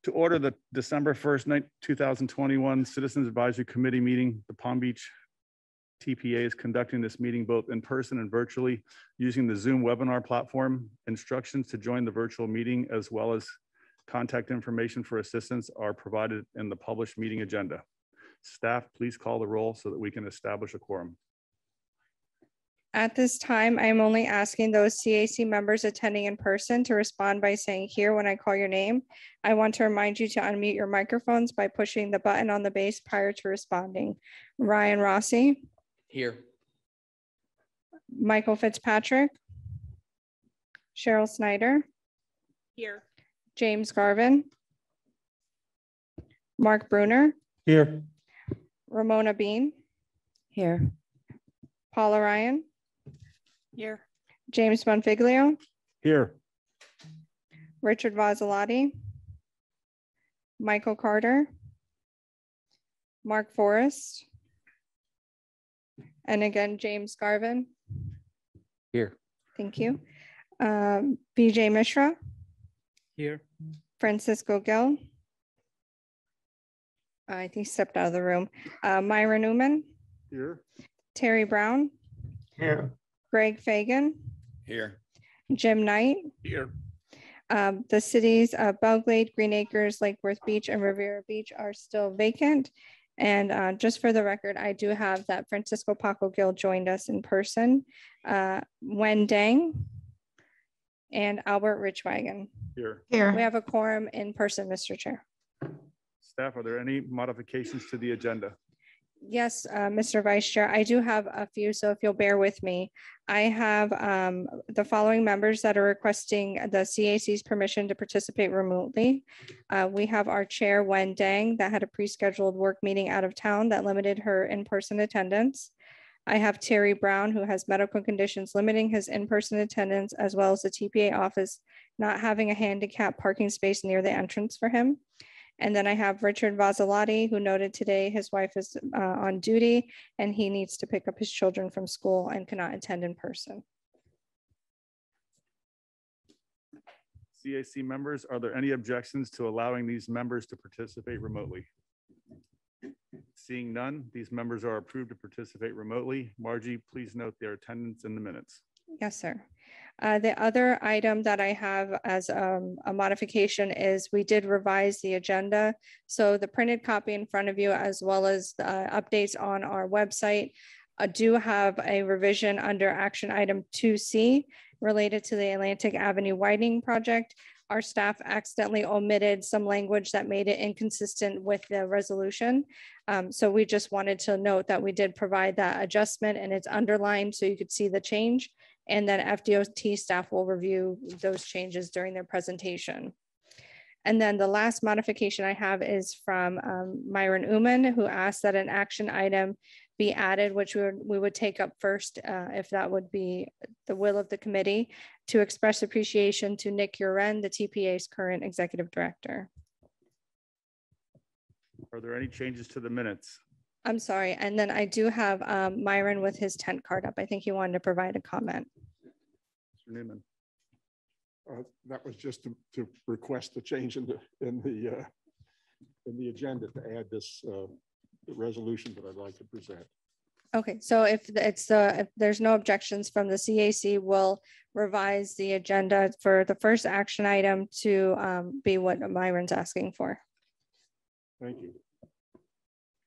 To order the December 1st, 2021 Citizens Advisory Committee meeting, the Palm Beach TPA is conducting this meeting both in person and virtually using the Zoom webinar platform. Instructions to join the virtual meeting as well as contact information for assistance are provided in the published meeting agenda. Staff, please call the roll so that we can establish a quorum. At this time, I am only asking those CAC members attending in person to respond by saying here when I call your name. I want to remind you to unmute your microphones by pushing the button on the base prior to responding. Ryan Rossi. Here. Michael Fitzpatrick. Cheryl Snyder. Here. James Garvin. Mark Bruner. Here. Ramona Bean. Here. Paula Ryan. Here. James Bonfiglio. Here. Richard Vazzalotti. Michael Carter. Mark Forrest. And again, James Garvin. Here. Thank you. BJ Mishra. Here. Francisco Gill. I think he stepped out of the room. Myra Newman. Here. Terry Brown. Here. Greg Fagan. Here. Jim Knight. Here. The cities of Belglade, Green Acres, Lake Worth Beach, and Riviera Beach are still vacant. And just for the record, I do have that Francisco Paco Gill joined us in person. Wen Dang and Albert Richwagen. Here. Here. We have a quorum in person, Mr. Chair. Staff, are there any modifications to the agenda? Yes, Mr. Vice Chair, I do have a few, so if you'll bear with me. I have the following members that are requesting the CAC's permission to participate remotely. We have our chair, Wen Dang, that had a pre-scheduled work meeting out of town that limited her in-person attendance. I have Terry Brown, who has medical conditions limiting his in-person attendance, as well as the TPA office not having a handicap parking space near the entrance for him. And then I have Richard Vazzalotti, who noted today his wife is on duty and he needs to pick up his children from school and cannot attend in person. CAC members, are there any objections to allowing these members to participate remotely? Seeing none, these members are approved to participate remotely. Margie, please note their attendance in the minutes. Yes, sir. The other item that I have as a modification is we did revise the agenda. So the printed copy in front of you, as well as the updates on our website, do have a revision under action item 2C related to the Atlantic Avenue widening project. Our staff accidentally omitted some language that made it inconsistent with the resolution. So we just wanted to note that we did provide that adjustment and it's underlined so you could see the change. And then FDOT staff will review those changes during their presentation. And then the last modification I have is from Myron Uman, who asked that an action item be added, which we would take up first, if that would be the will of the committee, to express appreciation to Nick Uren, the TPA's current executive director. Are there any changes to the minutes? I'm sorry. And then I do have Myron with his tent card up. I think he wanted to provide a comment. Mr. Newman. That was just to request the change in the agenda to add this resolution that I'd like to present. Okay, so if there's no objections from the CAC, we'll revise the agenda for the first action item to be what Myron's asking for. Thank you.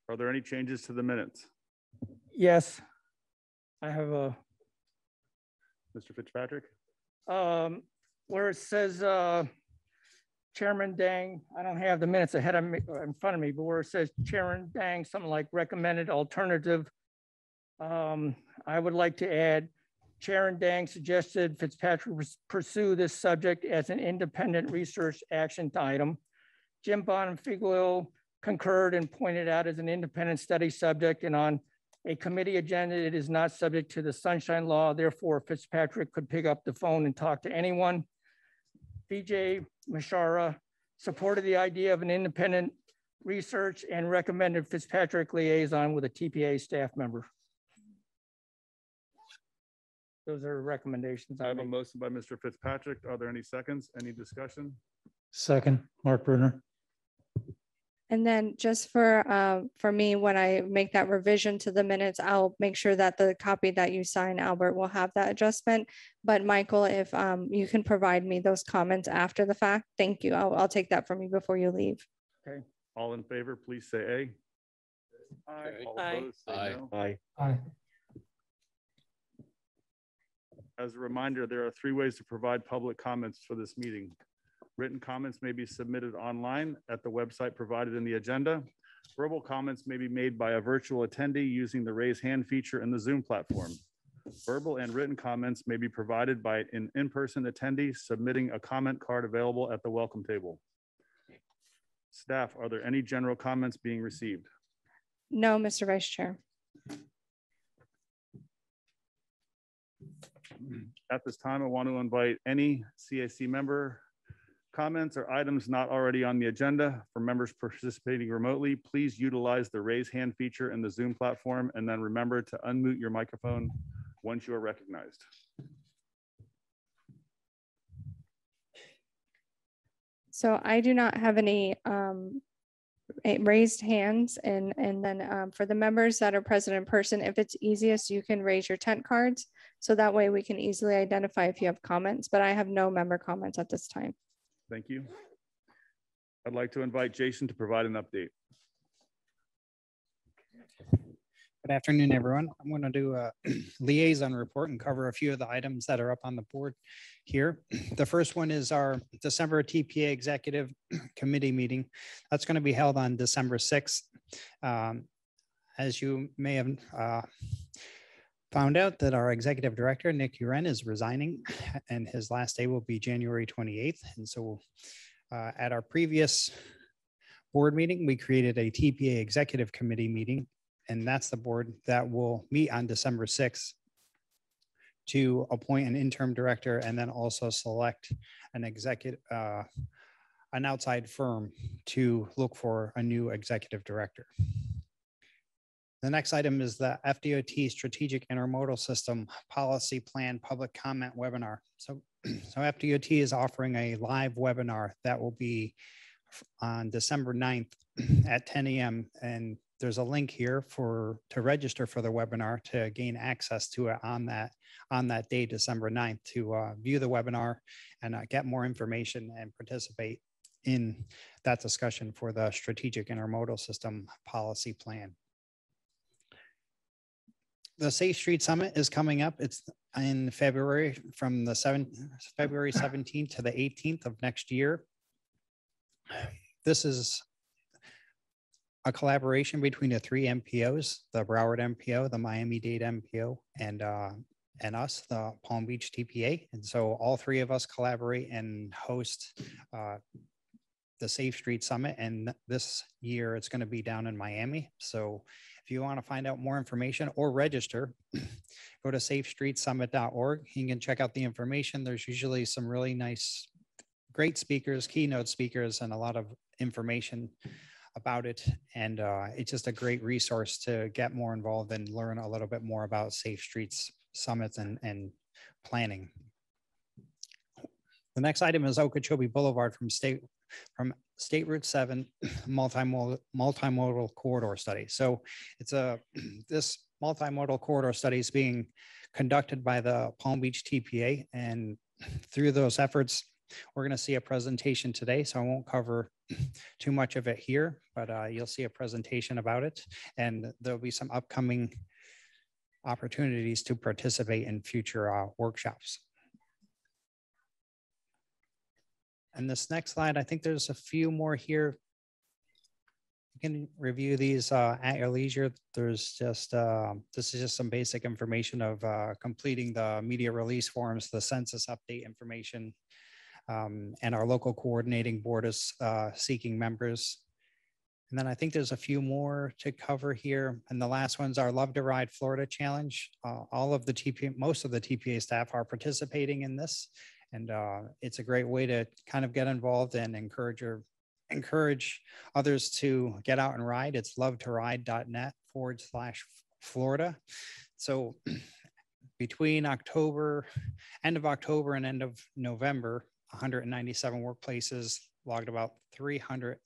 Are there any changes to the minutes? Yes, I have a Mr. Fitzpatrick? where it says Chairman Dang, I don't have the minutes ahead of me in front of me, but where it says Chairman Dang, something like recommended alternative, I would like to add Chairman Dang suggested Fitzpatrick pursue this subject as an independent research action item. Jim Bonfiglio concurred and pointed out as an independent study subject, and on a committee agenda, it is not subject to the Sunshine Law. Therefore, Fitzpatrick could pick up the phone and talk to anyone. BJ Mishara supported the idea of an independent research and recommended Fitzpatrick liaison with a TPA staff member. Those are recommendations. I have a motion by Mr. Fitzpatrick. Are there any seconds? Any discussion? Second, Mark Bruner. And then just for me, when I make that revision to the minutes, I'll make sure that the copy that you sign, Albert, will have that adjustment. But Michael, if you can provide me those comments after the fact, thank you. I'll take that from you before you leave. Okay, all in favor, please say aye. Aye. All Aye. opposed, say Aye. no. Aye. As a reminder, there are 3 ways to provide public comments for this meeting. Written comments may be submitted online at the website provided in the agenda. Verbal comments may be made by a virtual attendee using the raise hand feature in the Zoom platform. Verbal and written comments may be provided by an in-person attendee submitting a comment card available at the welcome table. Staff, are there any general comments being received? No, Mr. Vice Chair. At this time, I want to invite any CAC member comments or items not already on the agenda. For members participating remotely, please utilize the raise hand feature in the Zoom platform, and then remember to unmute your microphone once you are recognized. So I do not have any raised hands, and then for the members that are present in person, if it's easiest, you can raise your tent cards. So that way we can easily identify if you have comments, but I have no member comments at this time. Thank you. I'd like to invite Jason to provide an update. Good afternoon, everyone. I'm going to do a liaison report and cover a few of the items that are up on the board here. The first one is our December TPA Executive Committee meeting. That's going to be held on December 6th. As you may have found out, that our Executive Director, Nick Uren, is resigning, and his last day will be January 28th. And so at our previous board meeting, we created a TPA Executive Committee meeting, and that's the board that will meet on December 6th to appoint an interim director and then also select an outside firm to look for a new executive director. The next item is the FDOT Strategic Intermodal System Policy Plan Public Comment Webinar. So FDOT is offering a live webinar that will be on December 9th at 10 a.m. And there's a link here to register for the webinar to gain access to it on that day, December 9th, to view the webinar and get more information and participate in that discussion for the Strategic Intermodal System Policy Plan. The Safe Street Summit is coming up. It's in February, from the February 17th to the 18th of next year. This is a collaboration between the 3 MPOs, the Broward MPO, the Miami-Dade MPO, and us, the Palm Beach TPA. And so all 3 of us collaborate and host the Safe Street Summit. And this year it's going to be down in Miami. So if you want to find out more information or register, go to safestreetsummit.org. You can check out the information. There's usually some really nice, great speakers, keynote speakers, and a lot of information about it. And it's just a great resource to get more involved and learn a little bit more about Safe Streets Summits and planning. The next item is Okeechobee Boulevard from State Route 7 multimodal corridor study. So it's this multimodal corridor study is being conducted by the Palm Beach TPA, and through those efforts, we're going to see a presentation today. So I won't cover too much of it here, but you'll see a presentation about it, and there'll be some upcoming opportunities to participate in future workshops. And this next slide, I think there's a few more here. You can review these at your leisure. There's just, this is just some basic information of completing the media release forms, the census update information, and our local coordinating board is seeking members. And then I think there's a few more to cover here. And the last one's our Love to Ride Florida Challenge. All of the TPA, most of the TPA staff are participating in this. And it's a great way to kind of get involved and encourage others to get out and ride. It's lovetoride.net/Florida. So between end of October and end of November, 197 workplaces logged about 300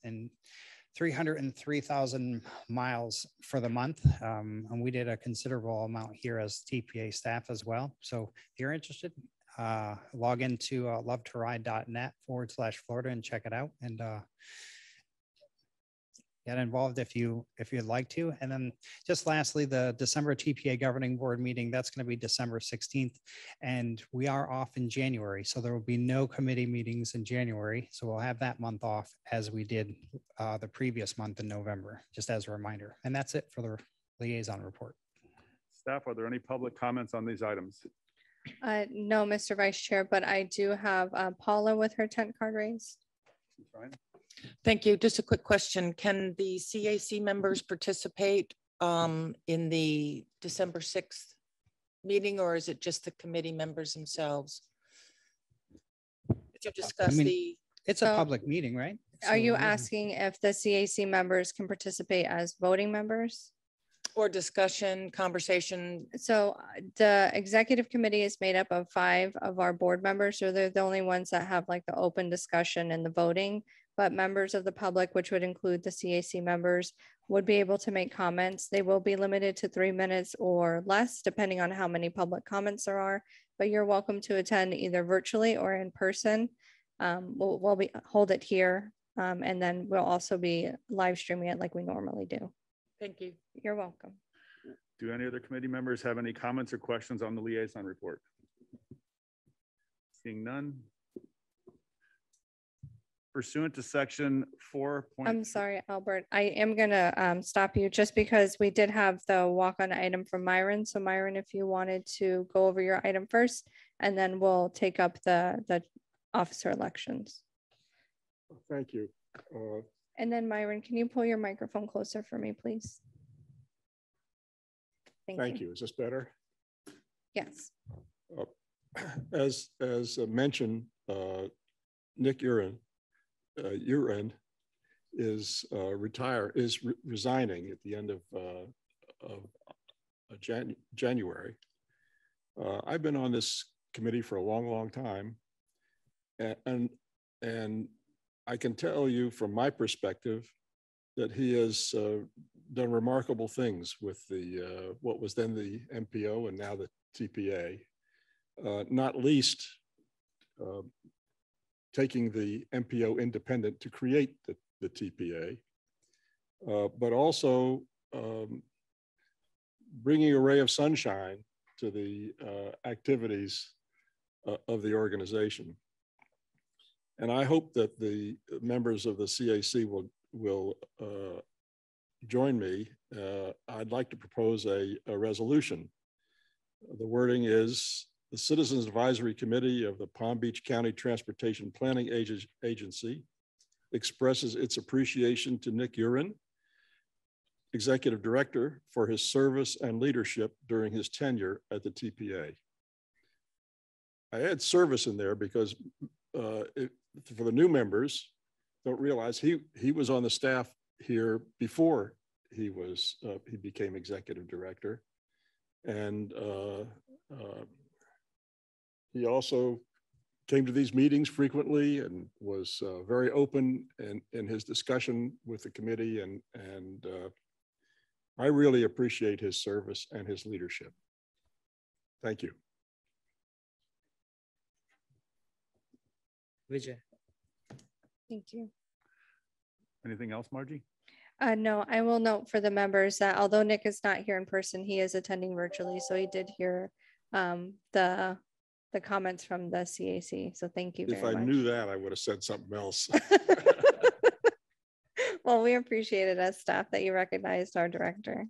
303,000 miles for the month. And we did a considerable amount here as TPA staff as well. So if you're interested, log into lovetoride.net/Florida and check it out, and get involved if you'd like to. And then just lastly, the December TPA governing board meeting, that's going to be December 16th. And we are off in January. So there will be no committee meetings in January. So we'll have that month off as we did the previous month in November, just as a reminder. And that's it for the liaison report. Staff, are there any public comments on these items? No, Mr. Vice Chair, but I do have Paula with her 10 card raised. Fine. Thank you. Just a quick question. Can the CAC members participate in the December 6th meeting, or is it just the committee members themselves? To discuss it's a public meeting, right? Are you asking if the CAC members can participate as voting members? Or discussion, conversation? So the executive committee is made up of 5 of our board members. So they're the only ones that have like the open discussion and the voting. But members of the public, which would include the CAC members, would be able to make comments. They will be limited to 3 minutes or less, depending on how many public comments there are. But you're welcome to attend either virtually or in person. We'll hold it here, and then we'll also be live streaming it like we normally do. Thank you. You're welcome. Do any other committee members have any comments or questions on the liaison report? Seeing none. Pursuant to section 4. I'm sorry, Albert. I am going to stop you just because we did have the walk-on item from Myron. So Myron, if you wanted to go over your item first, and then we'll take up the officer elections. Thank you. And then Myron, can you pull your microphone closer for me, please? Thank you. Is this better? Yes. As mentioned, Nick Uren is resigning at the end of January. I've been on this committee for a long time, and I can tell you from my perspective that he has done remarkable things with the what was then the MPO and now the TPA, not least taking the MPO independent to create the TPA, but also bringing a ray of sunshine to the activities of the organization. And I hope that the members of the CAC will join me. I'd like to propose a resolution. The wording is: the Citizens Advisory Committee of the Palm Beach County Transportation Planning Agency expresses its appreciation to Nick Uren, Executive Director, for his service and leadership during his tenure at the TPA. I add service in there because for the new members, don't realize he was on the staff here before he became Executive Director. And he also came to these meetings frequently and was very open in his discussion with the committee. And I really appreciate his service and his leadership. Thank you. Vijay. Thank you. Anything else, Margie? No, I will note for the members that although Nick is not here in person, he is attending virtually. So he did hear the comments from the CAC. So thank you very much. If I knew that, I would have said something else. Well, we appreciate it as staff that you recognized our director.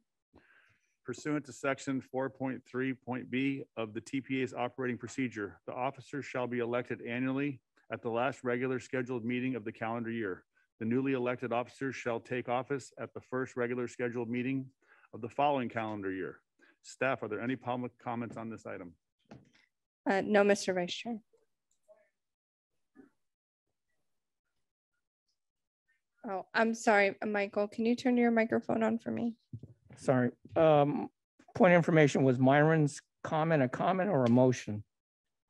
Pursuant to section 4.3.b of the TPA's operating procedure, the officers shall be elected annually at the last regular scheduled meeting of the calendar year. The newly elected officers shall take office at the first regular scheduled meeting of the following calendar year. Staff, are there any public comments on this item? No, Mr. Vice Chair. Oh, I'm sorry, Michael, can you turn your microphone on for me? Sorry. Point of information, was Myron's comment a comment or a motion?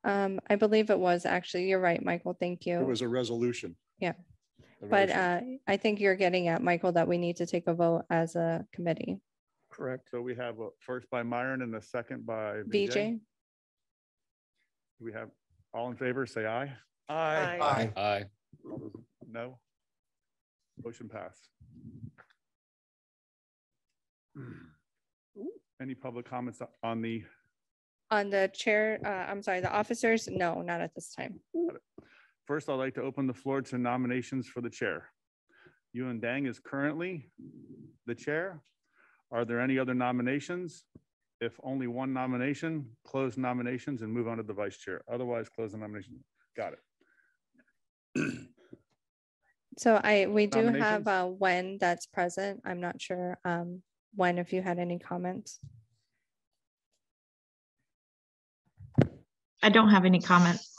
I believe it was actually. You're right, Michael. Thank you. It was a resolution. Yeah. But I think you're getting at, Michael, that we need to take a vote as a committee. Correct. So we have a first by Myron and a second by VJ? We have all in favor, say aye. Aye. Aye. All those no. Motion passed. Any public comments on the? On the chair, I'm sorry, the officers? No, not at this time. First, I'd like to open the floor to nominations for the chair. Yuen Dang is currently the chair. Are there any other nominations? If only one nomination, close nominations and move on to the vice chair. Otherwise, close the nomination. Got it. So we do have Nominations? Wen that's present. I'm not sure Wen, if you had any comments. I don't have any comments.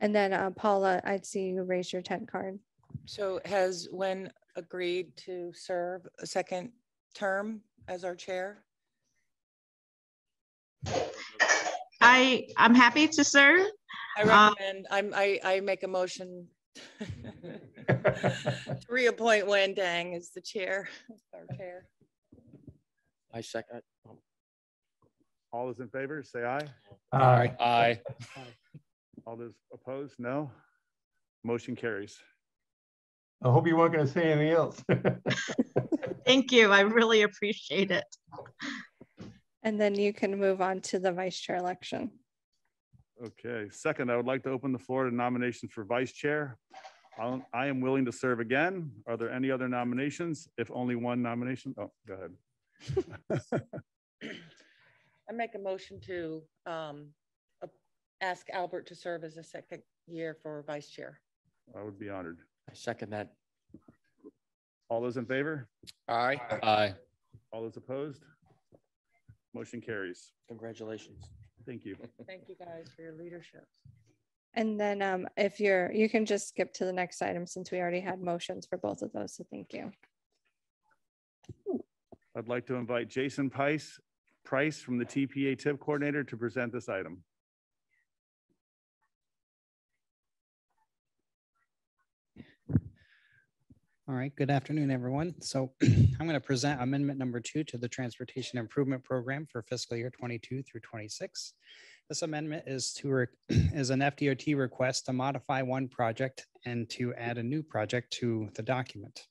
And then Paula, I'd see you raise your 10 card. So has Wen agreed to serve a second term as our chair? I'm happy to serve. I recommend, I make a motion to reappoint Wen Dang as the chair, our chair. I second. All those in favor, say aye. Aye. Aye. All those opposed, no. Motion carries. I hope you weren't going to say anything else. Thank you. I really appreciate it. And then you can move on to the vice chair election. Okay, second, I would like to open the floor to nominations for vice chair. I am willing to serve again. Are there any other nominations? If only one nomination, oh, go ahead. I make a motion to ask Albert to serve as a second year for vice chair. I would be honored. I second that. All those in favor? Aye. Aye. All those opposed? Motion carries. Congratulations. Thank you. Thank you guys for your leadership. And then if you can just skip to the next item since we already had motions for both of those. So thank you. I'd like to invite Jason Price from the TPA TIP coordinator to present this item. All right, good afternoon, everyone. So I'm going to present amendment number 2 to the Transportation Improvement Program for fiscal year 22 through 26. This amendment is an FDOT request to modify one project and to add a new project to the document.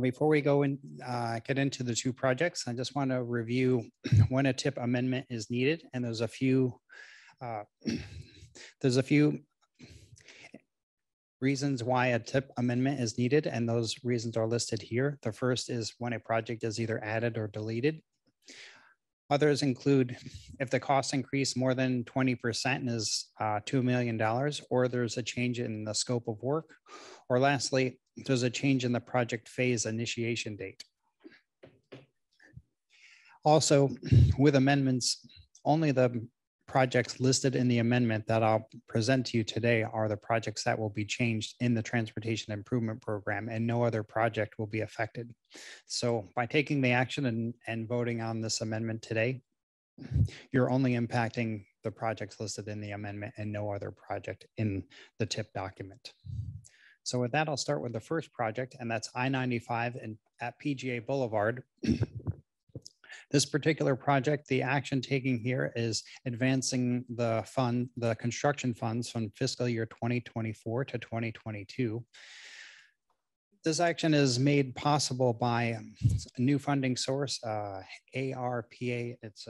Before we go and get into the two projects, I just want to review when a TIP amendment is needed, and there's a few reasons why a TIP amendment is needed, and those reasons are listed here. The first is when a project is either added or deleted. Others include if the costs increase more than 20% and is $2 million, or there's a change in the scope of work, or lastly, there's a change in the project phase initiation date. Also, with amendments, only the projects listed in the amendment that I'll present to you today are the projects that will be changed in the Transportation Improvement Program, and no other project will be affected. So by taking the action and voting on this amendment today, you're only impacting the projects listed in the amendment and no other project in the TIP document. So with that, I'll start with the first project, and that's I-95 and at PGA Boulevard. This particular project, the action taking here is advancing the construction funds from fiscal year 2024 to 2022. This action is made possible by a new funding source, ARPA. It's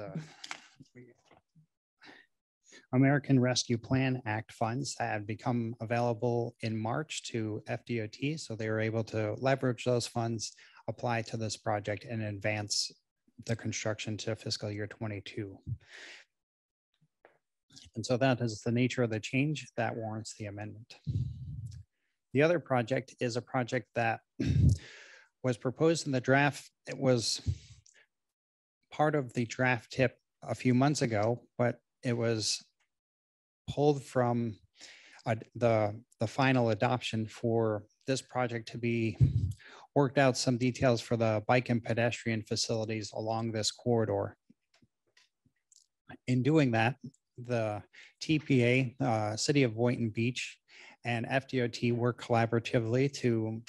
American Rescue Plan Act funds that have become available in March to FDOT. So they were able to leverage those funds, apply to this project, and advance the construction to fiscal year 22. And so that is the nature of the change that warrants the amendment. The other project is a project that was proposed in the draft. It was part of the draft TIP a few months ago, but it was pulled from the final adoption for this project to be worked out some details for the bike and pedestrian facilities along this corridor. In doing that, the TPA, City of Boynton Beach, and FDOT worked collaboratively to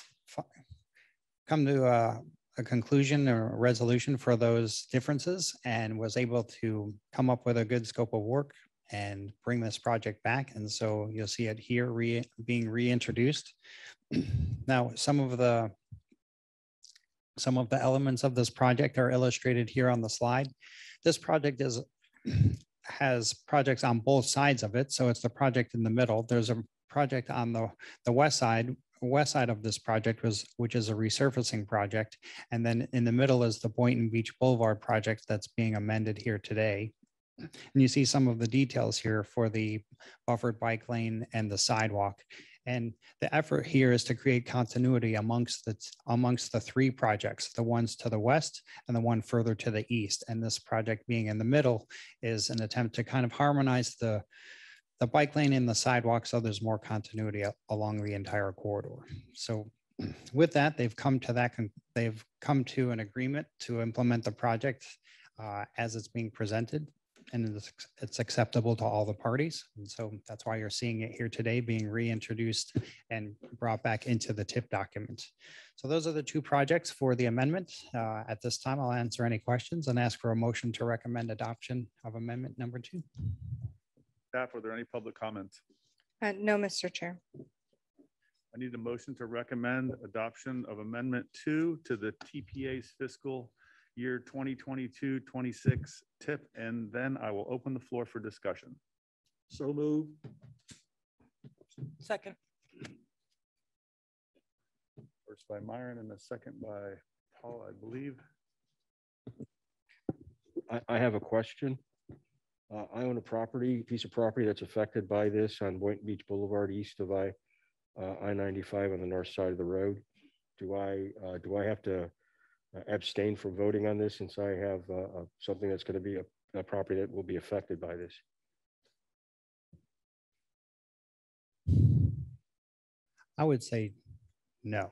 come to a conclusion or a resolution for those differences, and was able to come up with a good scope of work and bring this project back. And so you'll see it here being reintroduced. Now, some of the elements of this project are illustrated here on the slide. This project has projects on both sides of it. So it's the project in the middle. There's a project on the west side of this project, which is a resurfacing project. And then in the middle is the Boynton Beach Boulevard project that's being amended here today. And you see some of the details here for the buffered bike lane and the sidewalk. And the effort here is to create continuity amongst the three projects, the ones to the west and the one further to the east. And this project being in the middle is an attempt to kind of harmonize the bike lane and the sidewalk so there's more continuity along the entire corridor. So with that, they've come to an agreement to implement the project as it's being presented, and it's acceptable to all the parties. And so that's why you're seeing it here today being reintroduced and brought back into the TIP document. So those are the two projects for the amendment. At this time, I'll answer any questions and ask for a motion to recommend adoption of amendment number 2. Staff, are there any public comments? No, Mr. Chair. I need a motion to recommend adoption of amendment 2 to the TPA's fiscal year 2022-26 TIP, and then I will open the floor for discussion. So moved. Second. First by Myron and the second by Paul, I believe. I have a question. I own a piece of property that's affected by this on Boynton Beach Boulevard, east of I-95 on the north side of the road. Do I have to abstain from voting on this since I have something that's going to be a property that will be affected by this? I would say no,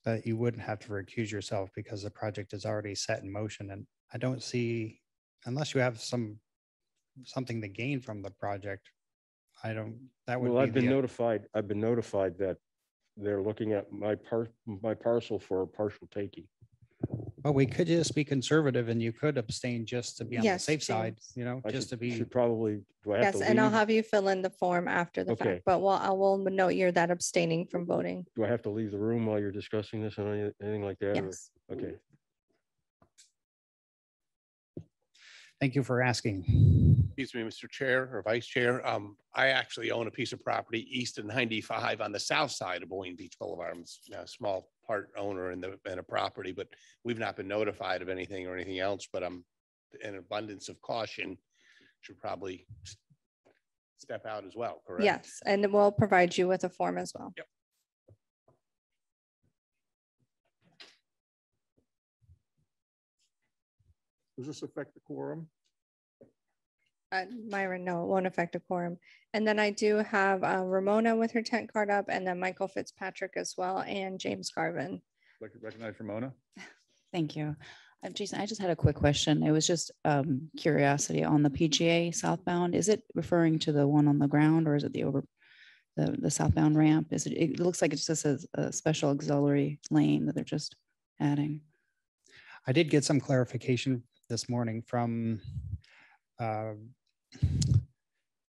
that you wouldn't have to recuse yourself because the project is already set in motion. And I don't see, unless you have something to gain from the project, that would well, be I've been notified that they're looking at my parcel for partial taking. Well, we could just be conservative and you could abstain just to be on the Yes, safe side, James. you know, just to be. Should probably, do I have Yes, to and I'll leave? have you fill in the form after the Okay. fact, but I will note you're that abstaining from voting. Do I have to leave the room while you're discussing this or anything like that? Yes. Or, okay. Thank you for asking. Excuse me, Mr. Chair or Vice Chair. I actually own a piece of property east of 95 on the south side of Boynton Beach Boulevard. I'm a small part owner in a property, but we've not been notified of anything or anything else. But I'm in abundance of caution, should probably step out as well, correct? Yes, and we'll provide you with a form as well. Yep. Does this affect the quorum? Myron, no, it won't affect a quorum. And then I do have Ramona with her tent card up, and then Michael Fitzpatrick as well, and James Garvin. Like to recognize Ramona. Thank you. Jason, I just had a quick question. It was just curiosity on the PGA southbound. Is it referring to the one on the ground, or is it the southbound ramp? It looks like it's just a special auxiliary lane that they're just adding. I did get some clarification this morning from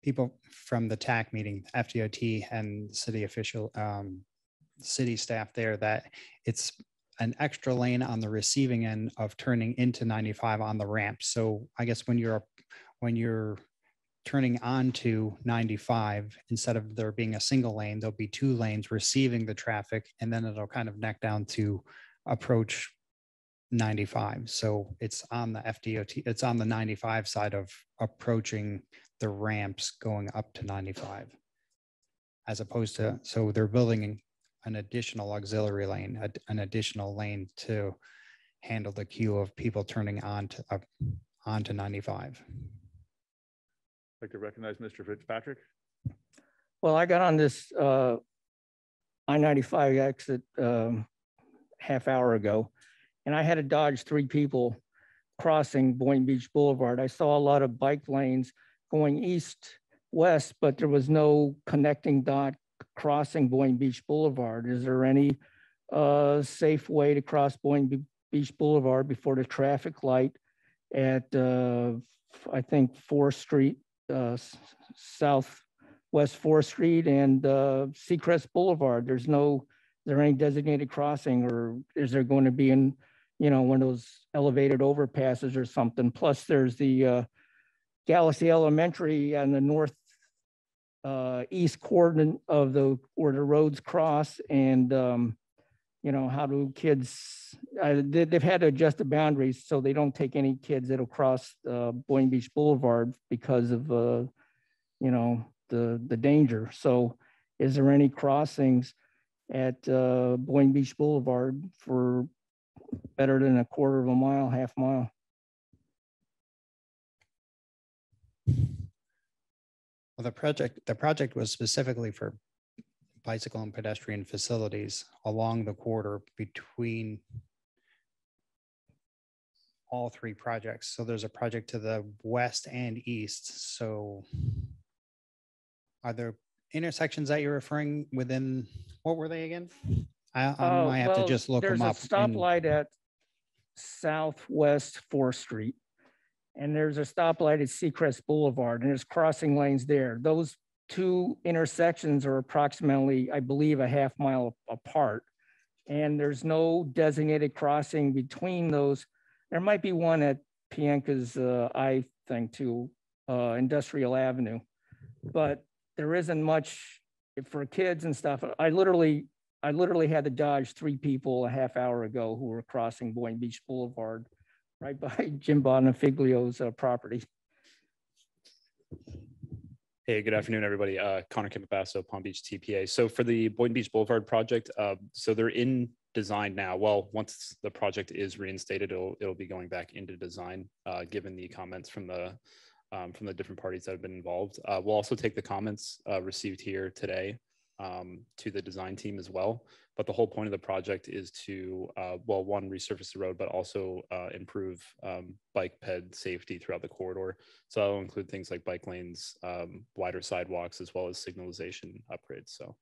people from the TAC meeting, FDOT and city staff there, that it's an extra lane on the receiving end of turning into 95 on the ramp. So I guess when you're turning onto 95, instead of there being a single lane, there'll be 2 lanes receiving the traffic, and then it'll kind of neck down to approach 95. So it's on the FDOT, it's on the 95 side of approaching the ramps going up to 95, as opposed to, so they're building an additional auxiliary lane, an additional lane to handle the queue of people turning onto 95. I'd like to recognize Mr. Fitzpatrick. Well, I got on this I-95 exit half hour ago, and I had to dodge 3 people crossing Boynton Beach Boulevard. I saw a lot of bike lanes going east-west, but there was no connecting dot crossing Boynton Beach Boulevard. Is there any safe way to cross Boynton Beach Boulevard before the traffic light at, I think, 4th Street, Southwest 4th Street and Seacrest Boulevard? Is there any designated crossing, or is there going to be one of those elevated overpasses or something? Plus there's the Galaxy Elementary on the north east coordinate of where the roads cross, and how do kids, they've had to adjust the boundaries so they don't take any kids that'll cross Boynton Beach Boulevard because of the danger. So is there any crossings at Boynton Beach Boulevard for better than a quarter of a mile, half mile? Well, the project was specifically for bicycle and pedestrian facilities along the corridor between all three projects. So there's a project to the west and east. So are there intersections that you're referring within, what were they again? I might have to just look them up. There's a stoplight at Southwest 4th Street, and there's a stoplight at Seacrest Boulevard, and there's crossing lanes there. Those two intersections are approximately, I believe, a half mile apart, and there's no designated crossing between those. There might be one at Pianca's, I think, too, Industrial Avenue, but there isn't much for kids and stuff. I literally had to dodge 3 people a half hour ago who were crossing Boynton Beach Boulevard right by Jim Bonafiglio's property. Hey, good afternoon, everybody. Connor Campabasso, Palm Beach TPA. So for the Boynton Beach Boulevard project, so they're in design now. Well, once the project is reinstated, it'll be going back into design, given the comments from the different parties that have been involved. We'll also take the comments received here today to the design team as well. But the whole point of the project is to, well, one, resurface the road, but also improve bike ped safety throughout the corridor. So that'll include things like bike lanes, wider sidewalks, as well as signalization upgrades. So,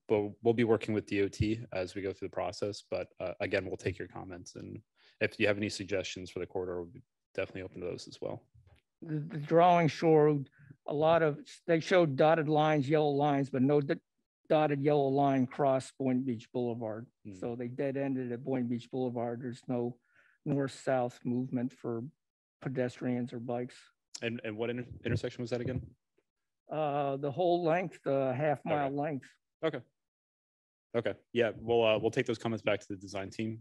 but we'll be working with DOT as we go through the process. But again, we'll take your comments. And if you have any suggestions for the corridor, we'll be definitely open to those as well. The drawing showed they showed dotted lines, yellow lines, but no dotted yellow line crossed Boynton Beach Boulevard. So they dead ended at Boynton Beach Boulevard. There's no north-south movement for pedestrians or bikes. And what intersection was that again? The whole length, the half mile length. Okay. Yeah, we'll take those comments back to the design team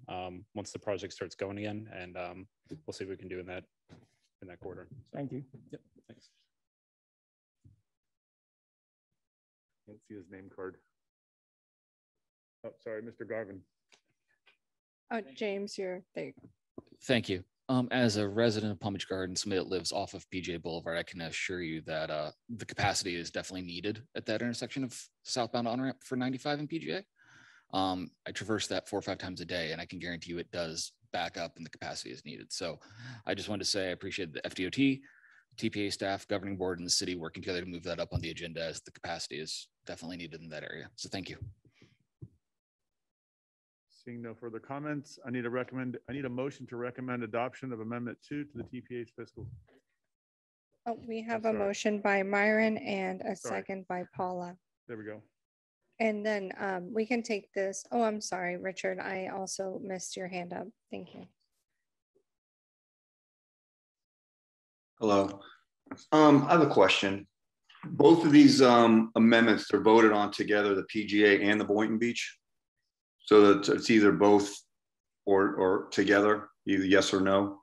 once the project starts going again, and we'll see what we can do in that corridor. So, thank you. Yep. Thanks. Can't see his name card. Oh, sorry, Mr. Garvin. James, you're there. Thank you. As a resident of Palm Beach Gardens, somebody that lives off of PJ Boulevard, I can assure you that the capacity is definitely needed at that intersection of southbound on-ramp for 95 and PGA. I traverse that 4 or 5 times a day, and I can guarantee you it does back up and the capacity is needed. So I just wanted to say I appreciate the FDOT, TPA staff, governing board, and the city working together to move that up on the agenda, as the capacity is definitely needed in that area. So thank you. Seeing no further comments, I need a motion to recommend adoption of Amendment 2 to the TPA's fiscal. Oh, we have a motion by Myron and a second by Paula. There we go. And then we can take this. Oh, I'm sorry, Richard. I also missed your hand up. Thank you. Hello. I have a question. Both of these amendments are voted on together, the PGA and the Boynton Beach. So that it's either both or together, either yes or no?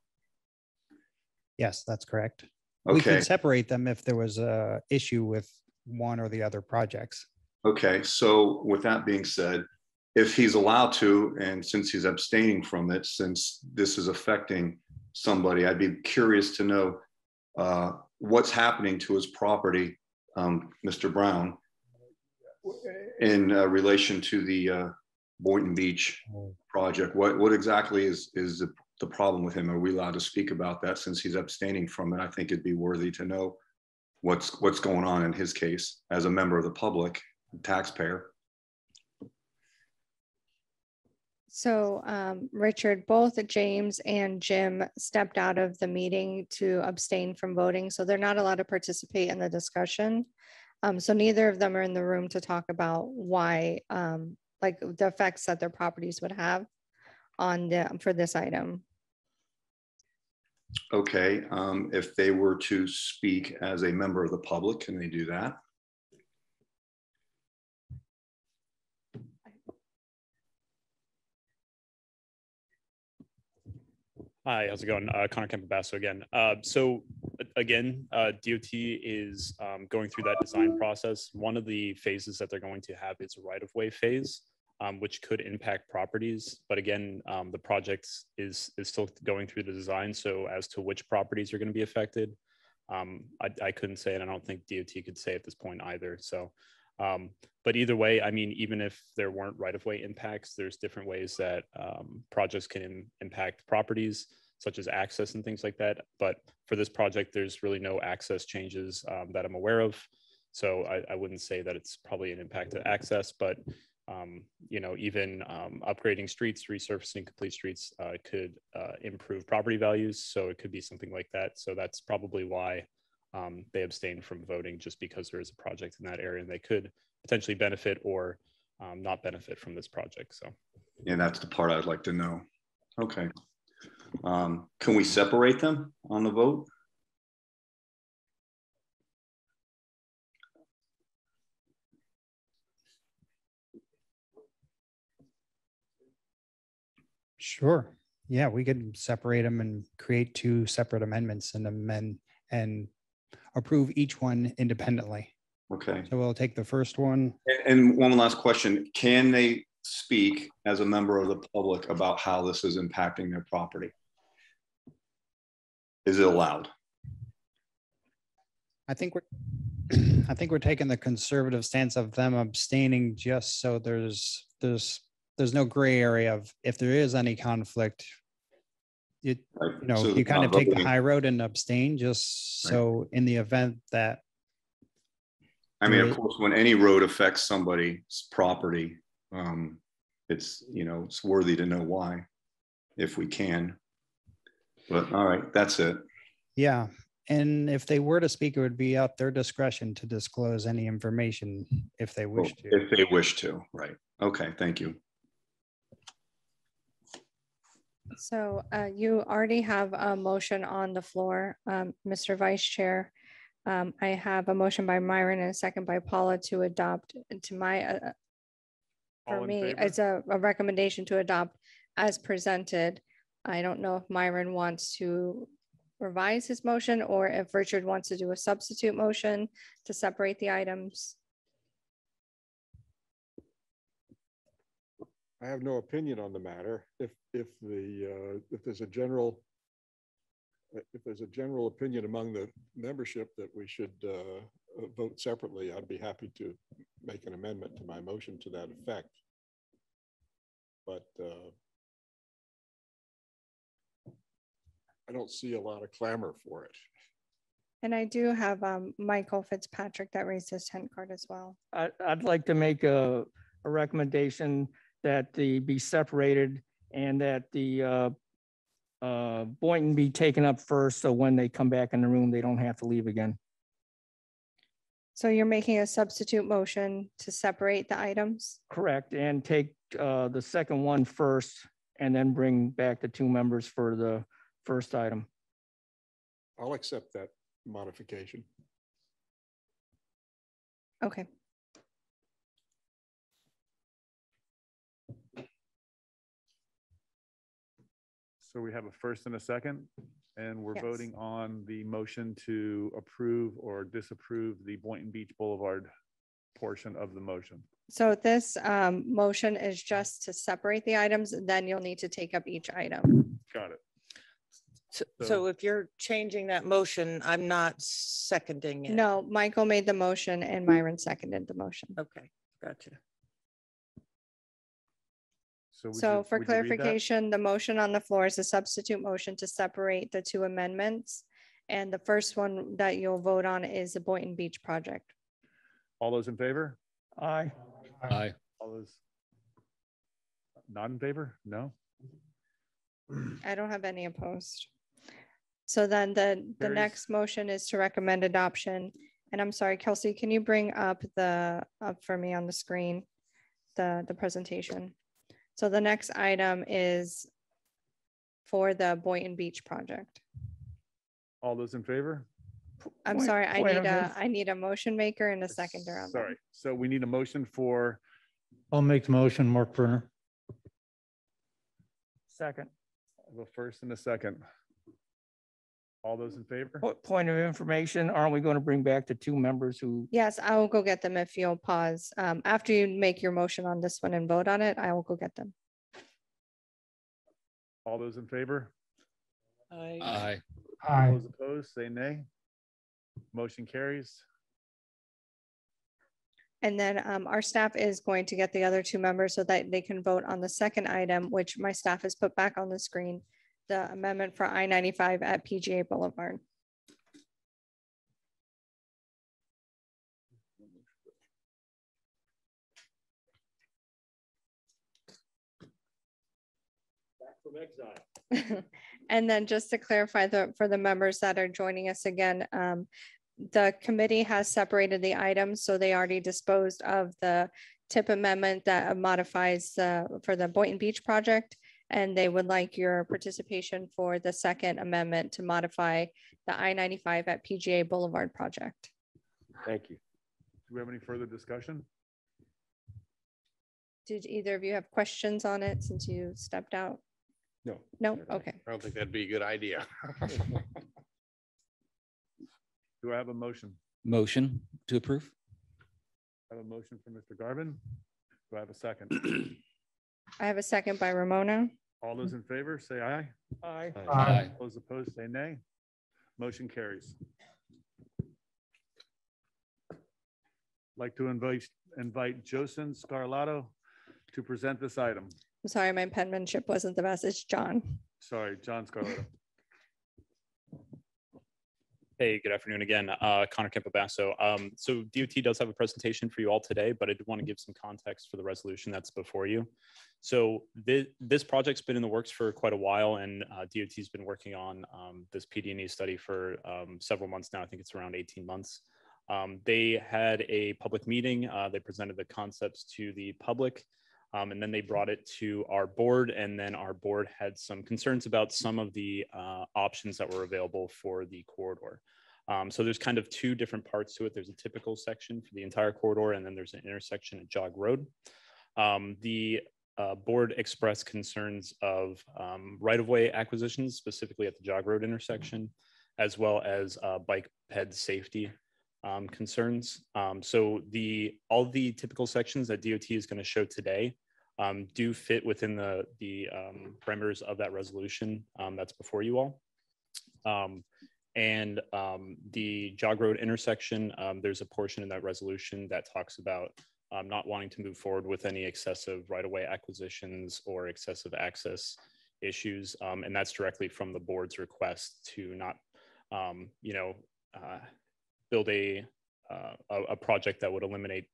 Yes, that's correct. Okay. We could separate them if there was a issue with one or the other projects. Okay, so with that being said, if he's allowed to, and since he's abstaining from it, since this is affecting somebody, I'd be curious to know what's happening to his property, Mr. Brown, in relation to the Boynton Beach project. What exactly is the problem with him? Are we allowed to speak about that since he's abstaining from it? I think it'd be worthy to know what's going on in his case as a member of the public taxpayer. So Richard, both James and Jim stepped out of the meeting to abstain from voting, so they're not allowed to participate in the discussion. So neither of them are in the room to talk about why, like the effects that their properties would have on for this item. Okay, if they were to speak as a member of the public, can they do that? Hi, how's it going? Connor Campabasso again. So again, DOT is going through that design process. One of the phases that they're going to have is a right-of-way phase, which could impact properties. But again, the project is still going through the design. So as to which properties are going to be affected, I couldn't say, and I don't think DOT could say at this point either. So, but either way, I mean, even if there weren't right-of-way impacts, there's different ways that projects can impact properties, such as access and things like that. But for this project, there's really no access changes that I'm aware of. So I wouldn't say that it's probably an impact to access, but you know, even upgrading streets, resurfacing complete streets could improve property values. So it could be something like that. So that's probably why they abstain from voting, just because there is a project in that area and they could potentially benefit or not benefit from this project. So yeah, that's the part I'd like to know. Okay. Can we separate them on the vote? Sure. Yeah, we could separate them and create two separate amendments and amend and approve each one independently. Okay. So we'll take the first one. And one last question. Can they speak as a member of the public about how this is impacting their property? Is it allowed? I think we're taking the conservative stance of them abstaining, just so there's no gray area of if there is any conflict. You know, So you kind of take the voting. high road and abstain, just so in the event that. I mean, of course, when any road affects somebody's property, it's, you know, it's worthy to know why, if we can. But all right, that's it. Yeah. And if they were to speak, it would be at their discretion to disclose any information if they wish to. If they wish to, right. Okay, thank you. So you already have a motion on the floor, Mr. Vice Chair. I have a motion by Myron and a second by Paula to adopt, to my, for me, it's a recommendation to adopt as presented. I don't know if Myron wants to revise his motion or if Richard wants to do a substitute motion to separate the items. I have no opinion on the matter. If there's a general opinion among the membership that we should vote separately, I'd be happy to make an amendment to my motion to that effect. But I don't see a lot of clamor for it. And I do have Michael Fitzpatrick that raised his 10 card as well. I'd like to make a recommendation that they be separated and that the Boynton be taken up first, so when they come back in the room, they don't have to leave again. So you're making a substitute motion to separate the items? Correct, and take the second one first and then bring back the two members for the first item. I'll accept that modification. Okay. So we have a first and a second, and we're Yes. voting on the motion to approve or disapprove the Boynton Beach Boulevard portion of the motion. So this motion is just to separate the items, and then you'll need to take up each item. Got it. So if you're changing that motion, I'm not seconding it. No, Michael made the motion and Myron seconded the motion. Okay, gotcha. So for clarification, the motion on the floor is a substitute motion to separate the two amendments. And the first one that you'll vote on is the Boynton Beach project. All those in favor? Aye. Aye. All those not in favor? No? I don't have any opposed. So then the Carries. next motion is to recommend adoption. And I'm sorry, Kelsey, can you bring up for me on the screen, the presentation? So the next item is for the Boynton Beach project. All those in favor? I'm sorry, I need a motion maker and a seconder on that. Sorry. So we need a motion for, I'll make the motion, Mark Brenner. Second. the first and the second. All those in favor? Point of information, aren't we going to bring back the two members who? Yes, I will go get them if you'll pause. After you make your motion on this one and vote on it, I will go get them. All those in favor? Aye. Aye. All those opposed, say nay. Motion carries. And then our staff is going to get the other two members so that they can vote on the second item, which my staff has put back on the screen, the amendment for I-95 at PGA Boulevard. Back from exile. And then just to clarify for the members that are joining us again, the committee has separated the items, so they already disposed of the tip amendment that modifies for the Boynton Beach project, and they would like your participation for the second amendment to modify the I-95 at PGA Boulevard project. Thank you. Do we have any further discussion? Did either of you have questions on it since you stepped out? No. No? Okay. I don't think that'd be a good idea. Do I have a motion? Motion to approve. I have a motion for Mr. Garvin. Do I have a second? I have a second by Ramona. All those in favor, say aye. Aye. Aye. Those opposed, say nay. Motion carries. Like to invite Jocelyn Scarlato to present this item. I'm sorry, my penmanship wasn't the best. It's John. Sorry, John Scarlato. Hey, good afternoon again. Connor Campabasso. So DOT does have a presentation for you all today, but I did want to give some context for the resolution that's before you. So this project's been in the works for quite a while, and DOT's been working on this PD&E study for several months now. I think it's around 18 months. They had a public meeting. They presented the concepts to the public, and then they brought it to our board, and then our board had some concerns about some of the options that were available for the corridor. So there's kind of two different parts to it. There's a typical section for the entire corridor, and then there's an intersection at Jog Road. The board expressed concerns of right-of-way acquisitions, specifically at the Jog Road intersection, as well as bike ped safety concerns. So all the typical sections that DOT is going to show today do fit within the parameters of that resolution that's before you all. And the Jog Road intersection, there's a portion in that resolution that talks about not wanting to move forward with any excessive right-of-way acquisitions or excessive access issues. And that's directly from the board's request to not, build a project that would eliminate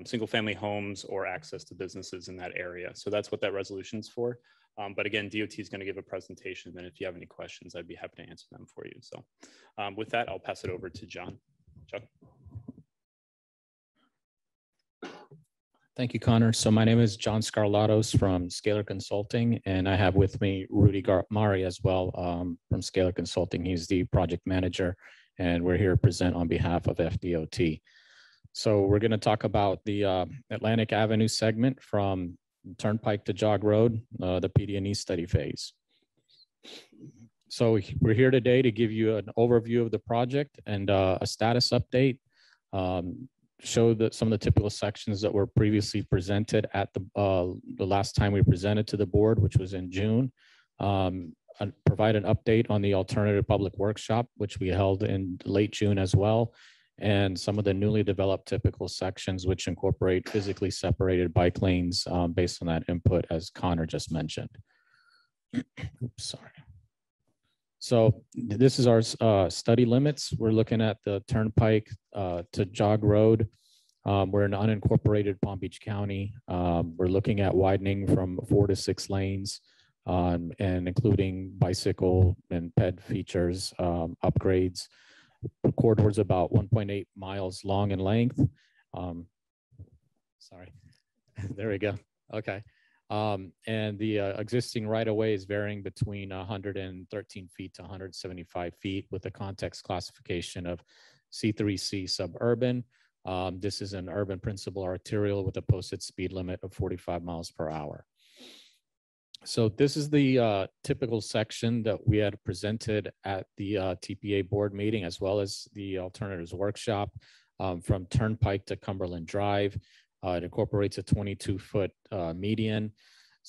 single-family homes or access to businesses in that area. So that's what that resolution's for. But again, DOT is going to give a presentation, and if you have any questions, I'd be happy to answer them for you. So with that, I'll pass it over to John. John. Thank you, Connor. So my name is John Scarlatos from Scalar Consulting, and I have with me Rudy Mari as well from Scalar Consulting. He's the project manager, and we're here to present on behalf of FDOT. So we're going to talk about the Atlantic Avenue segment from Turnpike to Jog Road, the PD&E study phase. So we're here today to give you an overview of the project and a status update, show some of the typical sections that were previously presented at the last time we presented to the board, which was in June. Provide an update on the alternative public workshop, which we held in late June as well, and some of the newly developed typical sections, which incorporate physically separated bike lanes based on that input, as Connor just mentioned. Oops, sorry. So this is our study limits. We're looking at the Turnpike to Jog Road We're in unincorporated Palm Beach County. We're looking at widening from 4 to 6 lanes and including bicycle and ped features, upgrades. The corridor is about 1.8 miles long in length. Sorry, there we go. Okay. And the existing right-of-way is varying between 113 feet to 175 feet with a context classification of C3C suburban. This is an urban principal arterial with a posted speed limit of 45 miles per hour. So this is the typical section that we had presented at the TPA board meeting, as well as the alternatives workshop, from Turnpike to Cumberland Drive. It incorporates a 22-foot median,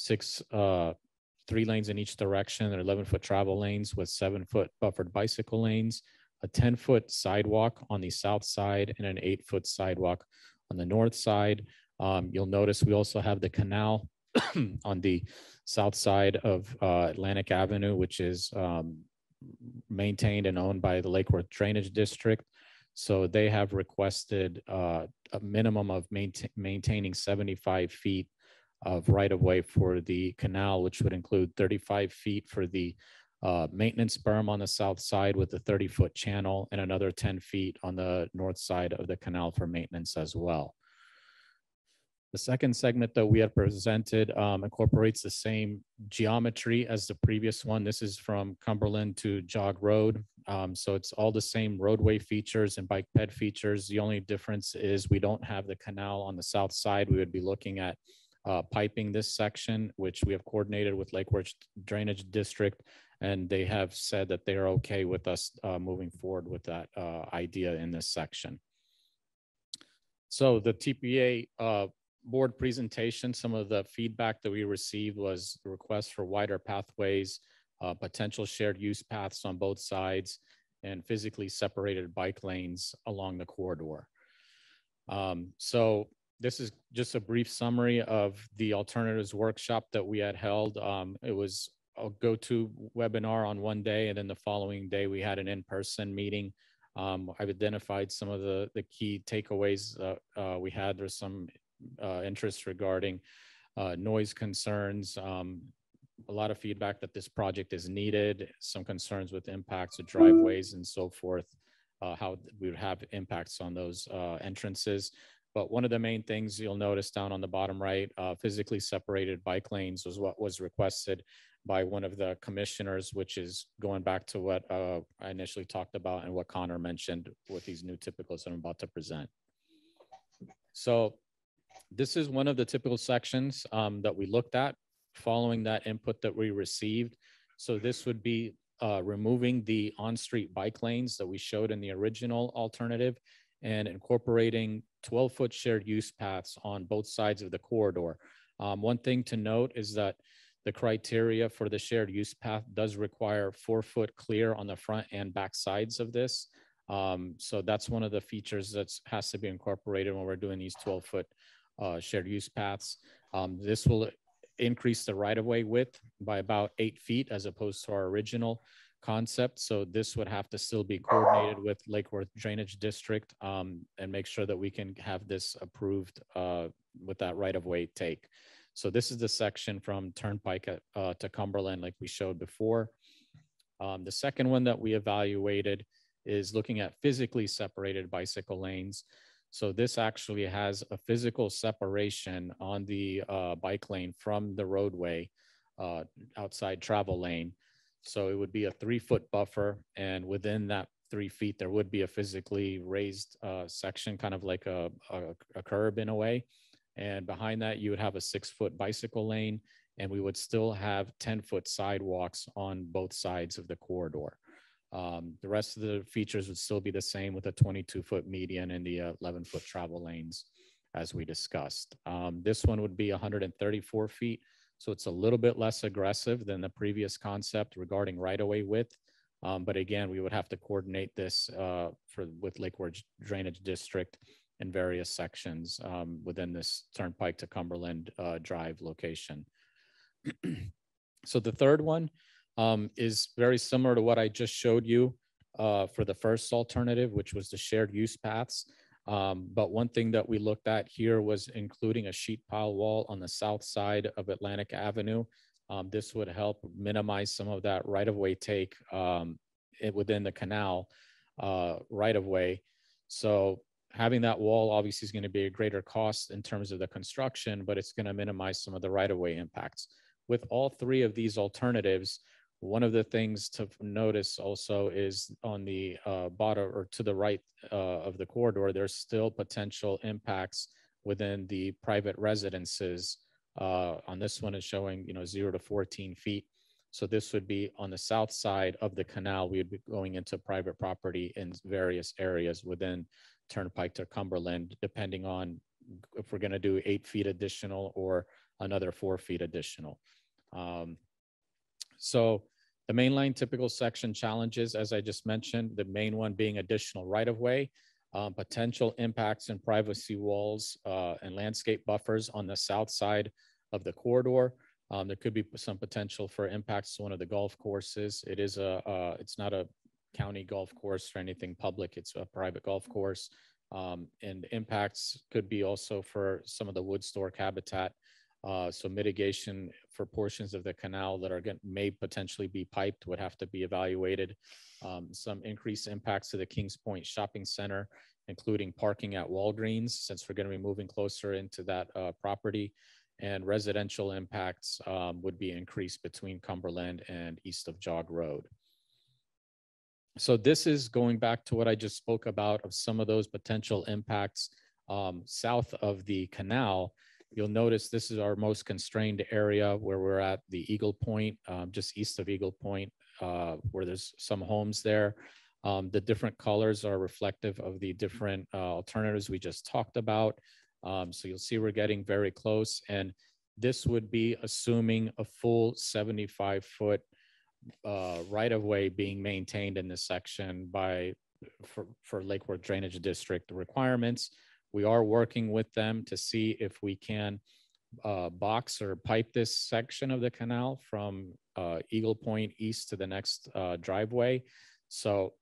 3 lanes in each direction, and 11-foot travel lanes with 7-foot buffered bicycle lanes, a 10-foot sidewalk on the south side, and an 8-foot sidewalk on the north side. You'll notice we also have the canal on the south side of Atlantic Avenue, which is maintained and owned by the Lake Worth Drainage District. So they have requested a minimum of maintaining 75 feet of right-of-way for the canal, which would include 35 feet for the maintenance berm on the south side with a 30-foot channel, and another 10 feet on the north side of the canal for maintenance as well. The second segment that we had presented incorporates the same geometry as the previous one. This is from Cumberland to Jog Road. So it's all the same roadway features and bike ped features. The only difference is we don't have the canal on the south side. We would be looking at piping this section, which we have coordinated with Lake Worth Drainage District, and they have said that they are okay with us moving forward with that idea in this section. So the TPA board presentation, some of the feedback that we received was the request for wider pathways, potential shared use paths on both sides, and physically separated bike lanes along the corridor. So this is just a brief summary of the alternatives workshop that we had held. It was a go-to webinar on one day, and then the following day we had an in-person meeting. I've identified some of the key takeaways we had. There's some interest regarding noise concerns, a lot of feedback that this project is needed, some concerns with impacts of driveways and so forth, how we would have impacts on those entrances. But one of the main things you'll notice down on the bottom right, physically separated bike lanes was what was requested by one of the commissioners, which is going back to what I initially talked about and what Connor mentioned with these new typicals that I'm about to present. So this is one of the typical sections that we looked at following that input that we received. So this would be removing the on-street bike lanes that we showed in the original alternative and incorporating 12-foot shared use paths on both sides of the corridor. One thing to note is that the criteria for the shared use path does require 4-foot clear on the front and back sides of this. So that's one of the features that has to be incorporated when we're doing these 12-foot shared use paths. This will increase the right-of-way width by about 8 feet as opposed to our original concept. So this would have to still be coordinated with Lake Worth Drainage District and make sure that we can have this approved with that right-of-way take. So this is the section from Turnpike to Cumberland like we showed before. The second one that we evaluated is looking at physically separated bicycle lanes. So this actually has a physical separation on the bike lane from the roadway outside travel lane. So it would be a 3-foot buffer, and within that 3 feet, there would be a physically raised section, kind of like a curb in a way. And behind that, you would have a 6-foot bicycle lane, and we would still have 10-foot sidewalks on both sides of the corridor. The rest of the features would still be the same with a 22-foot median and the 11-foot travel lanes as we discussed. This one would be 134 feet. So it's a little bit less aggressive than the previous concept regarding right-of-way width. But again, we would have to coordinate this with Lake Worth Drainage District in various sections within this Turnpike to Cumberland Drive location. So the third one is very similar to what I just showed you for the first alternative, which was the shared use paths. But one thing that we looked at here was including a sheet pile wall on the south side of Atlantic Avenue. This would help minimize some of that right-of-way take within the canal right-of-way. So having that wall obviously is going to be a greater cost in terms of the construction, but it's going to minimize some of the right-of-way impacts. With all three of these alternatives, one of the things to notice also is on the bottom or to the right of the corridor, there's still potential impacts within the private residences. On this one is showing, 0 to 14 feet. So this would be on the south side of the canal. We would be going into private property in various areas within Turnpike to Cumberland, depending on if we're going to do 8 feet additional or another 4 feet additional. So the mainline typical section challenges, as I just mentioned, the main one being additional right-of-way, potential impacts in privacy walls and landscape buffers on the south side of the corridor. There could be some potential for impacts to one of the golf courses. It is it's not a county golf course or anything public. It's a private golf course. And impacts could be also for some of the wood stork habitat. So mitigation for portions of the canal that are may potentially be piped would have to be evaluated. Some increased impacts to the Kings Point Shopping Center, including parking at Walgreens, since we're going to be moving closer into that property. And residential impacts would be increased between Cumberland and east of Jog Road. So this is going back to what I just spoke about of some of those potential impacts south of the canal. You'll notice this is our most constrained area where we're at the Eagle Point, just east of Eagle Point, where there's some homes there. The different colors are reflective of the different alternatives we just talked about. So you'll see we're getting very close, and this would be assuming a full 75-foot right-of-way being maintained in this section for Lake Worth Drainage District requirements. We are working with them to see if we can box or pipe this section of the canal from Eagle Point east to the next driveway. So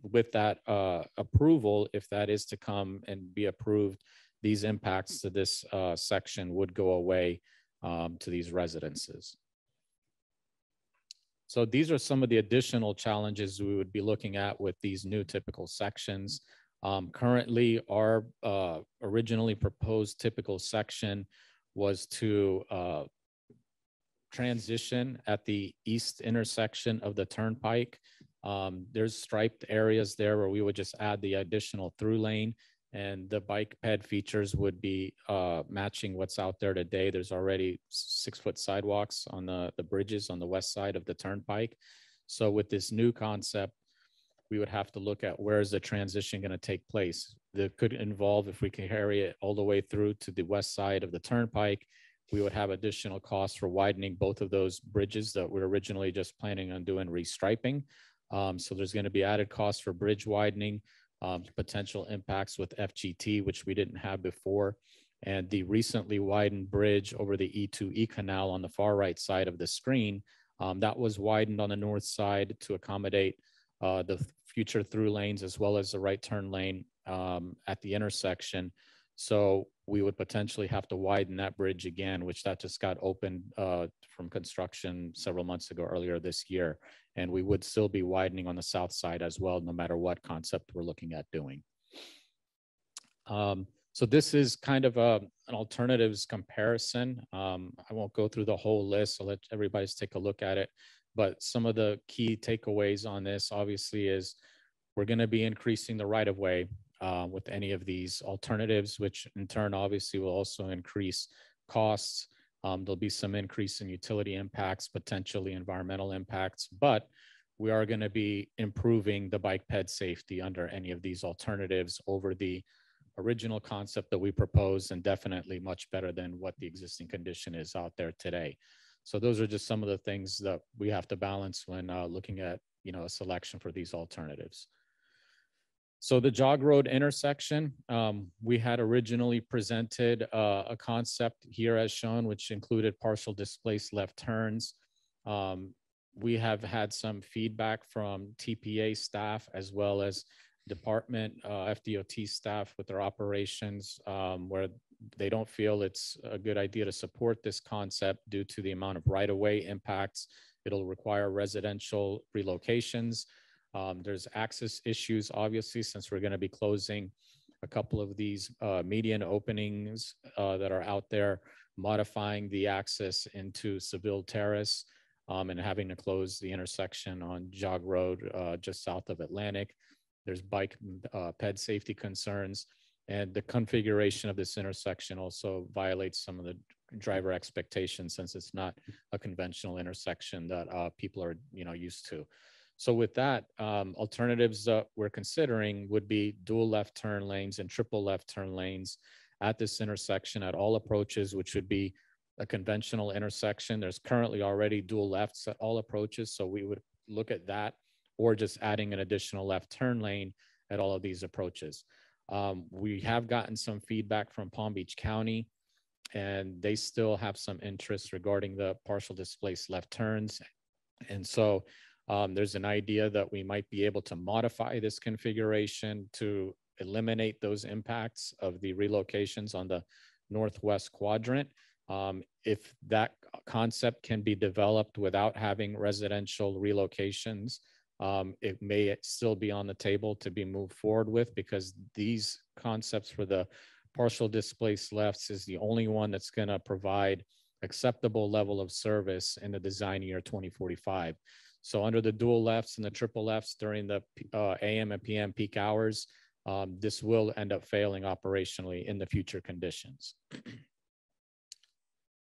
with that approval, if that is to come and be approved, these impacts to this section would go away to these residences. So these are some of the additional challenges we would be looking at with these new typical sections. Currently, our originally proposed typical section was to transition at the east intersection of the Turnpike. There's striped areas there where we would just add the additional through lane, and the bike ped features would be matching what's out there today. There's already 6-foot sidewalks on the bridges on the west side of the Turnpike. So with this new concept, we would have to look at where is the transition going to take place. That could involve, if we can carry it all the way through to the west side of the Turnpike, we would have additional costs for widening both of those bridges that we're originally just planning on doing restriping. So there's going to be added costs for bridge widening, potential impacts with FGT, which we didn't have before. And the recently widened bridge over the E2E canal on the far right side of the screen, that was widened on the north side to accommodate the future through lanes as well as the right turn lane at the intersection. So we would potentially have to widen that bridge again, which that just got opened from construction several months ago, earlier this year. And we would still be widening on the south side as well, no matter what concept we're looking at doing. So this is kind of an alternatives comparison. I won't go through the whole list. I'll let everybody take a look at it. But some of the key takeaways on this obviously is we're going to be increasing the right of way with any of these alternatives, which in turn obviously will also increase costs. There'll be some increase in utility impacts, potentially environmental impacts, but we are going to be improving the bike ped safety under any of these alternatives over the original concept that we proposed, and definitely much better than what the existing condition is out there today. So those are just some of the things that we have to balance when looking at, a selection for these alternatives. So the Jog Road intersection, we had originally presented a concept here as shown, which included partial displaced left turns. We have had some feedback from TPA staff as well as department, FDOT staff with their operations, where they don't feel it's a good idea to support this concept due to the amount of right-of-way impacts. It'll require residential relocations. There's access issues, obviously, since we're going to be closing a couple of these median openings that are out there, modifying the access into Seville Terrace, and having to close the intersection on Jog Road just south of Atlantic. There's bike ped safety concerns, and the configuration of this intersection also violates some of the driver expectations, since it's not a conventional intersection that people are used to. So with that, alternatives that we're considering would be dual left turn lanes and triple left turn lanes at this intersection at all approaches, which would be a conventional intersection. There's currently already dual lefts at all approaches, so we would look at that, or just adding an additional left turn lane at all of these approaches. We have gotten some feedback from Palm Beach County, and they still have some interest regarding the partial displaced left turns. And so there's an idea that we might be able to modify this configuration to eliminate those impacts of the relocations on the northwest quadrant. If that concept can be developed without having residential relocations, it may still be on the table to be moved forward with, because these concepts for the partial displaced lefts is the only one that's going to provide acceptable level of service in the design year 2045. So under the dual lefts and the triple lefts during the AM and PM peak hours, this will end up failing operationally in the future conditions.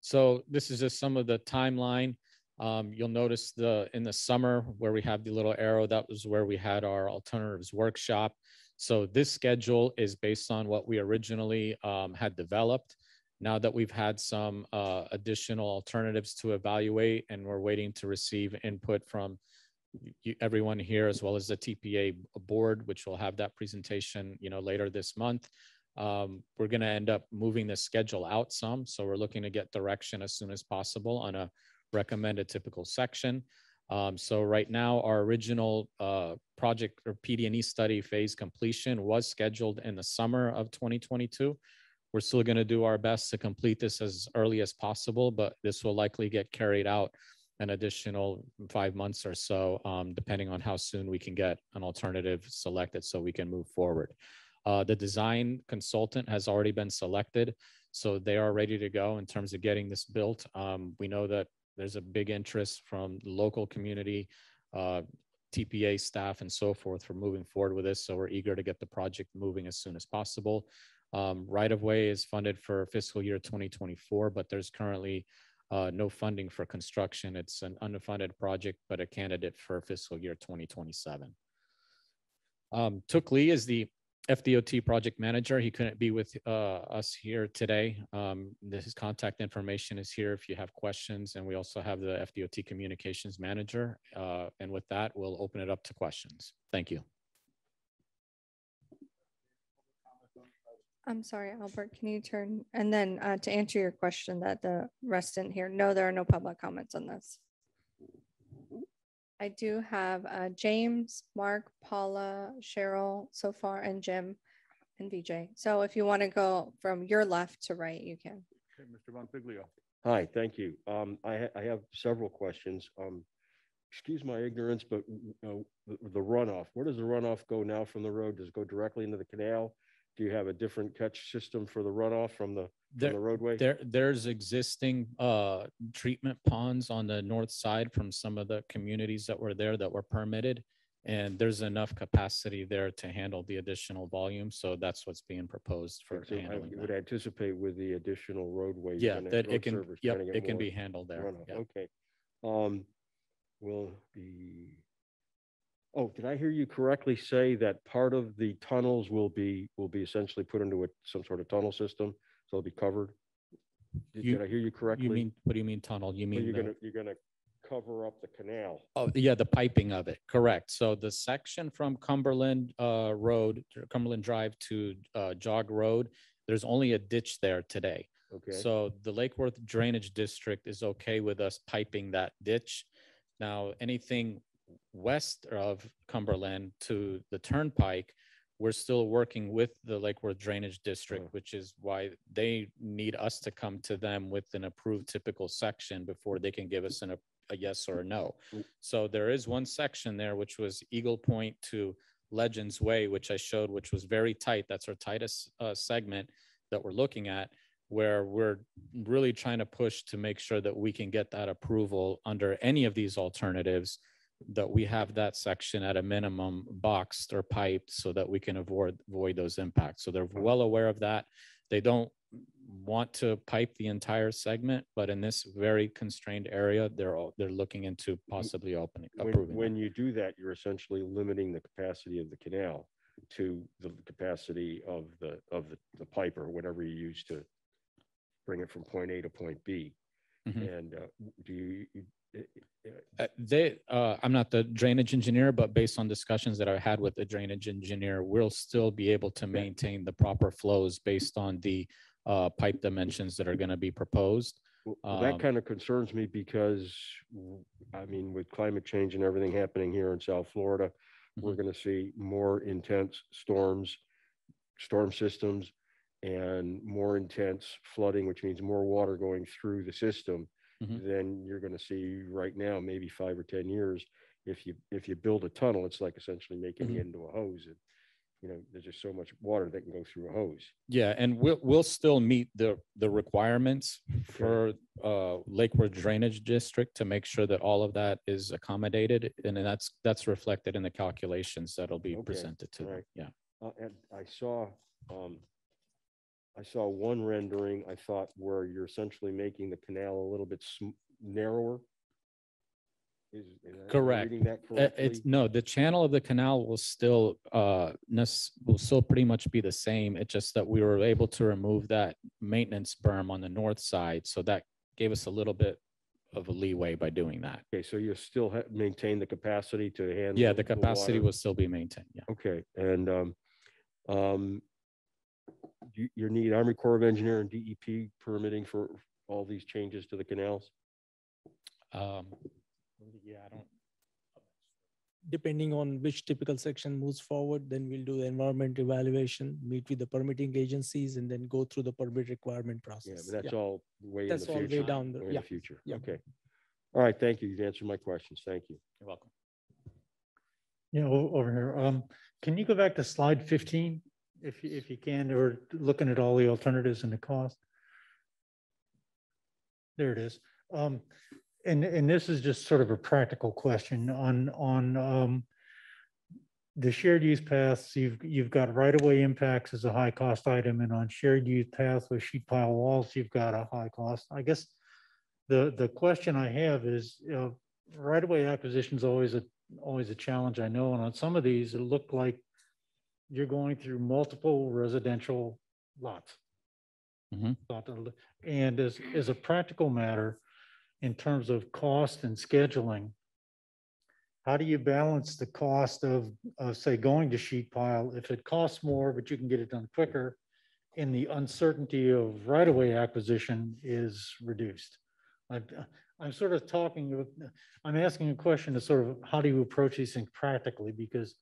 So this is just some of the timeline. You'll notice in the summer where we have the little arrow, that was where we had our alternatives workshop. So this schedule is based on what we originally had developed. Now that we've had some additional alternatives to evaluate, and we're waiting to receive input from everyone here, as well as the TPA board, which will have that presentation later this month. We're going to end up moving the schedule out some. So we're looking to get direction as soon as possible on a recommended typical section. So right now, our original project or PD&E study phase completion was scheduled in the summer of 2022. We're still going to do our best to complete this as early as possible, but this will likely get carried out an additional 5 months or so, depending on how soon we can get an alternative selected so we can move forward. The design consultant has already been selected, so they are ready to go in terms of getting this built. We know that there's a big interest from the local community, TPA staff, and so forth for moving forward with this, so we're eager to get the project moving as soon as possible. Right-of-way is funded for fiscal year 2024, but there's currently no funding for construction. It's an unfunded project, but a candidate for fiscal year 2027. Took Lee is the FDOT project manager. He couldn't be with us here today. His contact information is here if you have questions, and we also have the FDOT communications manager. And with that, we'll open it up to questions. Thank you. I'm sorry, Albert, can you turn, and then to answer your question that the rest didn't hear, no, there are no public comments on this. I do have James, Mark, Paula, Cheryl so far, and Jim and VJ. So if you want to go from your left to right, you can. Okay, Mr. Bonfiglio. Hi, thank you. I have several questions. Excuse my ignorance, but the runoff, where does the runoff go now from the road? Does it go directly into the canal? Do you have a different catch system for the runoff from the roadway? There's existing treatment ponds on the north side from some of the communities that were there that were permitted, and there's enough capacity there to handle the additional volume. So that's what's being proposed for handling. You would anticipate with the additional roadway. Yeah, that it can. Yep, it can be handled there. Yep. Okay. Will the Oh, did I hear you correctly say that part of the tunnels will be essentially put into some sort of tunnel system, so they'll be covered? Did I hear you correctly? You mean, what do you mean tunnel? You mean you're gonna cover up the canal? Oh yeah, the piping of it. Correct. So the section from Cumberland Cumberland Drive to Jog Road, there's only a ditch there today. Okay. So the Lake Worth Drainage District is okay with us piping that ditch. Now anything west of Cumberland to the Turnpike, we're still working with the Lake Worth Drainage District, which is why they need us to come to them with an approved typical section before they can give us a yes or a no. So there is one section there, which was Eagle Point to Legends Way, which I showed, which was very tight. That's our tightest segment that we're looking at, where we're really trying to push to make sure that we can get that approval under any of these alternatives, that we have that section at a minimum boxed or piped so that we can avoid those impacts. So they're well aware of that. They don't want to pipe the entire segment, but in this very constrained area, they're looking into possibly approving. When you do that, you're essentially limiting the capacity of the canal to the capacity of the pipe or whatever you use to bring it from point A to point B. And do you? I'm not the drainage engineer, but based on discussions that I had with the drainage engineer, we'll still be able to maintain the proper flows based on the pipe dimensions that are going to be proposed. Well, that kind of concerns me because, I mean, with climate change and everything happening here in South Florida, we're going to see more intense storm systems and more intense flooding, which means more water going through the system than you're going to see right now, maybe 5 or 10 years. If you build a tunnel, it's like essentially making it into a hose. And, you know, there's just so much water that can go through a hose. Yeah, and we'll still meet the requirements for Lake Worth Drainage District to make sure that all of that is accommodated, and that's reflected in the calculations that'll be presented to them. Yeah. And I saw one rendering, I thought, where you're essentially making the canal a little bit narrower. Correct. No, the channel of the canal will still pretty much be the same. It's just that we were able to remove that maintenance berm on the north side, so that gave us a little bit of a leeway by doing that. Okay, so you still maintain the capacity to handle. Yeah, the capacity will still be maintained. Yeah. Okay, and you need Army Corps of Engineer and DEP permitting for all these changes to the canals? Yeah, I don't. Depending on which typical section moves forward, then we'll do the environment evaluation, meet with the permitting agencies, and then go through the permit requirement process. Yeah, but that's all way in the future. That's all way down the future. Yeah. Okay. All right. Thank you. You've answered my questions. Thank you. You're welcome. Yeah, over here. Can you go back to slide 15, if you can, or looking at all the alternatives and the cost? There it is. And this is just sort of a practical question on the shared use paths. You've got right-of-way impacts as a high cost item, and on shared use paths with sheet pile walls, you've got a high cost. I guess the question I have is, right-of-way acquisition is always a challenge, I know, and on some of these, it looked like you're going through multiple residential lots. And as a practical matter, in terms of cost and scheduling, how do you balance the cost of say, going to sheet pile? If it costs more, but you can get it done quicker, and the uncertainty of right-of-way acquisition is reduced. I'm sort of I'm asking a question to sort of how do you approach these things practically? Because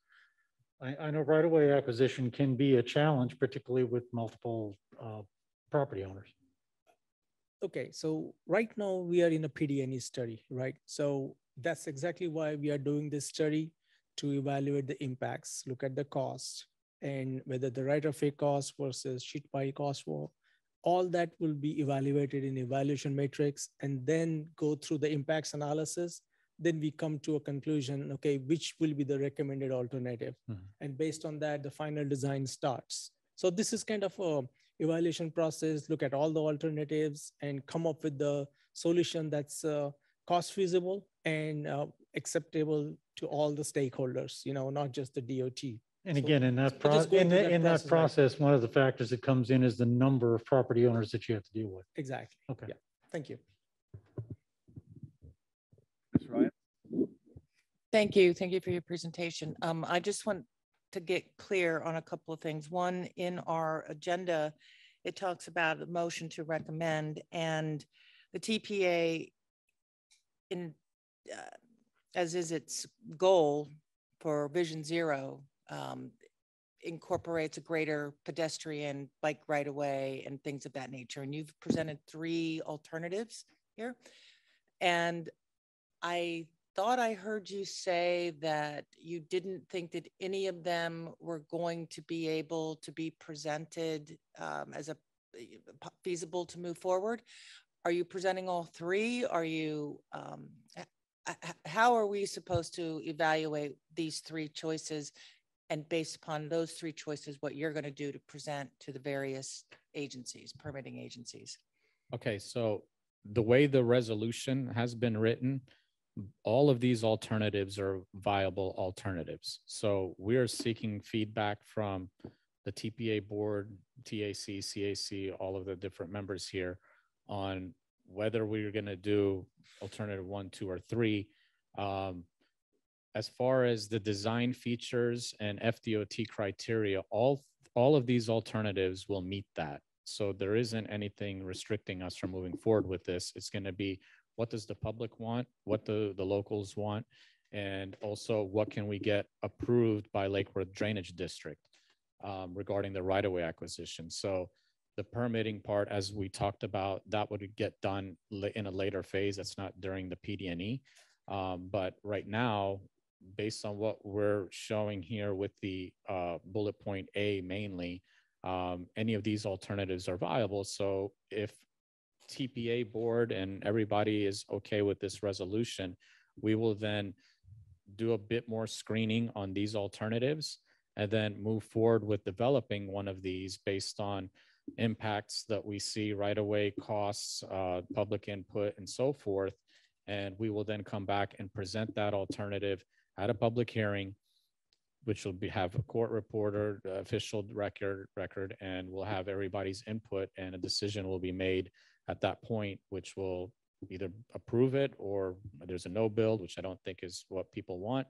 I know right-of-way acquisition can be a challenge, particularly with multiple property owners. Okay, so right now we are in a PD&E study, right? So that's exactly why we are doing this study, to evaluate the impacts, look at the cost, and whether the right-of-way cost versus sheet pile cost, all that will be evaluated in evaluation matrix, and then go through the impacts analysis. Then we come to a conclusion, okay, which will be the recommended alternative. And based on that, the final design starts. So this is kind of a evaluation process, look at all the alternatives and come up with the solution that's cost feasible and acceptable to all the stakeholders, not just the DOT. And again, in that process, one of the factors that comes in is the number of property owners that you have to deal with. Exactly. Okay. Yeah. Thank you. Ms. Ryan? Thank you. Thank you for your presentation. I just want to get clear on a couple of things. One, in our agenda, it talks about a motion to recommend, and the TPA as is its goal for Vision Zero, incorporates a greater pedestrian bike right of way and things of that nature. And you've presented 3 alternatives here. And I thought I heard you say that you didn't think that any of them were going to be able to be presented as a feasible to move forward. Are you presenting all 3? Are you, how are we supposed to evaluate these 3 choices? And based upon those 3 choices, what you're going to do to present to the various agencies, permitting agencies? Okay, so the way the resolution has been written, all of these alternatives are viable alternatives. So we're seeking feedback from the TPA board, TAC, CAC, all of the different members here on whether we're going to do alternative 1, 2, or 3. As far as the design features and FDOT criteria, all of these alternatives will meet that. So there isn't anything restricting us from moving forward with this. It's going to be, what does the public want? What the locals want? And also, what can we get approved by Lake Worth Drainage District regarding the right-of-way acquisition? So the permitting part, as we talked about, that would get done in a later phase. That's not during the PD&E. But right now, based on what we're showing here with the bullet point A mainly, any of these alternatives are viable. So if TPA board and everybody is okay with this resolution, we will then do a bit more screening on these alternatives and then move forward with developing one of these based on impacts that we see right away, costs, public input, and so forth. And we will then come back and present that alternative at a public hearing, which will have a court reporter, official record, and we'll have everybody's input, and a decision will be made at that point, which will either approve it or there's a no build, which I don't think is what people want.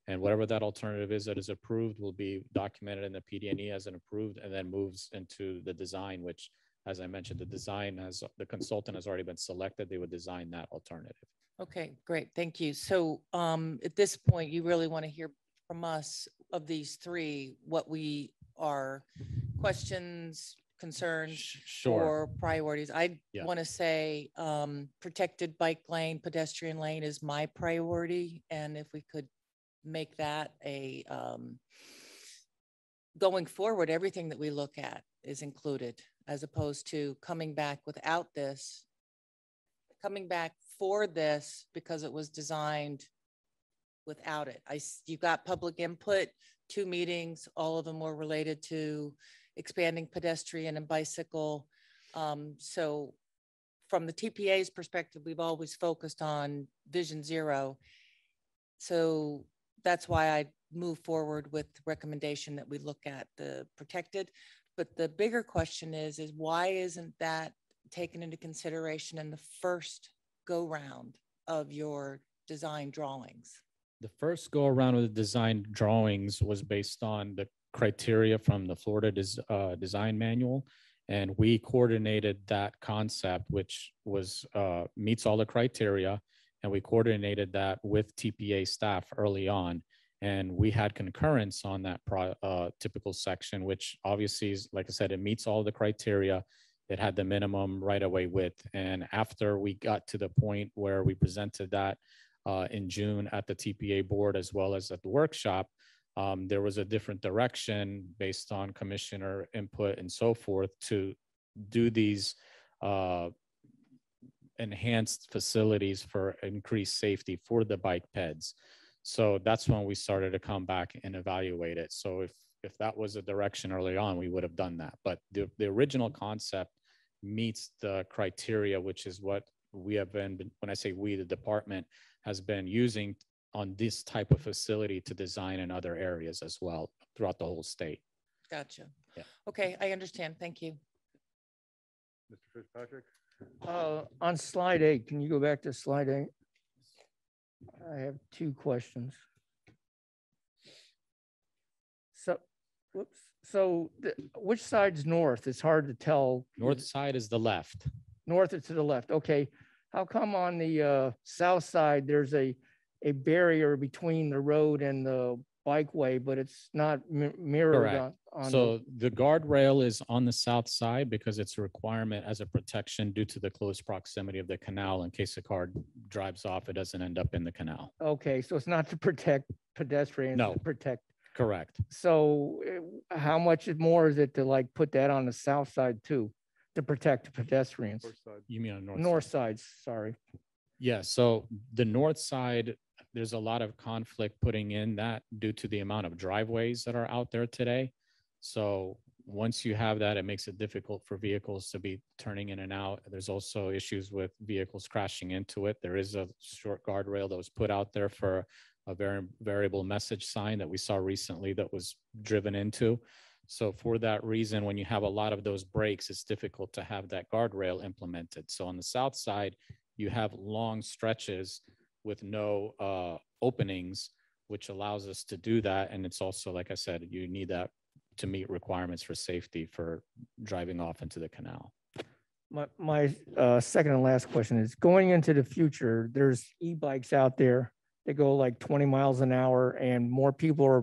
And whatever that alternative is that is approved will be documented in the PD&E as an approved, and then moves into the design, which, as I mentioned, the consultant has already been selected. They would design that alternative. Okay, great. Thank you. So at this point, you really want to hear from us of these 3, what we are questions, concerns, sure, or priorities. I want to say protected bike lane, pedestrian lane is my priority. And if we could make that a, going forward, everything that we look at is included, as opposed to coming back without this, coming back for this because it was designed without it. You got public input, 2 meetings, all of them were related to expanding pedestrian and bicycle. So from the TPA's perspective, we've always focused on Vision Zero. So that's why I move forward with the recommendation that we look at the protected. But the bigger question is why isn't that taken into consideration in the first go round of your design drawings? The first go around with the design drawings was based on the criteria from the Florida design manual. And we coordinated that concept, which was meets all the criteria. And we coordinated that with TPA staff early on. And we had concurrence on that typical section, which obviously is, like I said, it meets all the criteria. It had the minimum right-of-way width. And after we got to the point where we presented that in June at the TPA board, as well as at the workshop, there was a different direction based on commissioner input and so forth to do these enhanced facilities for increased safety for the bike peds. So that's when we started to come back and evaluate it. So if that was a direction early on, we would have done that. But the original concept meets the criteria, which is what we have been, when I say we, the department has been using on this type of facility to design in other areas as well throughout the whole state. Gotcha. Yeah. Okay, I understand. Thank you. Mr. Fitzpatrick? On slide 8, can you go back to slide 8? I have 2 questions. So, whoops. So which side's north? It's hard to tell. North side is the left. North is to the left. Okay. How come on the south side there's a a barrier between the road and the bikeway, but it's not mirrored Correct. on So the guardrail is on the south side because it's a requirement as a protection due to the close proximity of the canal. In case a car drives off, it doesn't end up in the canal. Okay, so it's not to protect pedestrians, No. to protect. Correct. So how much more is it to like put that on the south side too, to protect pedestrians? You mean on North side, sorry. Yeah, so the north side, there's a lot of conflict putting in that due to the amount of driveways that are out there today. So once you have that, it makes it difficult for vehicles to be turning in and out. There's also issues with vehicles crashing into it. There is a short guardrail that was put out there for a variable message sign that we saw recently that was driven into. So for that reason, when you have a lot of those breaks, it's difficult to have that guardrail implemented. So on the south side, you have long stretches with no openings, which allows us to do that. And it's also, like I said, you need that to meet requirements for safety for driving off into the canal. My second and last question is, going into the future, there's e-bikes out there that go like 20 miles an hour, and more people are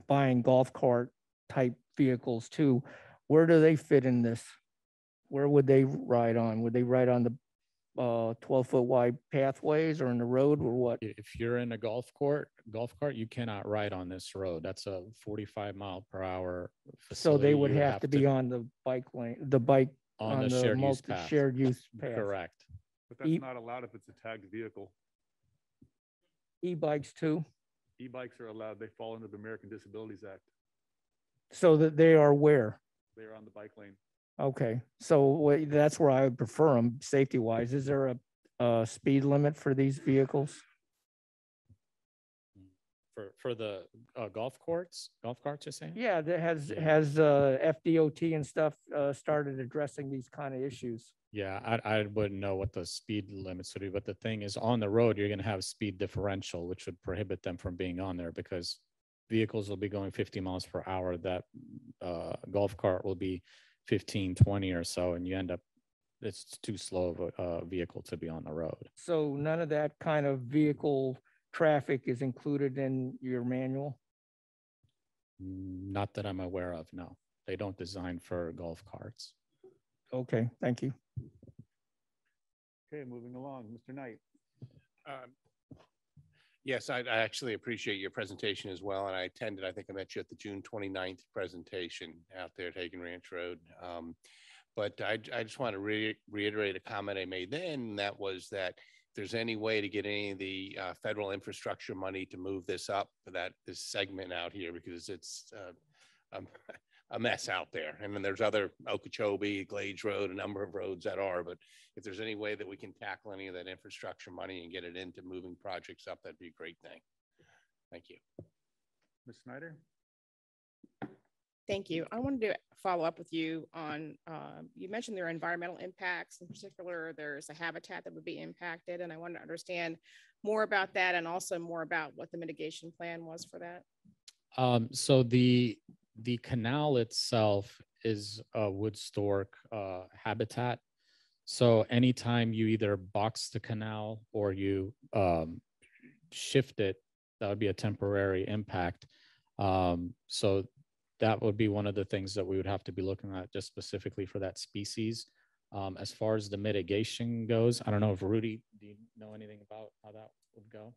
buying golf cart type vehicles too. Where do they fit in this? Where would they ride on? Would they ride on the 12-foot wide pathways or in the road, or what? If you're in a golf cart, you cannot ride on this road. That's a 45-mile-per-hour facility. So they would have to be on the bike lane, the bike on the shared use path. Shared use path. Correct. But that's not allowed if it's a tagged vehicle. E-bikes too? E-bikes are allowed. They fall under the American Disabilities Act. So that they are where? They're on the bike lane. Okay, so that's where I would prefer them, safety-wise. Is there a speed limit for these vehicles? For the golf carts, you're saying? Yeah, that has FDOT and stuff started addressing these kind of issues. Yeah, I wouldn't know what the speed limits would be, but the thing is, on the road, you're going to have speed differential, which would prohibit them from being on there because vehicles will be going 50 miles per hour. That golf cart will be 15, 20 or so, and you end up, it's too slow of a vehicle to be on the road. So none of that kind of vehicle traffic is included in your manual? Not that I'm aware of, no. They don't design for golf carts. Okay, thank you. Okay, moving along, Mr. Knight. Yes, I actually appreciate your presentation as well. And I attended, I think I met you at the June 29th presentation out there at Hagen Ranch Road. But I just want to reiterate a comment I made then, and that was that if there's any way to get any of the federal infrastructure money to move this up, this segment out here, because it's a mess out there. And then there's other Okeechobee, Glades Road, a number of roads that are, but if there's any way that we can tackle any of that infrastructure money and get it into moving projects up, that'd be a great thing. Thank you. Ms. Snyder? Thank you. I wanted to follow up with you on, you mentioned there are environmental impacts. In particular, there's a habitat that would be impacted, and I wanted to understand more about that and also more about what the mitigation plan was for that. So the canal itself is a wood stork habitat. So anytime you either box the canal or you shift it, that would be a temporary impact. So that would be one of the things that we would have to be looking at just specifically for that species. As far as the mitigation goes, I don't know if Rudy, do you know anything about how that would go?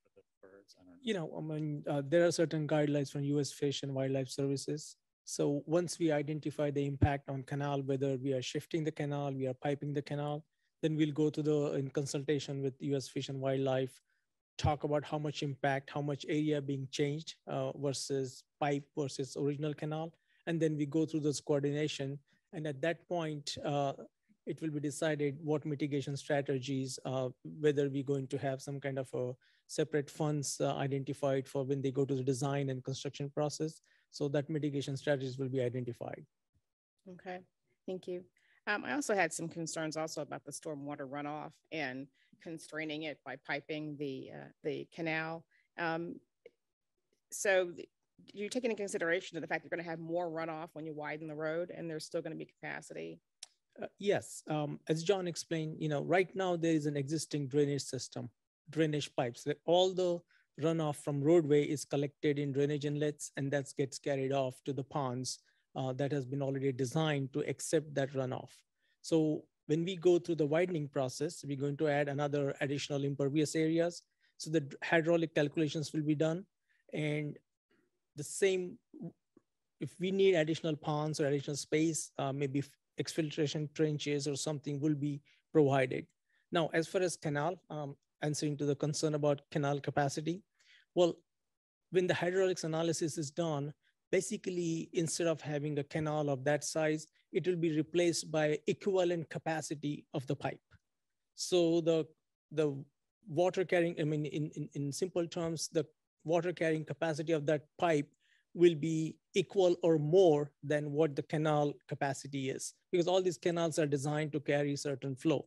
For the birds, I don't know. There are certain guidelines from U.S. Fish and Wildlife Services. So once we identify the impact on canal, whether we are shifting the canal, we are piping the canal, then we'll go to in consultation with U.S. Fish and Wildlife, talk about how much impact, how much area being changed versus pipe versus original canal. And then we go through this coordination. And at that point, it will be decided what mitigation strategies, whether we're going to have some kind of a separate funds identified for when they go to the design and construction process. So that mitigation strategies will be identified. Okay, thank you. I also had some concerns also about the stormwater runoff and constraining it by piping the canal. So you take into consideration the fact you're going to have more runoff when you widen the road, and there's still going to be capacity? Yes, as John explained, right now there is an existing drainage system drainage pipes. That all the runoff from roadway is collected in drainage inlets, and that gets carried off to the ponds that has been already designed to accept that runoff. So when we go through the widening process, we're going to add another additional impervious areas. So the hydraulic calculations will be done. And the same, if we need additional ponds or additional space, maybe exfiltration trenches or something will be provided. Now, as far as canal, answering to the concern about canal capacity, well, when the hydraulics analysis is done, basically, instead of having a canal of that size, it will be replaced by equivalent capacity of the pipe. So the water carrying, I mean, in simple terms, the water carrying capacity of that pipe will be equal or more than what the canal capacity is, because all these canals are designed to carry certain flow.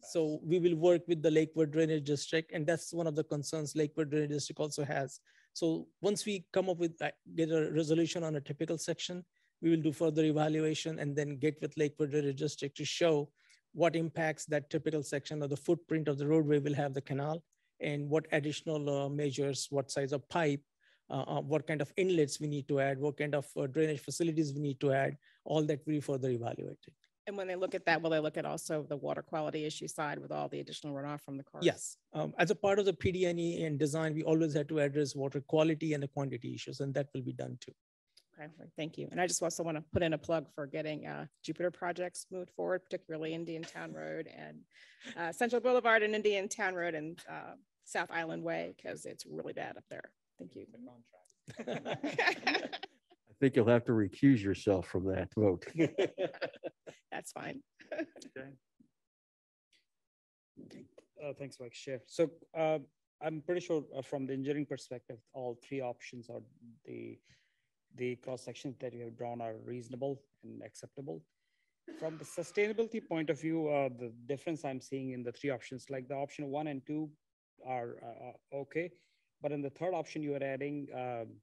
So we will work with the Lakewood Drainage District, and that's one of the concerns Lakewood Drainage District also has. So once we come up with, get a resolution on a typical section, we will do further evaluation and then get with Lakewood Drainage District to show what impacts that typical section of the footprint of the roadway will have the canal, and what additional measures, what size of pipe, what kind of inlets we need to add, what kind of drainage facilities we need to add, all that we further evaluated. And when they look at that, will they look at also the water quality issue side with all the additional runoff from the cars? Yes, as a part of the PDNE and design, we always had to address water quality and the quantity issues, and that will be done too. Okay, thank you. And I just also want to put in a plug for getting Jupiter projects moved forward, particularly Indian Town Road and Central Boulevard and Indian Town Road and South Island Way, because it's really bad up there. Thank you. I think you'll have to recuse yourself from that vote. That's fine. Okay. Thanks, Vice Chair. So I'm pretty sure from the engineering perspective, all three options are the cross sections that you have drawn are reasonable and acceptable. From the sustainability point of view, the difference I'm seeing in the three options, like the option 1 and 2 are okay. But in the third option, you are adding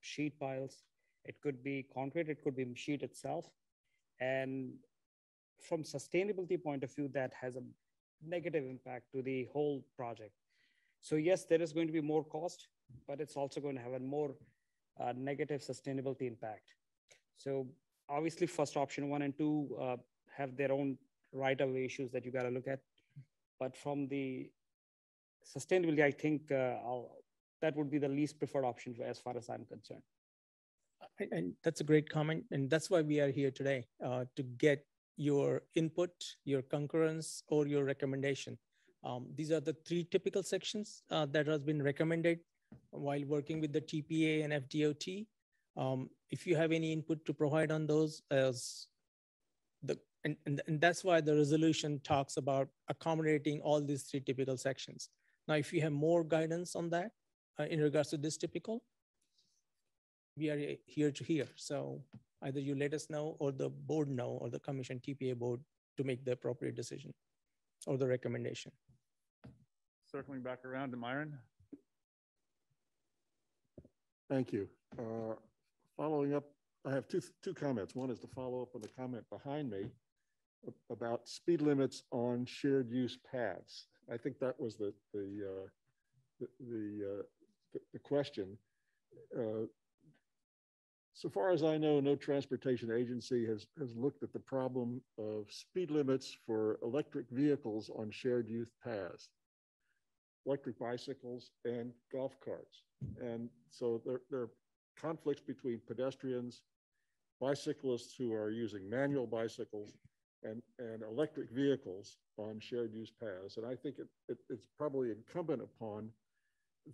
sheet piles. It could be concrete, it could be sheet itself. And from sustainability point of view, that has a negative impact to the whole project. So yes, there is going to be more cost, but it's also going to have a more negative sustainability impact. So obviously first option 1 and 2 have their own right-of-way issues that you got to look at. But from the sustainability, I think that would be the least preferred option as far as I'm concerned. And that's a great comment. And that's why we are here today, to get your input, your concurrence, or your recommendation. These are the three typical sections that has been recommended while working with the TPA and FDOT. If you have any input to provide on those, and that's why the resolution talks about accommodating all these three typical sections. Now, if you have more guidance on that in regards to this typical, we are here to hear. So either you let us know, or the board know, or the commission TPA board to make the appropriate decision or the recommendation. Circling back around to Myron. Thank you. Following up, I have two comments. One is to follow up on the comment behind me about speed limits on shared use paths. I think that was the question. So far as I know, no transportation agency has looked at the problem of speed limits for electric vehicles on shared use paths, electric bicycles and golf carts. And so there are conflicts between pedestrians, bicyclists who are using manual bicycles, and electric vehicles on shared use paths. And I think it's probably incumbent upon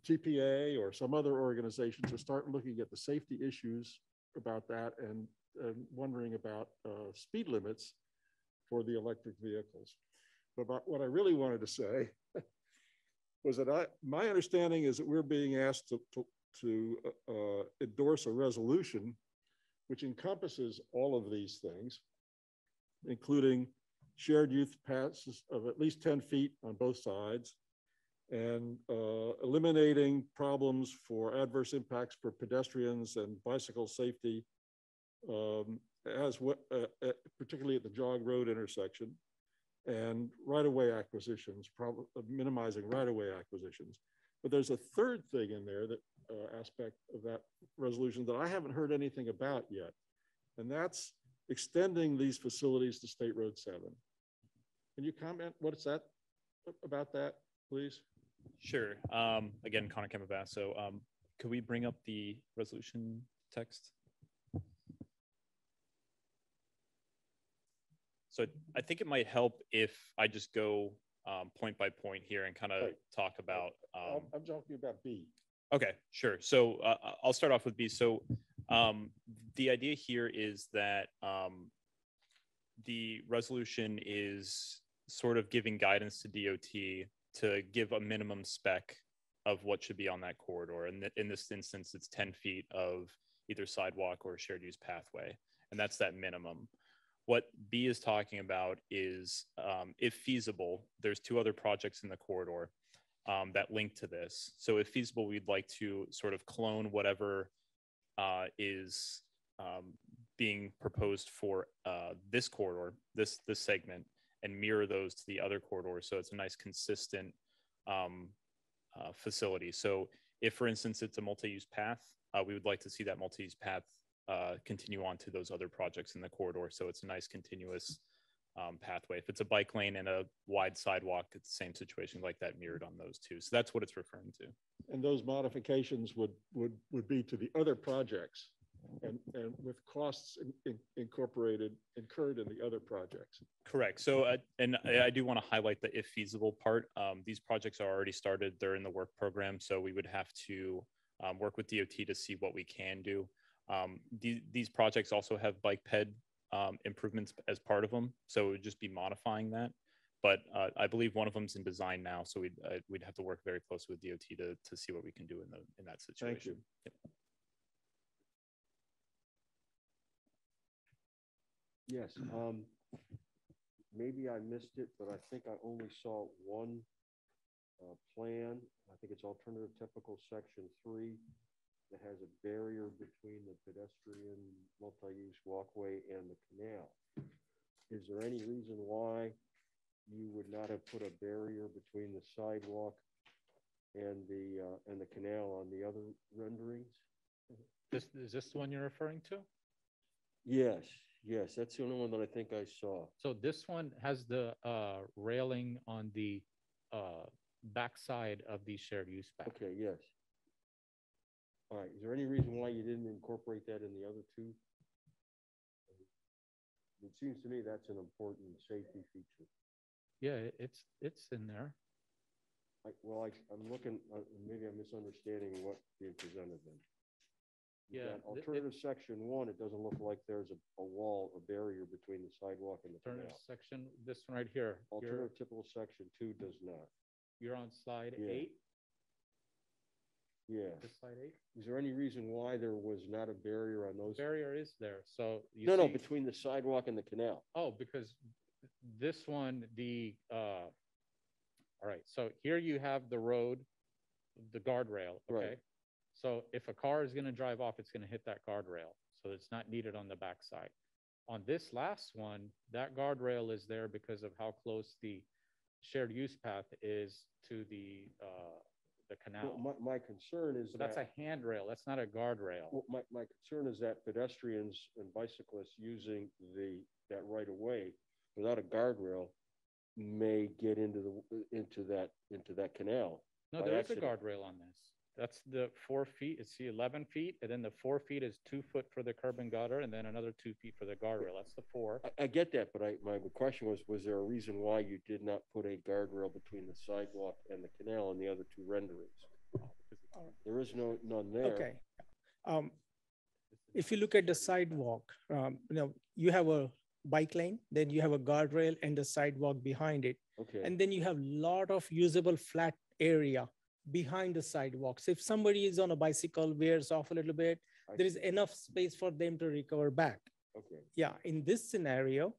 TPA or some other organization to start looking at the safety issues about that and wondering about speed limits for the electric vehicles. But about what I really wanted to say was that my understanding is that we're being asked to endorse a resolution which encompasses all of these things, including shared use paths of at least 10 feet on both sides, and eliminating problems for adverse impacts for pedestrians and bicycle safety, particularly at the Jog Road intersection, and right-of-way acquisitions, probably minimizing right-of-way acquisitions. But there's a third thing in there, that aspect of that resolution that I haven't heard anything about yet. And that's extending these facilities to State Road 7. Can you comment what's that about that, please? Sure. Again, Connor Campabasso. Could we bring up the resolution text? So I think it might help if I just go point by point here and kind of talk about. I'm talking about B. Okay, sure. So I'll start off with B. So the idea here is that the resolution is sort of giving guidance to DOT to give a minimum spec of what should be on that corridor. And in this instance, it's 10 feet of either sidewalk or shared use pathway. And that's that minimum. What B is talking about is, if feasible, there's 2 other projects in the corridor that link to this. So if feasible, we'd like to sort of clone whatever is being proposed for this corridor, this segment, and mirror those to the other corridors. So it's a nice consistent facility. So if, for instance, it's a multi-use path, we would like to see that multi-use path continue on to those other projects in the corridor. So it's a nice continuous pathway. If it's a bike lane and a wide sidewalk, it's the same situation like that mirrored on those 2. So that's what it's referring to. And those modifications would be to the other projects and with costs incurred in the other projects. Correct. So, and I do want to highlight the if feasible part. These projects are already started. They're in the work program. So we would have to work with DOT to see what we can do. These projects also have bike ped improvements as part of them. So it would just be modifying that. But I believe one of them's in design now. So we'd have to work very closely with DOT to see what we can do in that situation. Thank you. Yep. Yes, maybe I missed it, but I think I only saw one plan. I think it's alternative typical section 3 that has a barrier between the pedestrian multi-use walkway and the canal. Is there any reason why you would not have put a barrier between the sidewalk and the canal on the other renderings? Is this the one you're referring to? Yes. Yes, that's the only one that I think I saw. So this one has the railing on the backside of the shared use path. Okay, yes. All right, is there any reason why you didn't incorporate that in the other 2? It seems to me that's an important safety feature. Yeah, it's in there. I'm looking, maybe I'm misunderstanding what being presented then. Yeah. Alternative section 1, it doesn't look like there's a wall, a barrier between the sidewalk and the Alternative canal. section, this one right here. Alternative typical section 2 does not. You're on slide 8? Yeah. This slide 8? Is there any reason why there was not a barrier on those? Barrier is there. So no, between the sidewalk and the canal. Oh, because this one, all right. So here you have the road, the guardrail. Okay. Right. So if a car is going to drive off, it's going to hit that guardrail. So it's not needed on the backside. On this last one, that guardrail is there because of how close the shared use path is to the canal. Well, my concern is that's a handrail. That's not a guardrail. Well, my concern is that pedestrians and bicyclists using that right of way without a guardrail may get into that canal. No, there is a guardrail on this. That's the 4 feet. It's the 11 feet, and then the 4 feet is 2 foot for the curb and gutter, and then another 2 feet for the guardrail. That's the 4. I get that, but my question was there a reason why you did not put a guardrail between the sidewalk and the canal and the other 2 renderings? There is none there. Okay. If you look at the sidewalk, you have a bike lane, then you have a guardrail and the sidewalk behind it. Okay. And then you have a lot of usable flat area behind the sidewalks. If somebody is on a bicycle, wears off a little bit, there is enough space for them to recover back. Okay. Yeah, in this scenario,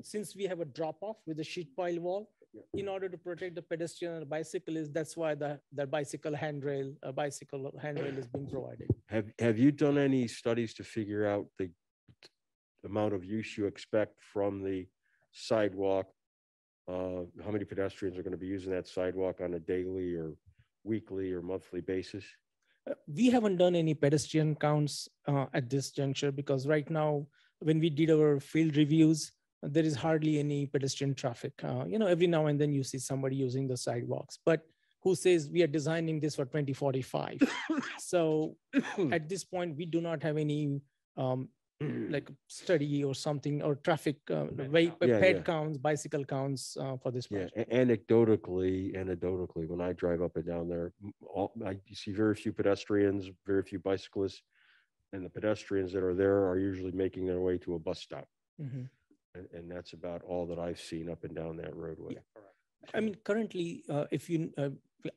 since we have a drop off with a sheet pile wall, in order to protect the pedestrian and the bicyclist, that's why the bicycle handrail is being provided. Have you done any studies to figure out the amount of use you expect from the sidewalk, how many pedestrians are going to be using that sidewalk on a daily or weekly or monthly basis? We haven't done any pedestrian counts at this juncture because right now, when we did our field reviews, there is hardly any pedestrian traffic. Every now and then you see somebody using the sidewalks, but who says we are designing this for 2045? So at this point, we do not have any like study or something or traffic ped counts, bicycle counts for this project. Anecdotally, when I drive up and down there, I see very few pedestrians, very few bicyclists, and the pedestrians that are there are usually making their way to a bus stop. Mm-hmm. And that's about all that I've seen up and down that roadway. Yeah. I mean, currently,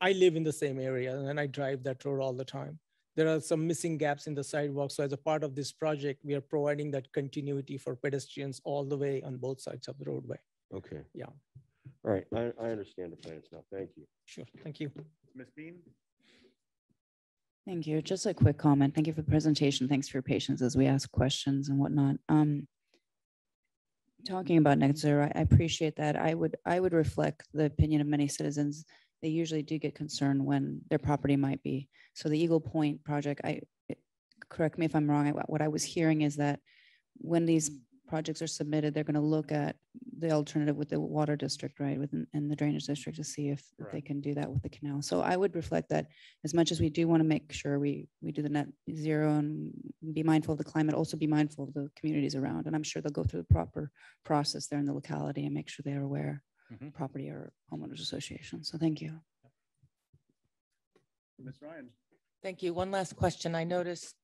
I live in the same area and I drive that road all the time. There are some missing gaps in the sidewalk. So as a part of this project, we are providing that continuity for pedestrians all the way on both sides of the roadway. Okay. Yeah. All right. I understand the plans now. Thank you. Sure. Thank you. Ms. Bean? Thank you. Just a quick comment. Thank you for the presentation. Thanks for your patience as we ask questions and whatnot. Talking about net zero, I appreciate that. I would reflect the opinion of many citizens. They usually do get concerned when their property might be. So the Eagle Point project, correct me if I'm wrong, what I was hearing is that when these projects are submitted, they're going to look at the alternative with the water district, right, and the drainage district to see if they can do that with the canal. So I would reflect that as much as we do want to make sure we do the net zero and be mindful of the climate, also be mindful of the communities around. And I'm sure they'll go through the proper process there in the locality and make sure they're aware, property or homeowners association. So thank you. Ms. Ryan. Thank you. One last question. I noticed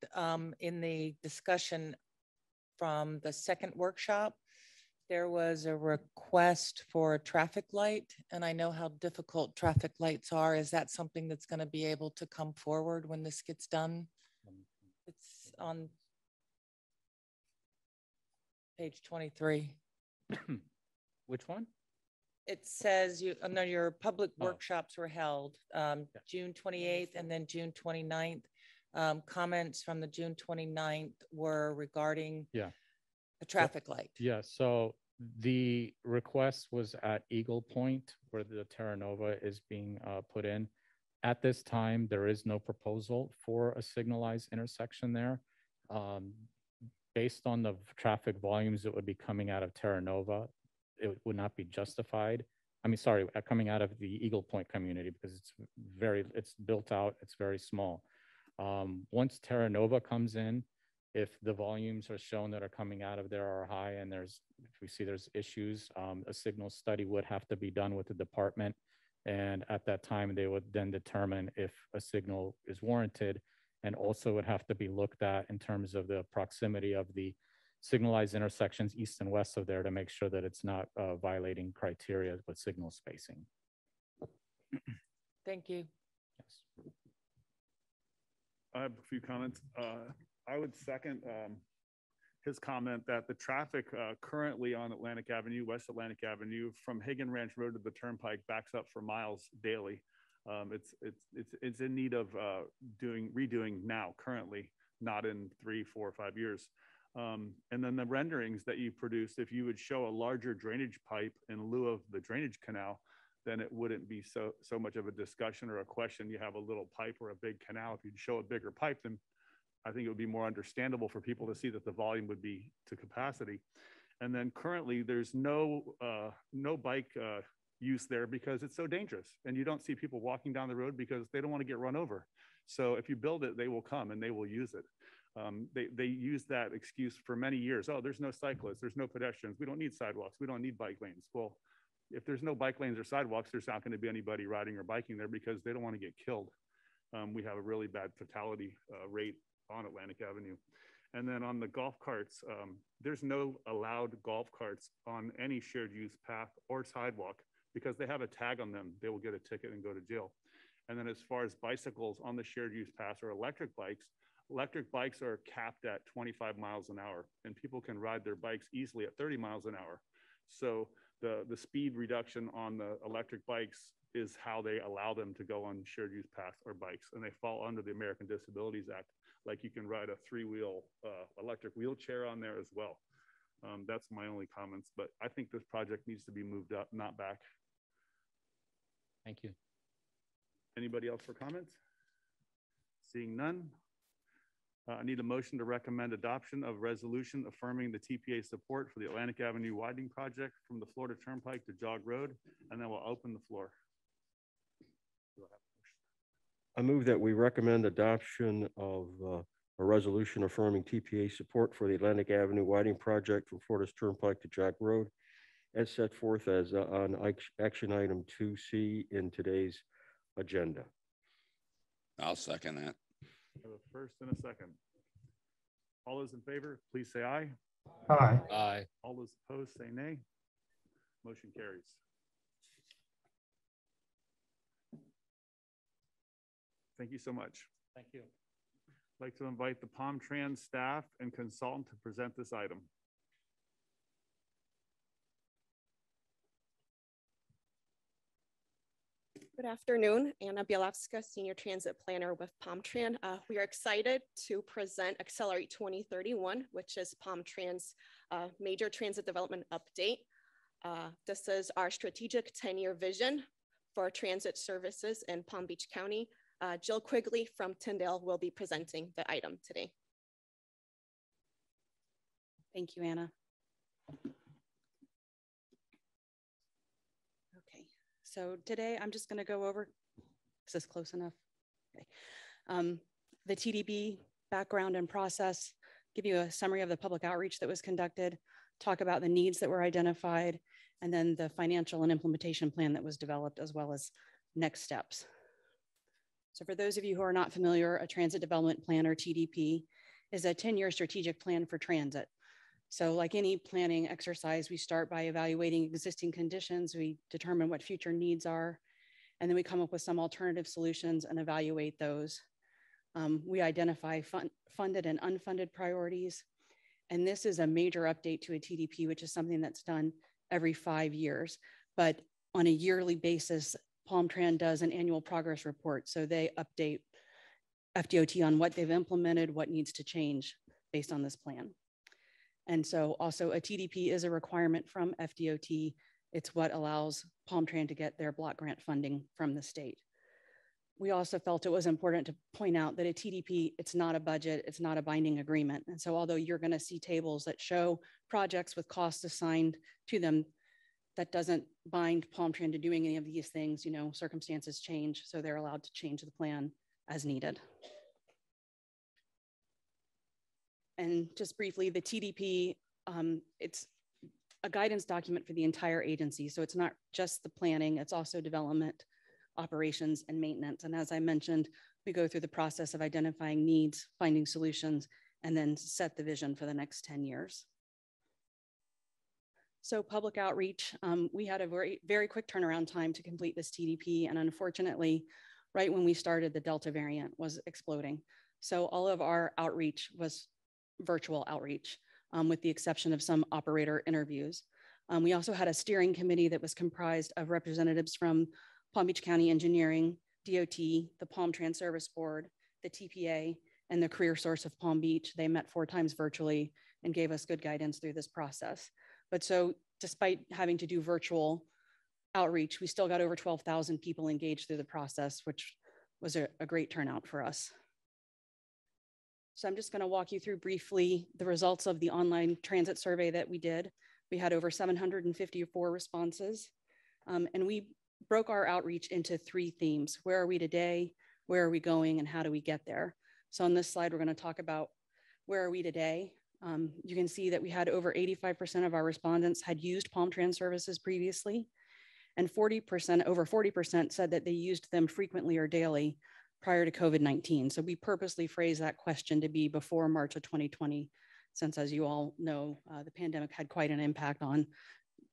in the discussion from the second workshop, there was a request for a traffic light, and I know how difficult traffic lights are. Is that something that's going to be able to come forward when this gets done? It's on page 23. Which one? It says your public workshops were held June 28th and then June 29th. Comments from the June 29th were regarding a traffic light. Yeah, so the request was at Eagle Point where the Terra Nova is being put in. At this time, there is no proposal for a signalized intersection there. Based on the traffic volumes that would be coming out of Terra Nova, it would not be justified. I mean, sorry, coming out of the Eagle Point community because it's built out, it's very small. Once Terra Nova comes in, if the volumes are shown that are coming out of there are high and if we see there's issues, a signal study would have to be done with the department. And at that time, they would then determine if a signal is warranted, and also would have to be looked at in terms of the proximity of the signalized intersections east and west of there to make sure that it's not violating criteria with signal spacing. Thank you. Yes. I have a few comments. I would second his comment that the traffic currently on Atlantic Avenue, West Atlantic Avenue, from Hagen Ranch Road to the Turnpike backs up for miles daily. It's in need of redoing now, currently, not in 3, 4, or 5 years. And then the renderings that you produced, if you would show a larger drainage pipe in lieu of the drainage canal, then it wouldn't be so much of a discussion or a question. You have a little pipe or a big canal. If you'd show a bigger pipe, then I think it would be more understandable for people to see that the volume would be to capacity. And then currently there's no bike use there because it's so dangerous, and you don't see people walking down the road because they don't want to get run over. So if you build it, they will come and they will use it. They use that excuse for many years. Oh, there's no cyclists, there's no pedestrians, we don't need sidewalks, we don't need bike lanes. Well, if there's no bike lanes or sidewalks, there's not going to be anybody riding or biking there because they don't want to get killed. We have a really bad fatality rate on Atlantic Avenue. And then on the golf carts, there's no allowed golf carts on any shared use path or sidewalk because they have a tag on them. They will get a ticket and go to jail. And then as far as bicycles on the shared use path or electric bikes are capped at 25 miles an hour, and people can ride their bikes easily at 30 miles an hour. So the speed reduction on the electric bikes is how they allow them to go on shared use paths or bikes, and they fall under the American Disabilities Act. Like you can ride a 3-wheel electric wheelchair on there as well. That's my only comments, but I think this project needs to be moved up, not back. Thank you. Anybody else for comments? Seeing none. I need a motion to recommend adoption of resolution affirming the TPA support for the Atlantic Avenue widening project from the Florida Turnpike to Jog Road, and then we'll open the floor. I move that we recommend adoption of a resolution affirming TPA support for the Atlantic Avenue widening project from Florida's Turnpike to Jog Road, as set forth as on action item 2C in today's agenda. I'll second that. I have a first and a second. All those in favor, please say aye. Aye. Aye. All those opposed, say nay. Motion carries. Thank you so much. Thank you. I'd like to invite the Palm Trans staff and consultant to present this item. Good afternoon, Anna Bielewska, Senior Transit Planner with PalmTran. We are excited to present Accelerate 2031, which is PalmTran's major transit development update. This is our strategic 10-year vision for transit services in Palm Beach County. Jill Quigley from Tyndale will be presenting the item today. Thank you, Anna. So today I'm just going to go over, is this close enough? Okay. The TDB background and process, give you a summary of the public outreach that was conducted, talk about the needs that were identified, and then the financial and implementation plan that was developed, as well as next steps. So for those of you who are not familiar, a transit development plan, or TDP, is a 10-year strategic plan for transit. So like any planning exercise, we start by evaluating existing conditions, we determine what future needs are, and then we come up with some alternative solutions and evaluate those. We identify funded and unfunded priorities. And this is a major update to a TDP, which is something that's done every 5 years. But on a yearly basis, PalmTran does an annual progress report. So they update FDOT on what they've implemented, what needs to change based on this plan. And so also a TDP is a requirement from FDOT. It's what allows PalmTran to get their block grant funding from the state. We also felt it was important to point out that a TDP, it's not a budget, it's not a binding agreement. And so although you're gonna see tables that show projects with costs assigned to them, that doesn't bind PalmTran to doing any of these things. You know, circumstances change, so they're allowed to change the plan as needed. And just briefly, the TDP, it's a guidance document for the entire agency. So it's not just the planning, it's also development, operations, and maintenance. And as I mentioned, we go through the process of identifying needs, finding solutions, and then set the vision for the next 10 years. So public outreach, we had a very quick turnaround time to complete this TDP. And unfortunately, right when we started, the Delta variant was exploding. So all of our outreach was virtual outreach, with the exception of some operator interviews. We also had a steering committee that was comprised of representatives from Palm Beach County Engineering, DOT, the PalmTran Service Board, the TPA, and the Career Source of Palm Beach. They met 4 times virtually and gave us good guidance through this process. But so despite having to do virtual outreach, we still got over 12,000 people engaged through the process, which was a great turnout for us. So I'm just going to walk you through briefly the results of the online transit survey that we did. We had over 754 responses, and we broke our outreach into 3 themes. Where are we today? Where are we going? And how do we get there? So on this slide, we're going to talk about where are we today. You can see that we had over 85% of our respondents had used PalmTran services previously, and over 40% said that they used them frequently or daily prior to COVID-19. So we purposely phrased that question to be before March of 2020, since as you all know, the pandemic had quite an impact on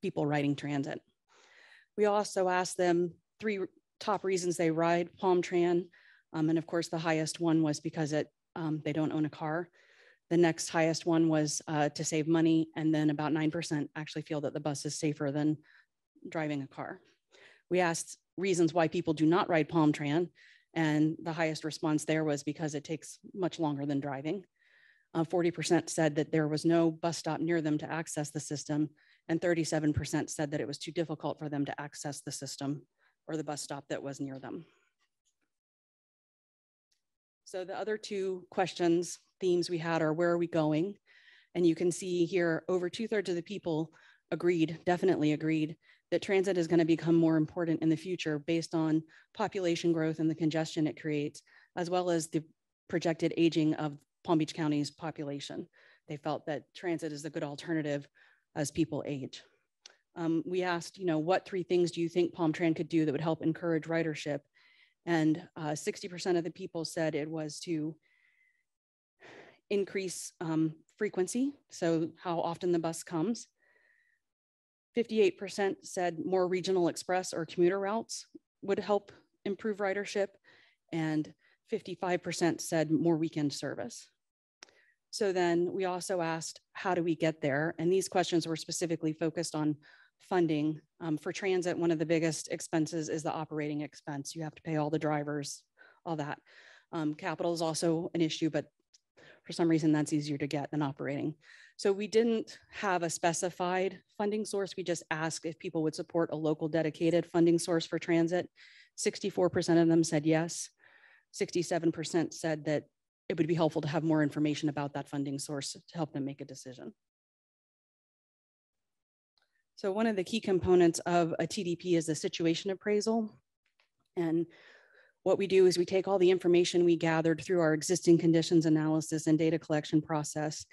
people riding transit. We also asked them 3 top reasons they ride PalmTran. And of course, the highest one was because they don't own a car. The next highest one was to save money. And then about 9% actually feel that the bus is safer than driving a car. We asked reasons why people do not ride PalmTran. And the highest response there was because it takes much longer than driving. 40% said that there was no bus stop near them to access the system, and 37% said that it was too difficult for them to access the system or the bus stop that was near them. So the other two questions, themes we had are, where are we going? And you can see here, over 2/3 of the people agreed, definitely agreed, that transit is going to become more important in the future based on population growth and the congestion it creates, as well as the projected aging of Palm Beach County's population. They felt that transit is a good alternative as people age. We asked, what 3 things do you think PalmTran could do that would help encourage ridership? And 60% of the people said it was to increase frequency, so how often the bus comes. 58% said more regional express or commuter routes would help improve ridership, and 55% said more weekend service. So then we also asked, how do we get there? And these questions were specifically focused on funding. For transit, one of the biggest expenses is the operating expense. You have to pay all the drivers, all that. Capital is also an issue, but for some reason that's easier to get than operating. So we didn't have a specified funding source. We just asked if people would support a local dedicated funding source for transit. 64% of them said yes. 67% said that it would be helpful to have more information about that funding source to help them make a decision. So one of the key components of a TDP is the situation appraisal. And what we do is we take all the information we gathered through our existing conditions analysis and data collection process,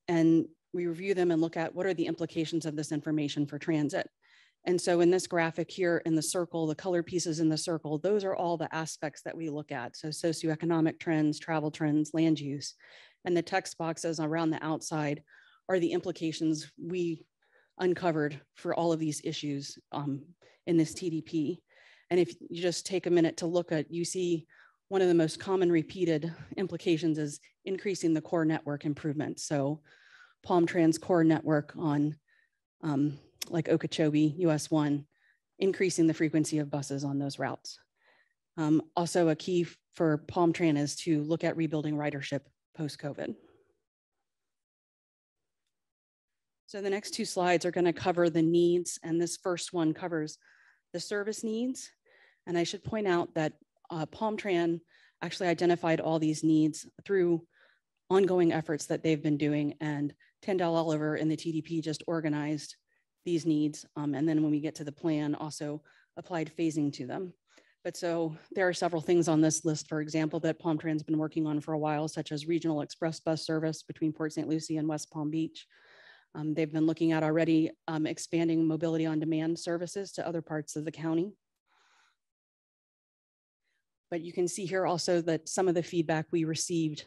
and we review them and look at what are the implications of this information for transit. And so in this graphic here in the circle, the colored pieces in the circle, those are all the aspects that we look at. So socioeconomic trends, travel trends, land use, and the text boxes around the outside are the implications we uncovered for all of these issues in this TDP. And if you just take a minute to look at, you see one of the most common repeated implications is increasing the core network improvements. So PalmTran's core network on like Okeechobee, US 1, increasing the frequency of buses on those routes. Also a key for PalmTran is to look at rebuilding ridership post-COVID. So the next 2 slides are going to cover the needs, and this first one covers the service needs. And I should point out that PalmTran actually identified all these needs through ongoing efforts that they've been doing, and Tyndall Oliver in the TDP just organized these needs. And then when we get to the plan, also applied phasing to them. But so there are several things on this list, for example, that PalmTran's been working on for a while, such as regional express bus service between Port St. Lucie and West Palm Beach. They've been looking at already expanding mobility on demand services to other parts of the county. But you can see here also that some of the feedback we received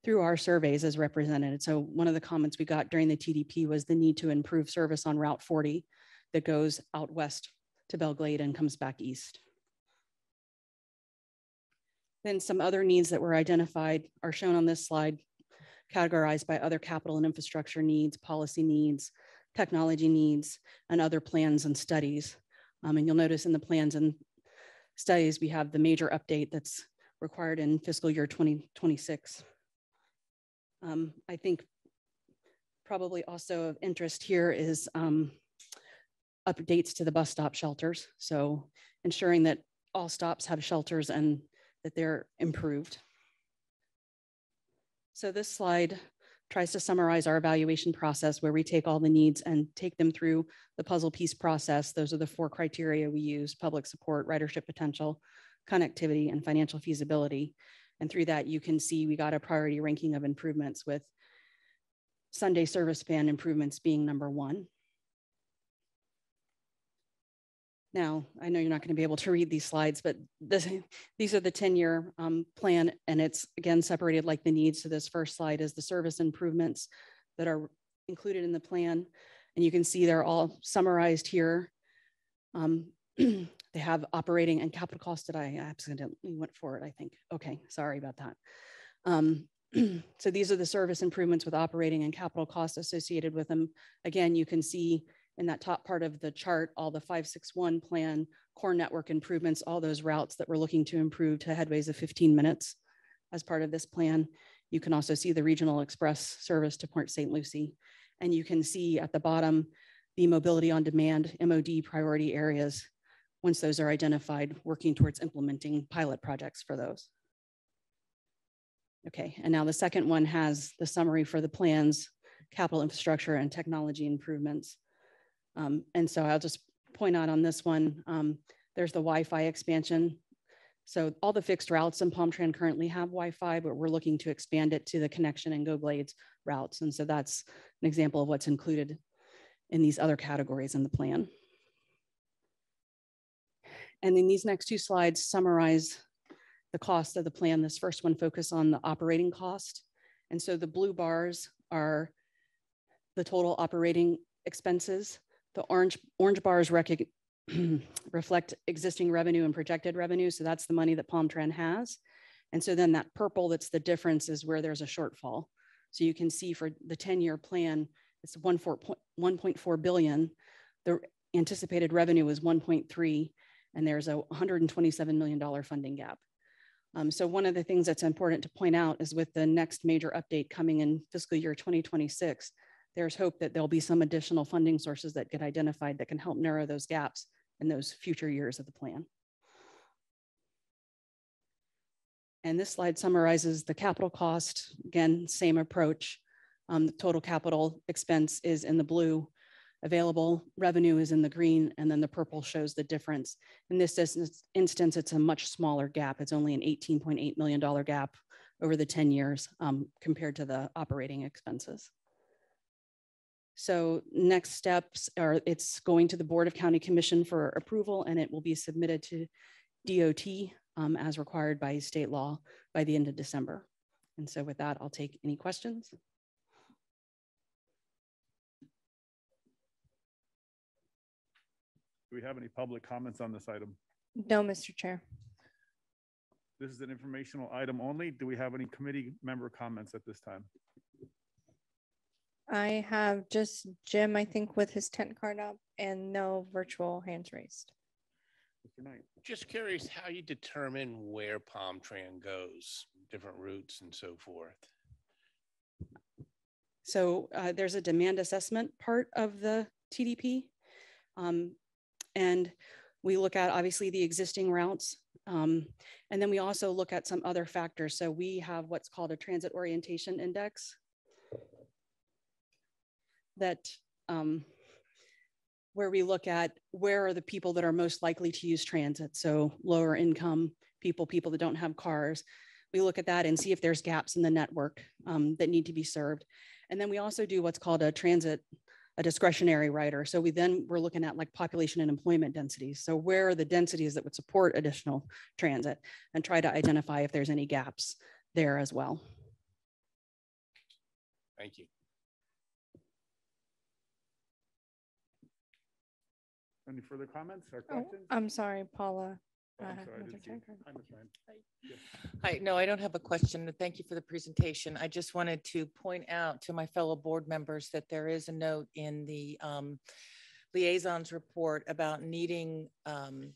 through our surveys is represented. So one of the comments we got during the TDP was the need to improve service on Route 40 that goes out west to Belglade and comes back east. Then some other needs that were identified are shown on this slide, categorized by other capital and infrastructure needs, policy needs, technology needs, and other plans and studies. And you'll notice in the plans and studies, we have the major update that's required in fiscal year 2026. I think probably also of interest here is updates to the bus stop shelters. So ensuring that all stops have shelters and that they're improved. So this slide tries to summarize our evaluation process, where we take all the needs and take them through the puzzle piece process. Those are the 4 criteria we use: public support, ridership potential, connectivity, and financial feasibility. And through that, you can see we got a priority ranking of improvements, with Sunday service span improvements being number 1. Now, I know you're not going to be able to read these slides, but these are the 10-year plan, and it's, again, separated like the needs. So this first slide is the service improvements that are included in the plan. And you can see they're all summarized here. They have operating and capital costs. That I accidentally went for it, I think. Okay, sorry about that. So these are the service improvements with operating and capital costs associated with them. Again, you can see in that top part of the chart, all the 561 plan, core network improvements, all those routes that we're looking to improve to headways of 15 minutes as part of this plan. You can also see the regional express service to Port St. Lucie. And you can see at the bottom, the mobility on demand MOD priority areas, once those are identified, working towards implementing pilot projects for those. Okay, and now the second one has the summary for the plans, capital infrastructure and technology improvements. And so I'll just point out on this one, there's the Wi-Fi expansion. So all the fixed routes in Palm Tran currently have Wi-Fi, but we're looking to expand it to the connection and Go Blades routes. And so that's an example of what's included in these other categories in the plan. And then these next two slides summarize the cost of the plan. This first one focuses on the operating cost. And so the blue bars are the total operating expenses. The orange bars reflect existing revenue and projected revenue. So that's the money that Palm Tran has. And so then that purple, that's the difference, is where there's a shortfall. So you can see for the 10-year plan, it's 1.4 billion. The anticipated revenue is 1.3, and there's a $127 million funding gap. So one of the things that's important to point out is with the next major update coming in fiscal year 2026, there's hope that there'll be some additional funding sources that get identified that can help narrow those gaps in those future years of the plan. And this slide summarizes the capital cost. Again, same approach. The total capital expense is in the blue, available revenue is in the green, and then the purple shows the difference. In this instance, it's a much smaller gap. It's only an $18.8 million gap over the 10 years compared to the operating expenses. So next steps are, it's going to the Board of County Commission for approval, and it will be submitted to DOT as required by state law by the end of December. And so with that, I'll take any questions. Do we have any public comments on this item? No, Mr. Chair. This is an informational item only. Do we have any committee member comments at this time? I have just Jim, I think, with his tent card up, and no virtual hands raised. Mr. Knight. Just curious how you determine where Palm Tran goes, different routes and so forth. So there's a demand assessment part of the TDP. And we look at obviously the existing routes. And then we also look at some other factors. So we have what's called a transit orientation index that where we look at where are the people that are most likely to use transit. So lower income people, people that don't have cars. We look at that and see if there's gaps in the network that need to be served. And then we also do what's called a discretionary rider. So we're looking at like population and employment densities. So where are the densities that would support additional transit, and try to identify if there's any gaps there as well. Thank you. Any further comments or questions? I'm sorry, Paula. Oh, I'm sorry, I didn't see. Hi, Ms. Ryan. Yes. Hi, no, I don't have a question. Thank you for the presentation. I just wanted to point out to my fellow board members that there is a note in the liaisons report about needing Palm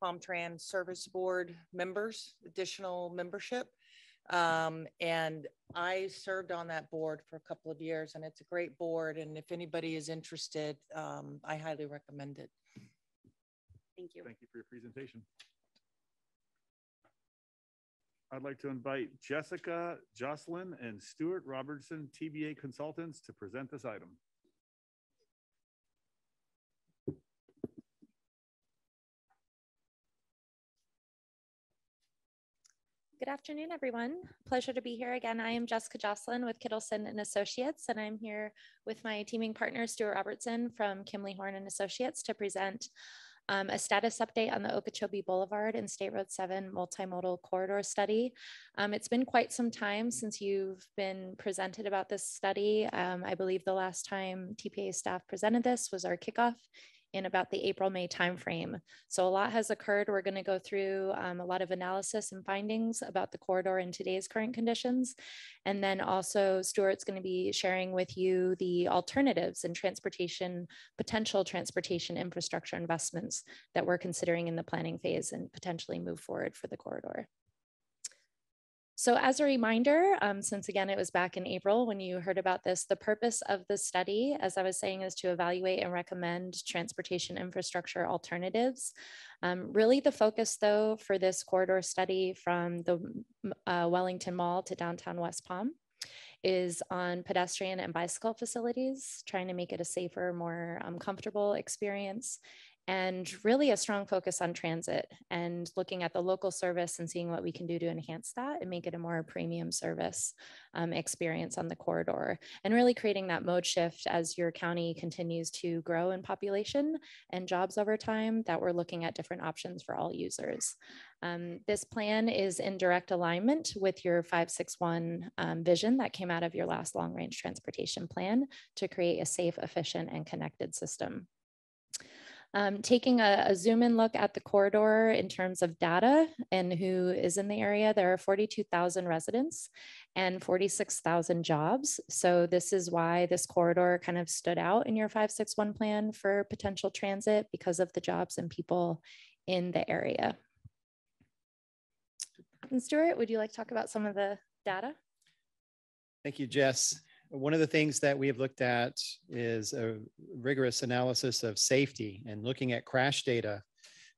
Tran Service Board members, additional membership. And I served on that board for a couple of years, and it's a great board. And if anybody is interested, I highly recommend it. Thank you. Thank you for your presentation. I'd like to invite Jessica, Jocelyn, and Stuart Robertson, TBA consultants, to present this item. Good afternoon, everyone. Pleasure to be here again. I am Jessica Jocelyn with Kittleson and Associates, and I'm here with my teaming partner, Stuart Robertson from Kimley Horn and Associates, to present a status update on the Okeechobee Boulevard and State Road 7 multimodal corridor study. It's been quite some time since you've been presented about this study. I believe the last time TPA staff presented this was our kickoff in about the April-May timeframe. So a lot has occurred. We're going to go through a lot of analysis and findings about the corridor in today's current conditions. And then also Stuart's going to be sharing with you the alternatives and potential transportation infrastructure investments that we're considering in the planning phase and potentially move forward for the corridor. So as a reminder, since again, it was back in April when you heard about this, the purpose of the study, as I was saying, is to evaluate and recommend transportation infrastructure alternatives. Really the focus though for this corridor study from the Wellington Mall to downtown West Palm is on pedestrian and bicycle facilities, trying to make it a safer, more comfortable experience, and really a strong focus on transit and looking at the local service and seeing what we can do to enhance that and make it a more premium service experience on the corridor, and really creating that mode shift as your county continues to grow in population and jobs over time, that we're looking at different options for all users. This plan is in direct alignment with your 561 vision that came out of your last long range transportation plan to create a safe, efficient, and connected system. Taking a zoom in look at the corridor in terms of data and who is in the area, there are 42,000 residents and 46,000 jobs. So this is why this corridor kind of stood out in your 561 plan for potential transit, because of the jobs and people in the area. And Stuart, would you like to talk about some of the data? Thank you, Jess. One of the things that we have looked at is a rigorous analysis of safety and looking at crash data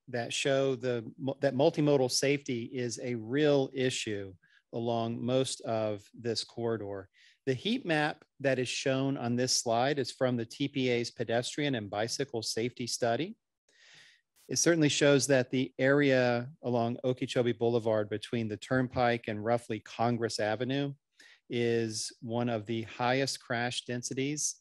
that show that multimodal safety is a real issue along most of this corridor. The heat map that is shown on this slide is from the TPA's pedestrian and bicycle safety study. It certainly shows that the area along Okeechobee Boulevard between the Turnpike and roughly Congress Avenue is one of the highest crash densities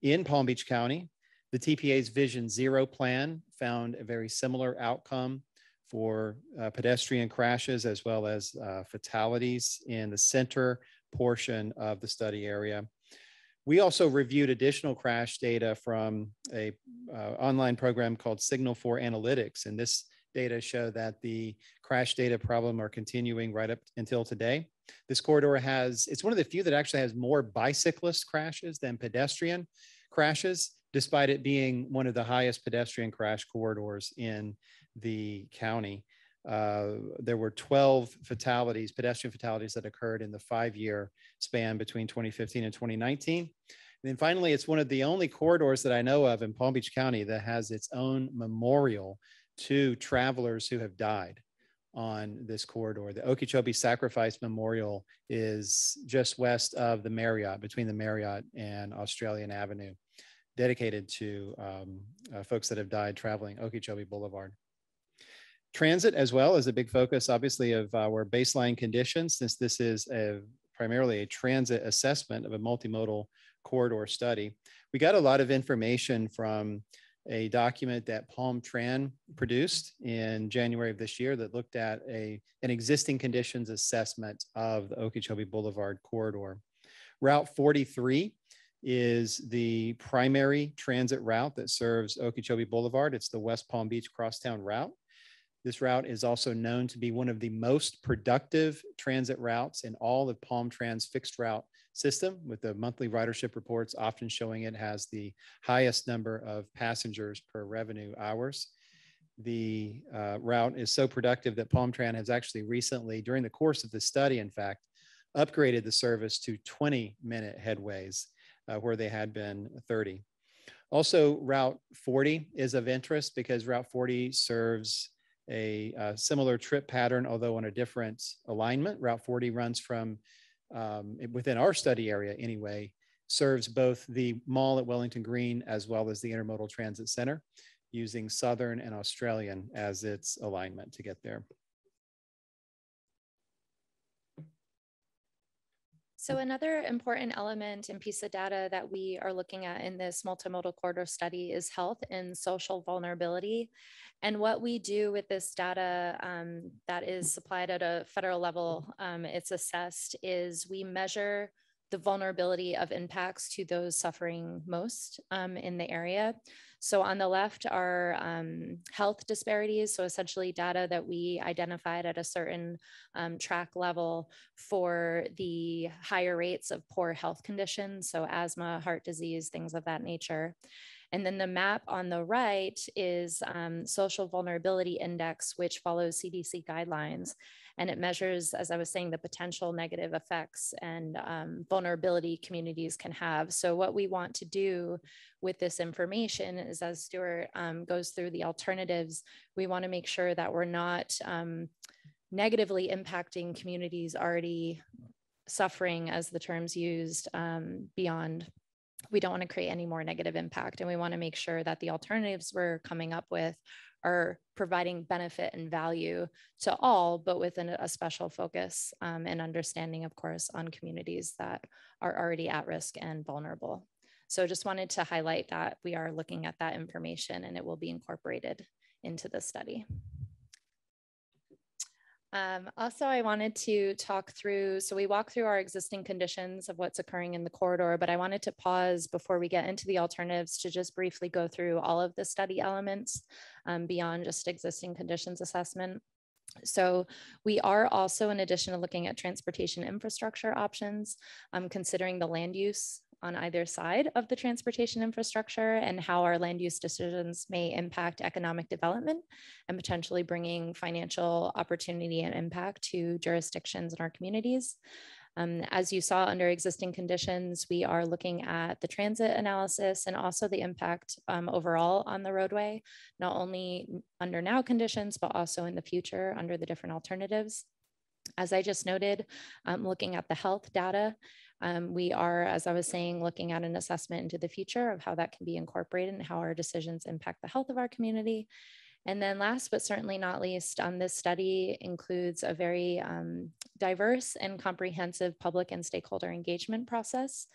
in Palm Beach County. The TPA's Vision Zero plan found a very similar outcome for pedestrian crashes as well as fatalities in the center portion of the study area. We also reviewed additional crash data from a online program called Signal 4 Analytics, and this data show that the crash data problem are continuing right up until today. This corridor it's one of the few that actually has more bicyclist crashes than pedestrian crashes, despite it being one of the highest pedestrian crash corridors in the county. There were 12 fatalities, pedestrian fatalities, that occurred in the 5-year span between 2015 and 2019. And then finally, it's one of the only corridors that I know of in Palm Beach County that has its own memorial to travelers who have died on this corridor. The Okeechobee Sacrifice Memorial is just west of the Marriott, between the Marriott and Australian Avenue, dedicated to folks that have died traveling Okeechobee Boulevard. Transit as well is a big focus, obviously, of our baseline conditions, since this is primarily a transit assessment of a multimodal corridor study. We got a lot of information from a document that Palm Tran produced in January of this year that looked at an existing conditions assessment of the Okeechobee Boulevard corridor. Route 43 is the primary transit route that serves Okeechobee Boulevard. It's the West Palm Beach crosstown route. This route is also known to be one of the most productive transit routes in all of Palm Tran's fixed route system, with the monthly ridership reports often showing it has the highest number of passengers per revenue hours. The route is so productive that Palm Tran has actually recently, during the course of the study, in fact, upgraded the service to 20-minute headways where they had been 30. Also, Route 40 is of interest because Route 40 serves a similar trip pattern, although on a different alignment. Route 40 runs from, within our study area anyway, serves both the mall at Wellington Green as well as the Intermodal Transit Center, using Southern and Australian as its alignment to get there. So another important element and piece of data that we are looking at in this multimodal corridor study is health and social vulnerability. And what we do with this data that is supplied at a federal level, it's assessed, is we measure the vulnerability of impacts to those suffering most in the area. So on the left are health disparities, so essentially data that we identified at a certain track level for the higher rates of poor health conditions, so asthma, heart disease, things of that nature. And then the map on the right is Social Vulnerability Index, which follows CDC guidelines. And it measures, as I was saying, the potential negative effects and vulnerability communities can have. So what we want to do with this information is, as Stuart goes through the alternatives, we want to make sure that we're not negatively impacting communities already suffering, as the term's used, beyond. We don't want to create any more negative impact. And we want to make sure that the alternatives we're coming up with are providing benefit and value to all, but with a special focus and understanding, of course, on communities that are already at risk and vulnerable. So just wanted to highlight that we are looking at that information and it will be incorporated into the study. Also, I wanted to talk through, so we walked through our existing conditions of what's occurring in the corridor, but I wanted to pause before we get into the alternatives to just briefly go through all of the study elements beyond just existing conditions assessment. So we are also, in addition to looking at transportation infrastructure options, considering the land use on either side of the transportation infrastructure and how our land use decisions may impact economic development and potentially bringing financial opportunity and impact to jurisdictions in our communities. As you saw under existing conditions, we are looking at the transit analysis and also the impact overall on the roadway, not only under now conditions, but also in the future under the different alternatives. As I just noted, looking at the health data, we are, as I was saying, looking at an assessment into the future of how that can be incorporated and how our decisions impact the health of our community. And then last, but certainly not least, this study includes a very diverse and comprehensive public and stakeholder engagement process.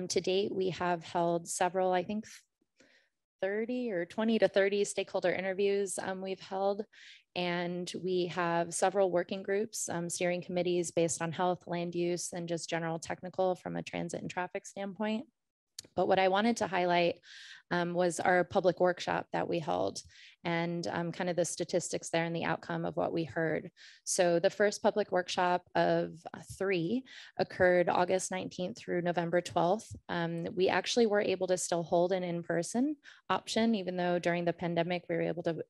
To date, we have held several, I think, 30 or 20 to 30 stakeholder interviews we've held. And we have several working groups, steering committees based on health, land use, and just general technical from a transit and traffic standpoint. But what I wanted to highlight was our public workshop that we held and kind of the statistics there and the outcome of what we heard. So the first public workshop of 3 occurred August 19th through November 12th. We actually were able to still hold an in-person option, even though during the pandemic, we were able to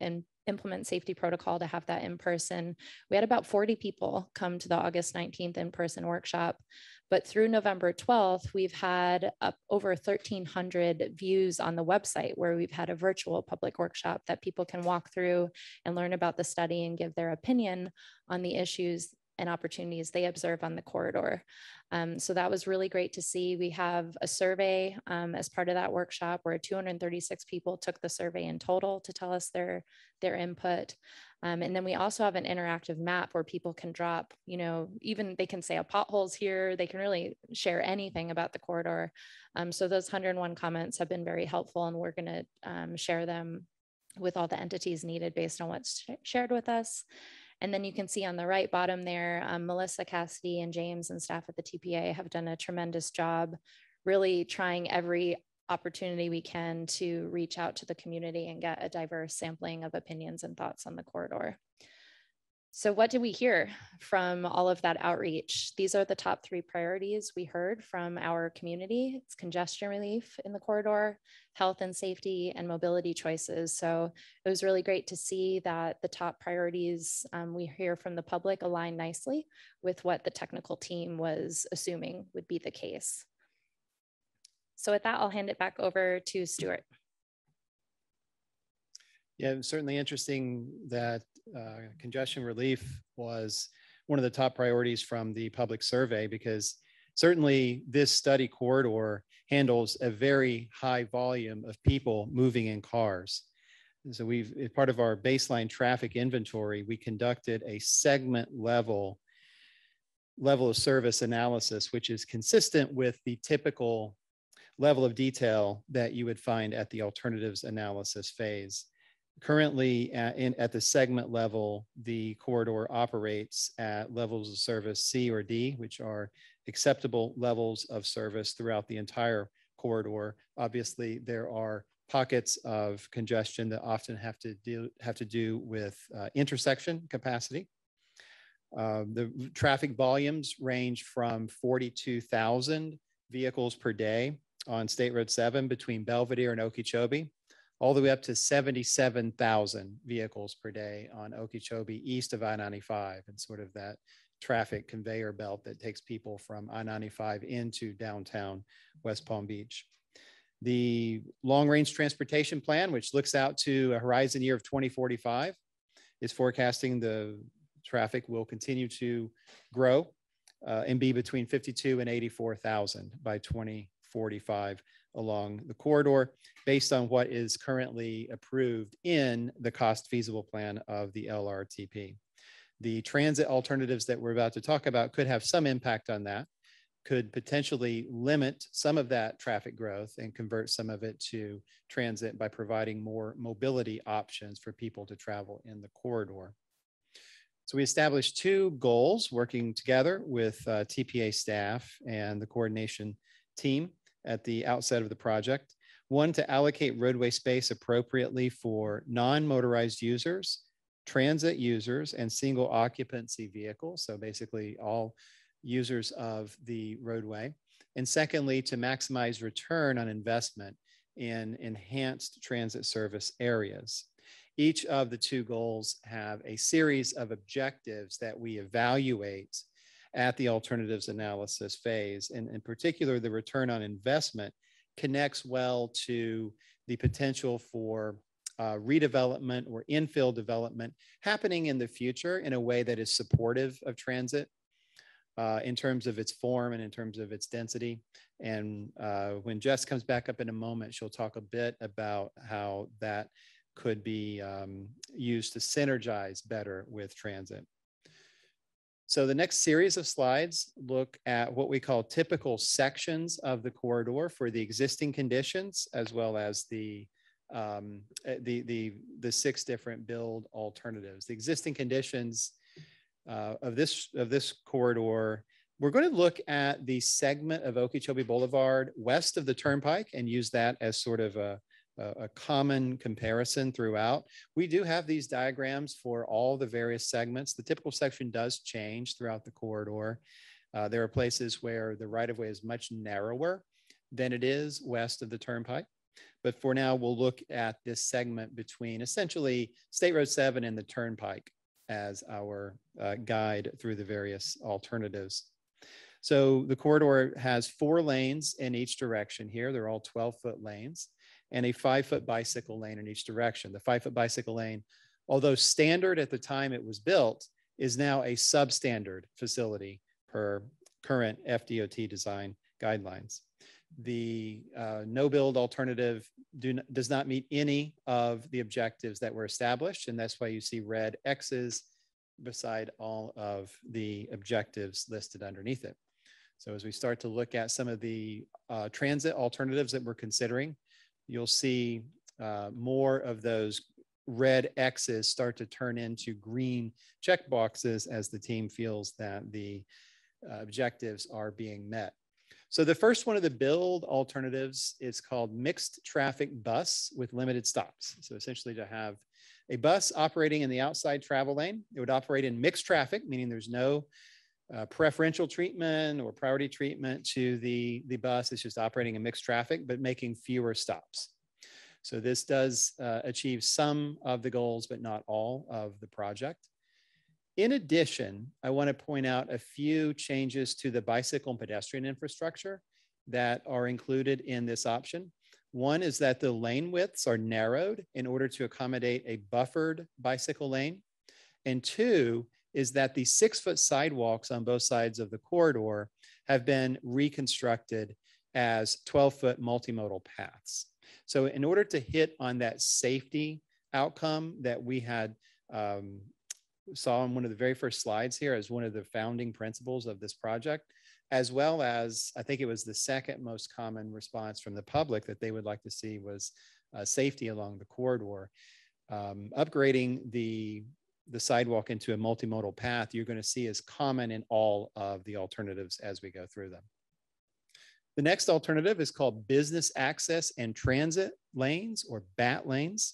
implement safety protocol to have that in person. We had about 40 people come to the August 19th in-person workshop. But through November 12th, we've had over 1,300 views on the website where we've had a virtual public workshop that people can walk through and learn about the study and give their opinion on the issues and opportunities they observe on the corridor. So that was really great to see. We have a survey as part of that workshop where 236 people took the survey in total to tell us their input. And then we also have an interactive map where people can drop, even they can say a pothole's here, they can really share anything about the corridor. So those 101 comments have been very helpful, and we're gonna share them with all the entities needed based on what's shared with us. And then you can see on the right bottom there, Melissa, Cassidy, and James and staff at the TPA have done a tremendous job really trying every opportunity we can to reach out to the community and get a diverse sampling of opinions and thoughts on the corridor. So what did we hear from all of that outreach? These are the top 3 priorities we heard from our community. It's congestion relief in the corridor, health and safety, and mobility choices. So it was really great to see that the top priorities we hear from the public align nicely with what the technical team was assuming would be the case. So with that, I'll hand it back over to Stuart. Yeah, it was certainly interesting that congestion relief was one of the top priorities from the public survey, because certainly this study corridor handles a very high volume of people moving in cars. And so as part of our baseline traffic inventory, we conducted a segment level of service analysis, which is consistent with the typical level of detail that you would find at the alternatives analysis phase. Currently at the segment level, the corridor operates at levels of service C or D, which are acceptable levels of service throughout the entire corridor. Obviously, there are pockets of congestion that often have to do with intersection capacity. The traffic volumes range from 42,000 vehicles per day on State Road 7 between Belvedere and Okeechobee, all the way up to 77,000 vehicles per day on Okeechobee east of I-95, and sort of that traffic conveyor belt that takes people from I-95 into downtown West Palm Beach. The long-range transportation plan, which looks out to a horizon year of 2045, is forecasting the traffic will continue to grow and be between 52 and 84,000 by 2045 along the corridor, based on what is currently approved in the cost feasible plan of the LRTP. The transit alternatives that we're about to talk about could have some impact on that, could potentially limit some of that traffic growth and convert some of it to transit by providing more mobility options for people to travel in the corridor. So we established two goals working together with TPA staff and the coordination team at the outset of the project. One, to allocate roadway space appropriately for non-motorized users, transit users, and single occupancy vehicles. So basically all users of the roadway. And secondly, to maximize return on investment in enhanced transit service areas. Each of the two goals have a series of objectives that we evaluate at the alternatives analysis phase. And in particular, the return on investment connects well to the potential for redevelopment or infill development happening in the future in a way that is supportive of transit in terms of its form and in terms of its density. And when Jess comes back up in a moment, she'll talk a bit about how that could be used to synergize better with transit. So the next series of slides look at what we call typical sections of the corridor for the existing conditions, as well as the 6 different build alternatives. The existing conditions of this corridor, we're going to look at the segment of Okeechobee Boulevard west of the Turnpike and use that as sort of a common comparison throughout. We do have these diagrams for all the various segments. The typical section does change throughout the corridor. There are places where the right-of-way is much narrower than it is west of the Turnpike. But for now, we'll look at this segment between essentially State Road 7 and the Turnpike as our guide through the various alternatives. So the corridor has 4 lanes in each direction here. They're all 12-foot lanes, and a 5-foot bicycle lane in each direction. The 5-foot bicycle lane, although standard at the time it was built, is now a substandard facility per current FDOT design guidelines. The no-build alternative does not meet any of the objectives that were established, and that's why you see red X's beside all of the objectives listed underneath it. So as we start to look at some of the transit alternatives that we're considering, you'll see more of those red X's start to turn into green check boxes as the team feels that the objectives are being met. So the first one of the build alternatives is called mixed traffic bus with limited stops. So essentially to have a bus operating in the outside travel lane. It would operate in mixed traffic, meaning there's no preferential treatment or priority treatment to the bus. It's just operating in mixed traffic, but making fewer stops. So this does achieve some of the goals, but not all of the project. In addition, I want to point out a few changes to the bicycle and pedestrian infrastructure that are included in this option. One is that the lane widths are narrowed in order to accommodate a buffered bicycle lane. And 2 is that the 6-foot sidewalks on both sides of the corridor have been reconstructed as 12-foot multimodal paths. So in order to hit on that safety outcome that we had saw in one of the very first slides here as one of the founding principles of this project, as well as I think it was the second most common response from the public that they would like to see was safety along the corridor. Upgrading the sidewalk into a multimodal path, you're going to see is common in all of the alternatives as we go through them. The next alternative is called business access and transit lanes, or BAT lanes.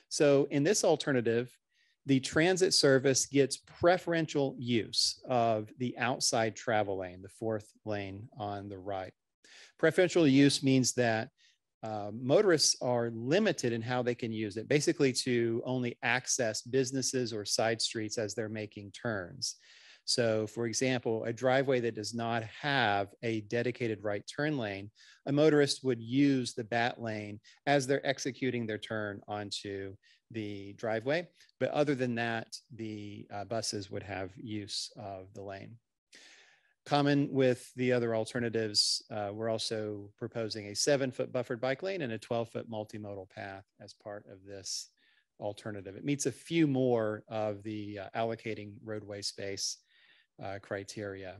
So in this alternative, the transit service gets preferential use of the outside travel lane, the 4th lane on the right. Preferential use means that motorists are limited in how they can use it, basically to only access businesses or side streets as they're making turns. So for example, a driveway that does not have a dedicated right turn lane, a motorist would use the bat lane as they're executing their turn onto the driveway. But other than that, the buses would have use of the lane. Common with the other alternatives, we're also proposing a 7-foot buffered bike lane and a 12-foot multimodal path as part of this alternative. It meets a few more of the allocating roadway space criteria.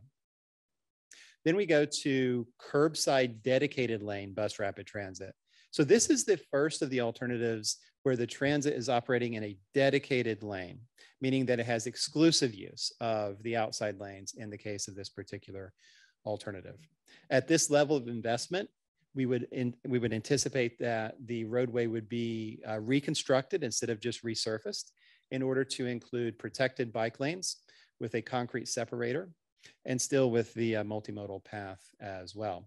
Then we go to curbside dedicated lane bus rapid transit. So this is the first of the alternatives where the transit is operating in a dedicated lane, meaning that it has exclusive use of the outside lanes in the case of this particular alternative. At this level of investment, we would anticipate that the roadway would be reconstructed instead of just resurfaced in order to include protected bike lanes with a concrete separator and still with the multimodal path as well.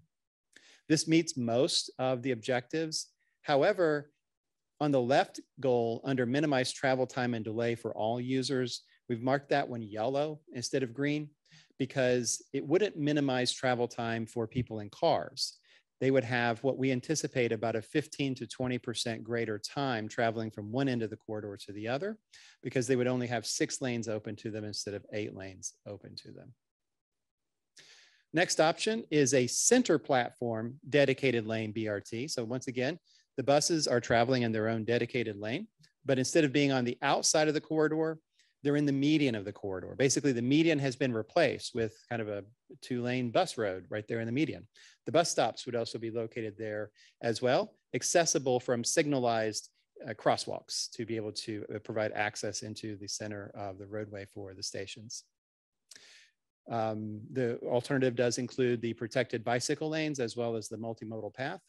This meets most of the objectives. However, on the left goal under minimize travel time and delay for all users, we've marked that one yellow instead of green because it wouldn't minimize travel time for people in cars. They would have what we anticipate about a 15 to 20% greater time traveling from one end of the corridor to the other because they would only have 6 lanes open to them instead of 8 lanes open to them. Next option is a center platform dedicated lane BRT. So once again, the buses are traveling in their own dedicated lane, but instead of being on the outside of the corridor, they're in the median of the corridor. Basically, the median has been replaced with kind of a 2-lane bus road right there in the median. The bus stops would also be located there as well, accessible from signalized crosswalks to be able to provide access into the center of the roadway for the stations. The alternative does include the protected bicycle lanes as well as the multimodal path.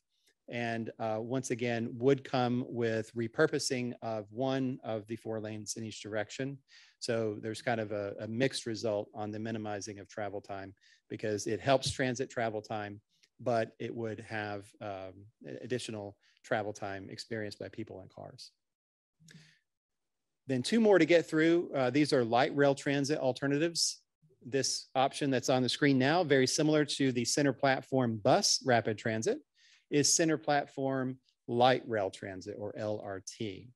And once again, would come with repurposing of one of the 4 lanes in each direction. So there's kind of a mixed result on the minimizing of travel time because it helps transit travel time, but it would have additional travel time experienced by people in cars. Then 2 more to get through. These are light rail transit alternatives. This option that's on the screen now, very similar to the center platform bus rapid transit, is center platform light rail transit or LRT.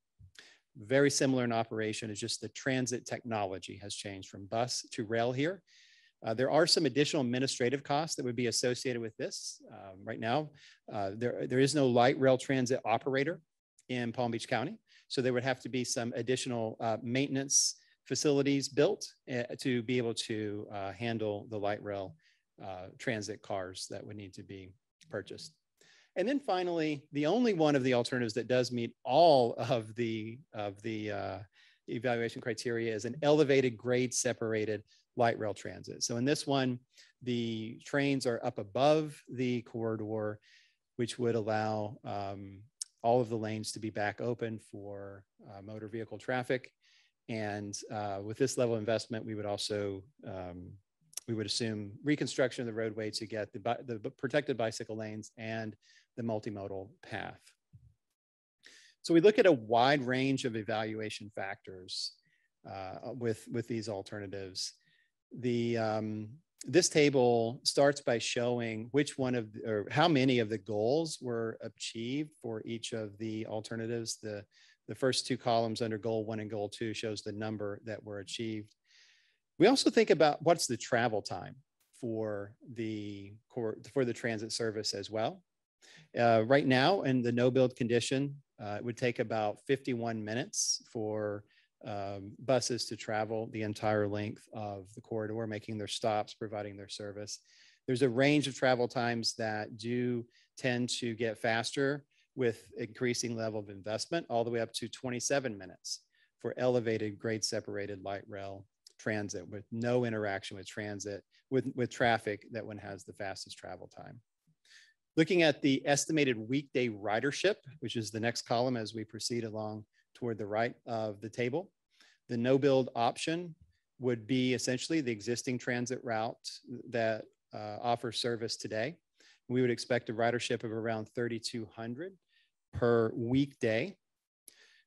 Very similar in operation, it's just the transit technology has changed from bus to rail here. There are some additional administrative costs that would be associated with this. Right now, there is no light rail transit operator in Palm Beach County. So there would have to be some additional maintenance facilities built to be able to handle the light rail transit cars that would need to be purchased. And then finally, the only one of the alternatives that does meet all of the evaluation criteria is an elevated grade separated light rail transit. So in this one, the trains are up above the corridor, which would allow all of the lanes to be back open for motor vehicle traffic. And with this level of investment, we would also, we would assume reconstruction of the roadway to get the protected bicycle lanes and the multimodal path. So we look at a wide range of evaluation factors with these alternatives. This table starts by showing which one of, or how many of the goals were achieved for each of the alternatives. The first 2 columns under goal 1 and goal 2 shows the number that were achieved. We also think about what's the travel time for the transit service as well. Right now in the no build condition, it would take about 51 minutes for buses to travel the entire length of the corridor, making their stops, providing their service. There's a range of travel times that do tend to get faster with increasing level of investment, all the way up to 27 minutes for elevated grade separated light rail transit with no interaction with transit, with traffic that one has the fastest travel time. Looking at the estimated weekday ridership, which is the next column as we proceed along toward the right of the table, the no build option would be essentially the existing transit route that offers service today. We would expect a ridership of around 3,200 per weekday.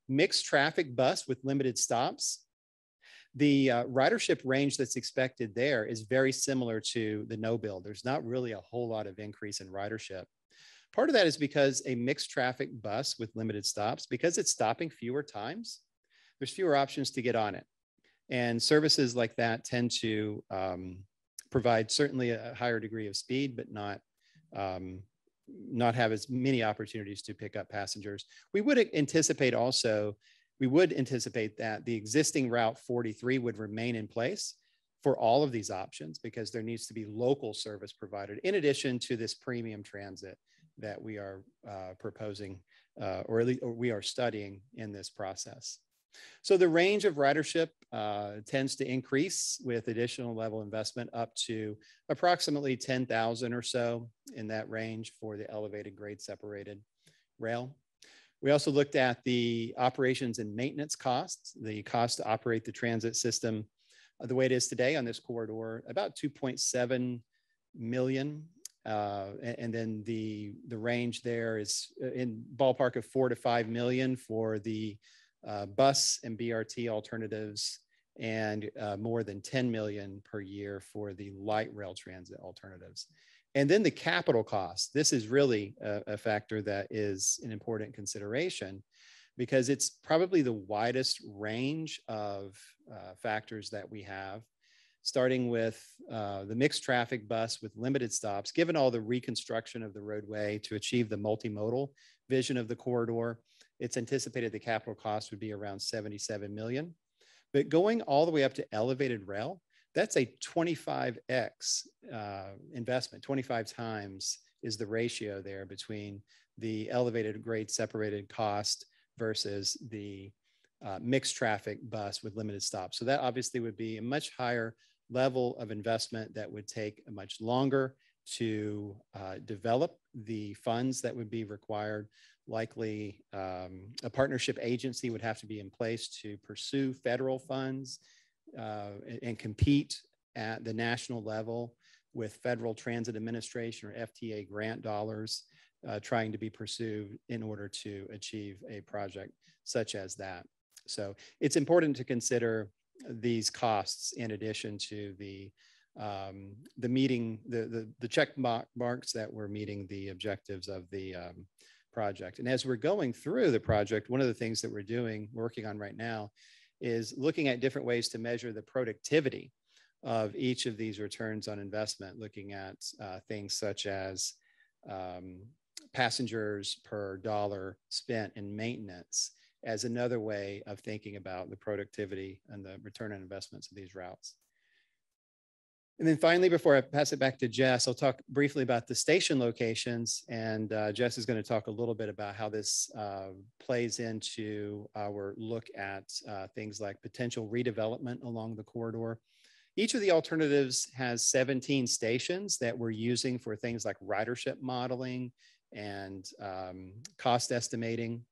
Mixed traffic bus with limited stops. The ridership range that's expected there is very similar to the no build. There's not really a whole lot of increase in ridership. Part of that is because a mixed traffic bus with limited stops, because it's stopping fewer times, there's fewer options to get on it. And services like that tend to provide certainly a higher degree of speed, but not have as many opportunities to pick up passengers. We would anticipate that the existing Route 43 would remain in place for all of these options because there needs to be local service provided in addition to this premium transit that we are proposing or at least we are studying in this process. So the range of ridership tends to increase with additional level investment up to approximately 10,000 or so in that range for the elevated grade separated rail. We also looked at the operations and maintenance costs, the cost to operate the transit system the way it is today on this corridor, about 2.7 million. And then the range there is in ballpark of 4 to 5 million for the bus and BRT alternatives and more than 10 million per year for the light rail transit alternatives. And then the capital cost. This is really a factor that is an important consideration because it's probably the widest range of factors that we have, starting with the mixed traffic bus with limited stops. Given all the reconstruction of the roadway to achieve the multimodal vision of the corridor, it's anticipated the capital cost would be around 77 million. But going all the way up to elevated rail, that's a 25x investment. 25 times is the ratio there between the elevated grade separated cost versus the mixed traffic bus with limited stops. So that obviously would be a much higher level of investment that would take much longer to develop the funds that would be required. Likely a partnership agency would have to be in place to pursue federal funds and compete at the national level with Federal Transit Administration or FTA grant dollars trying to be pursued in order to achieve a project such as that. So it's important to consider these costs in addition to the check marks that we're meeting the objectives of the project. And as we're going through the project, one of the things that we're working on right now is looking at different ways to measure the productivity of each of these returns on investment, looking at things such as passengers per dollar spent in maintenance as another way of thinking about the productivity and the return on investments of these routes. And then finally, before I pass it back to Jess, I'll talk briefly about the station locations. And Jess is going to talk a little bit about how this plays into our look at things like potential redevelopment along the corridor. Each of the alternatives has 17 stations that we're using for things like ridership modeling and cost estimating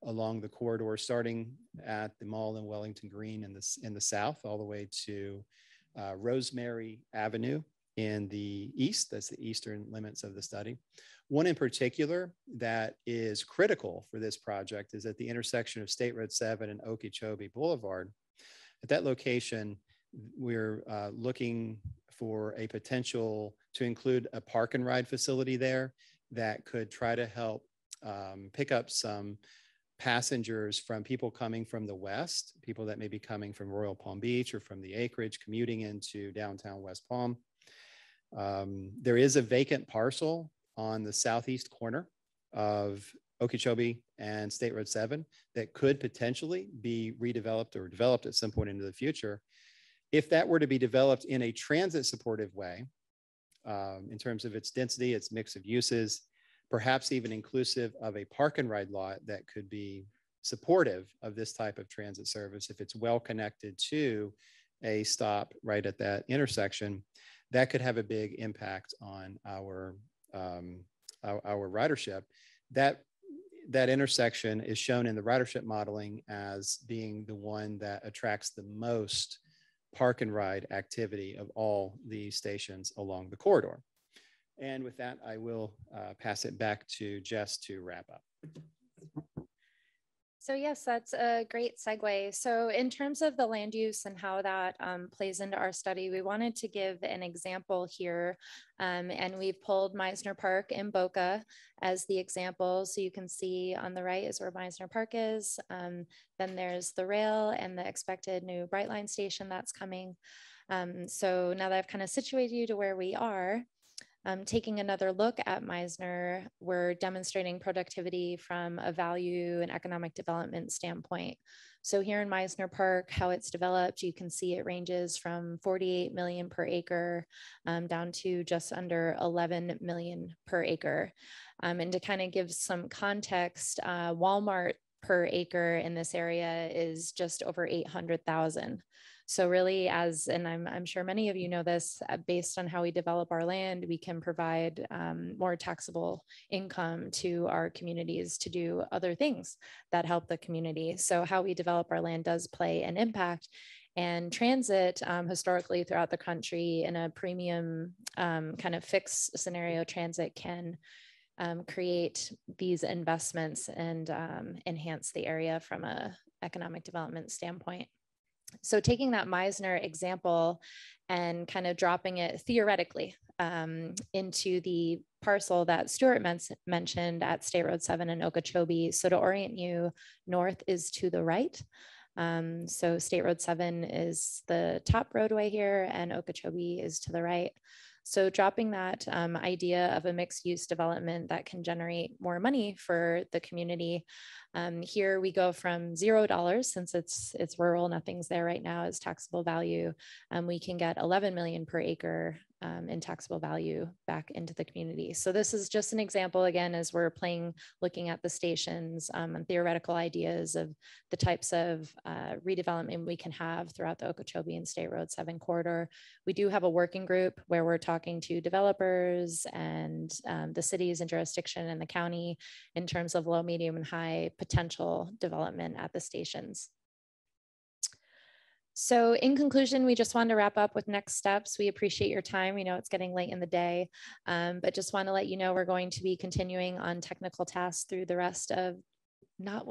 along the corridor, starting at the mall in Wellington Green in the south, all the way to Rosemary Avenue in the east. That's the eastern limits of the study. One in particular that is critical for this project is at the intersection of State Road 7 and Okeechobee Boulevard. At that location, we're looking for a potential to include a park and ride facility there that could try to help pick up some passengers from people coming from the west, people that may be coming from Royal Palm Beach or from the acreage commuting into downtown West Palm. There is a vacant parcel on the southeast corner of Okeechobee and State Road 7 that could potentially be redeveloped or developed at some point into the future. If that were to be developed in a transit supportive way, in terms of its density, its mix of uses, perhaps even inclusive of a park and ride lot that could be supportive of this type of transit service, if it's well connected to a stop right at that intersection, that could have a big impact on our ridership. That intersection is shown in the ridership modeling as being the one that attracts the most park and ride activity of all the stations along the corridor. And with that, I will pass it back to Jess to wrap up. So yes, that's a great segue. So in terms of the land use and how that plays into our study, we wanted to give an example here. And we've pulled Meisner Park in Boca as the example. So you can see on the right is where Meisner Park is. Then there's the rail and the expected new Brightline station that's coming. So now that I've kind of situated you to where we are, taking another look at Meisner, we're demonstrating productivity from a value and economic development standpoint. So here in Meisner Park, how it's developed, you can see it ranges from 48 million per acre down to just under 11 million per acre. And to kind of give some context, Walmart per acre in this area is just over 800,000. So really, and I'm sure many of you know this, based on how we develop our land, we can provide more taxable income to our communities to do other things that help the community. So how we develop our land does play an impact. And transit historically throughout the country in a premium kind of fixed scenario, transit can create these investments and enhance the area from an economic development standpoint. So taking that Meisner example and kind of dropping it theoretically into the parcel that Stuart mentioned at State Road 7 in Okeechobee. So to orient you, north is to the right. So State Road 7 is the top roadway here and Okeechobee is to the right. So dropping that idea of a mixed use development that can generate more money for the community. Here we go from $0, since it's rural, nothing's there right now as taxable value. We can get 11 million per acre in taxable value back into the community. So this is just an example, again, as we're looking at the stations and theoretical ideas of the types of redevelopment we can have throughout the Okeechobee and State Road 7 corridor. We do have a working group where we're talking to developers and the cities and jurisdiction and the county in terms of low, medium, and high potential development at the stations. So in conclusion, we just wanted to wrap up with next steps. We appreciate your time. We know it's getting late in the day, but just want to let you know we're going to be continuing on technical tasks through the rest of not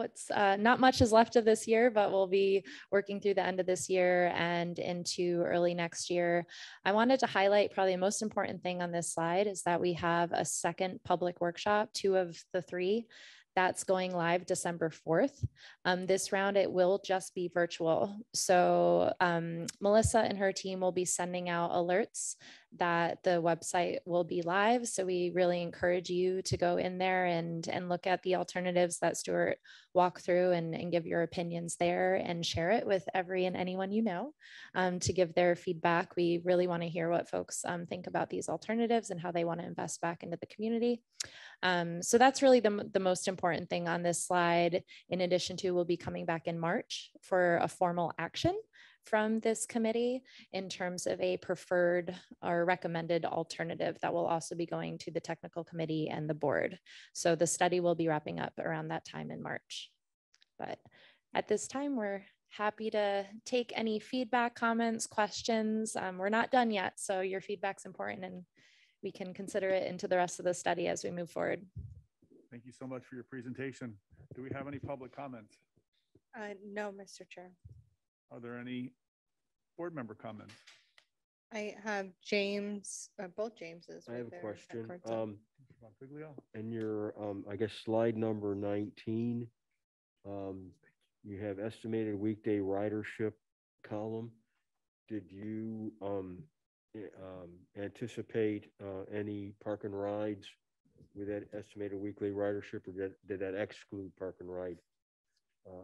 much is left of this year, but we'll be working through the end of this year and into early next year. I wanted to highlight probably the most important thing on this slide is that we have a second public workshop, 2 of the 3. That's going live December 4th. This round, it will just be virtual. So Melissa and her team will be sending out alerts that the website will be live. So we really encourage you to go in there and look at the alternatives that Stuart walked through and give your opinions there and share it with every and anyone you know to give their feedback. We really want to hear what folks think about these alternatives and how they want to invest back into the community. So that's really the most important thing on this slide. In addition to, we'll be coming back in March for a formal action from this committee in terms of a preferred or recommended alternative that will also be going to the technical committee and the board. So the study will be wrapping up around that time in March. But at this time, we're happy to take any feedback, comments, questions. We're not done yet, so your feedback's important and we can consider it into the rest of the study as we move forward. Thank you so much for your presentation. Do we have any public comments? No, Mr. Chair. Are there any board member comments? I have James, both Jameses. I have a question. In your, I guess, slide number 19, you have estimated weekday ridership column. Did you anticipate any park and rides with that estimated weekly ridership, or did that exclude park and ride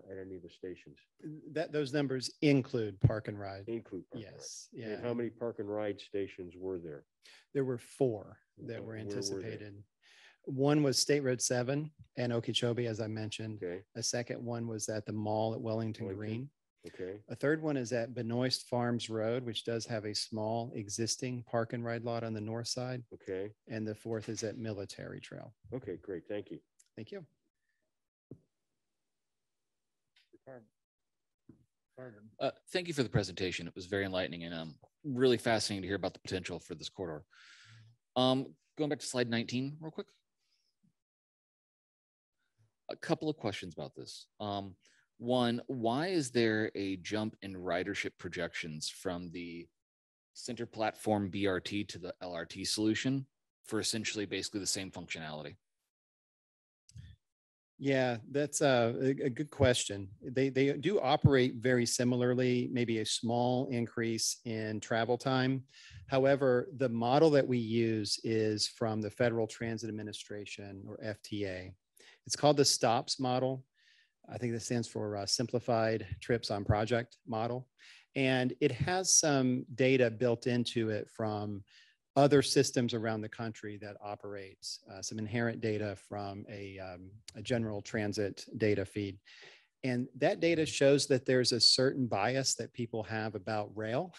at any of the stations? Those numbers include park and ride. Include park yes. And ride. Yeah. And how many park and ride stations were there? There were 4 that were anticipated. One was State Road 7 and Okeechobee, as I mentioned. Okay. A second one was at the mall at Wellington Green. Okay. A third one is at Benoist Farms Road, which does have a small existing park and ride lot on the north side. Okay. And the fourth is at Military Trail. Okay, great. Thank you. Thank you. Thank you for the presentation. It was very enlightening and really fascinating to hear about the potential for this corridor. going back to slide 19 real quick. A couple of questions about this. One, why is there a jump in ridership projections from the center platform BRT to the LRT solution for essentially basically the same functionality? Yeah, that's a good question. They do operate very similarly, maybe a small increase in travel time. However, the model that we use is from the Federal Transit Administration, or FTA. It's called the STOPS model. I think that stands for Simplified Trips on Project model. And it has some data built into it from other systems around the country that operates, some inherent data from a general transit data feed. And that data shows that there's a certain bias that people have about rail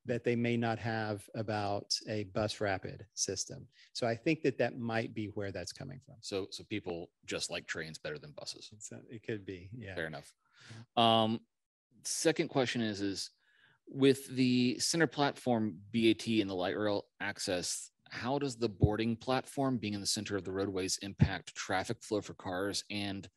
that they may not have about a bus rapid system. So I think that that might be where that's coming from. So people just like trains better than buses. It could be, yeah. Fair enough. Second question is with the center platform BAT and the light rail access, how does the boarding platform being in the center of the roadways impact traffic flow for cars, and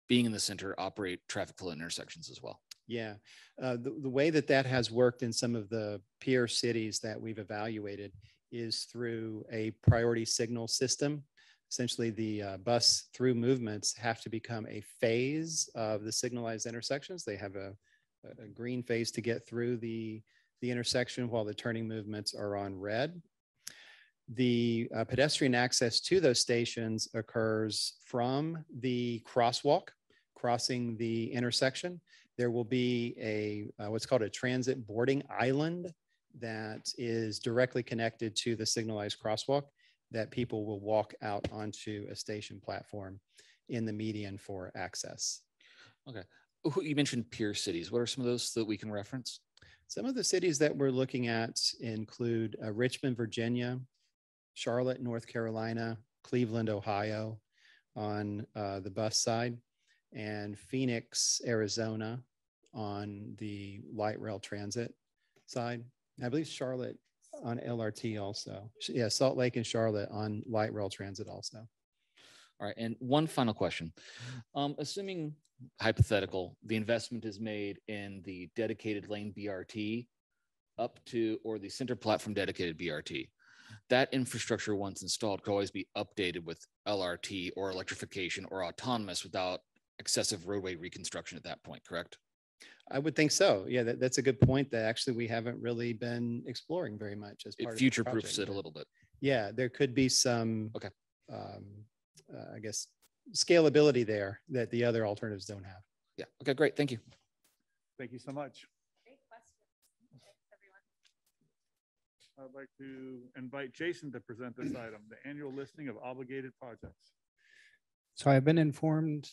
being in the center operate traffic flow intersections as well? Yeah, the way that that has worked in some of the peer cities that we've evaluated is through a priority signal system. Essentially, the bus through movements have to become a phase of the signalized intersections. They have a green phase to get through the intersection while the turning movements are on red. The pedestrian access to those stations occurs from the crosswalk crossing the intersection. There will be a what's called a transit boarding island that is directly connected to the signalized crosswalk that people will walk out onto a station platform in the median for access. Okay. You mentioned peer cities. What are some of those that we can reference? Some of the cities that we're looking at include Richmond, Virginia, Charlotte, North Carolina, Cleveland, Ohio on the bus side, and Phoenix, Arizona on the light rail transit side. I believe Charlotte on LRT also. Yeah, Salt Lake and Charlotte on light rail transit also. All right, and one final question. Assuming hypothetical, the investment is made in the dedicated lane BRT up to, or the center platform dedicated BRT, that infrastructure once installed could always be updated with LRT or electrification or autonomous without excessive roadway reconstruction at that point, correct? I would think so. Yeah, that's a good point that actually we haven't really been exploring very much as part of the future-proofs project. it a little bit. Yeah, there could be some, okay, I guess, scalability there that the other alternatives don't have. Yeah. Okay, great. Thank you. Thank you so much. Great question. I'd like to invite Jason to present this item, the annual listing of obligated projects. So I've been informed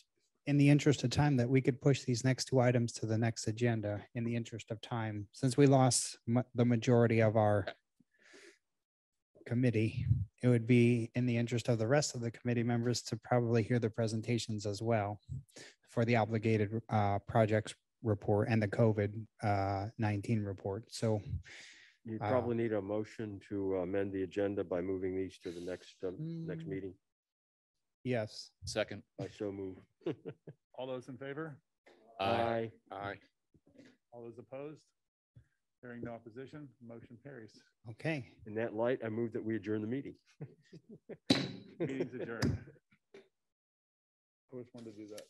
in the interest of time that we could push these next two items to the next agenda in the interest of time, since we lost the majority of our committee. It would be in the interest of the rest of the committee members to probably hear the presentations as well for the obligated projects report and the COVID-19 report. So you probably need a motion to amend the agenda by moving these to the next next meeting. Yes. Second. I so move. All those in favor? Aye. Aye. All those opposed? Hearing no opposition, motion carries. Okay. In that light, I move that we adjourn the meeting. Meeting's adjourned. I always wanted to do that.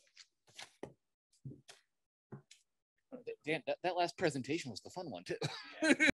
Dan, that last presentation was the fun one too.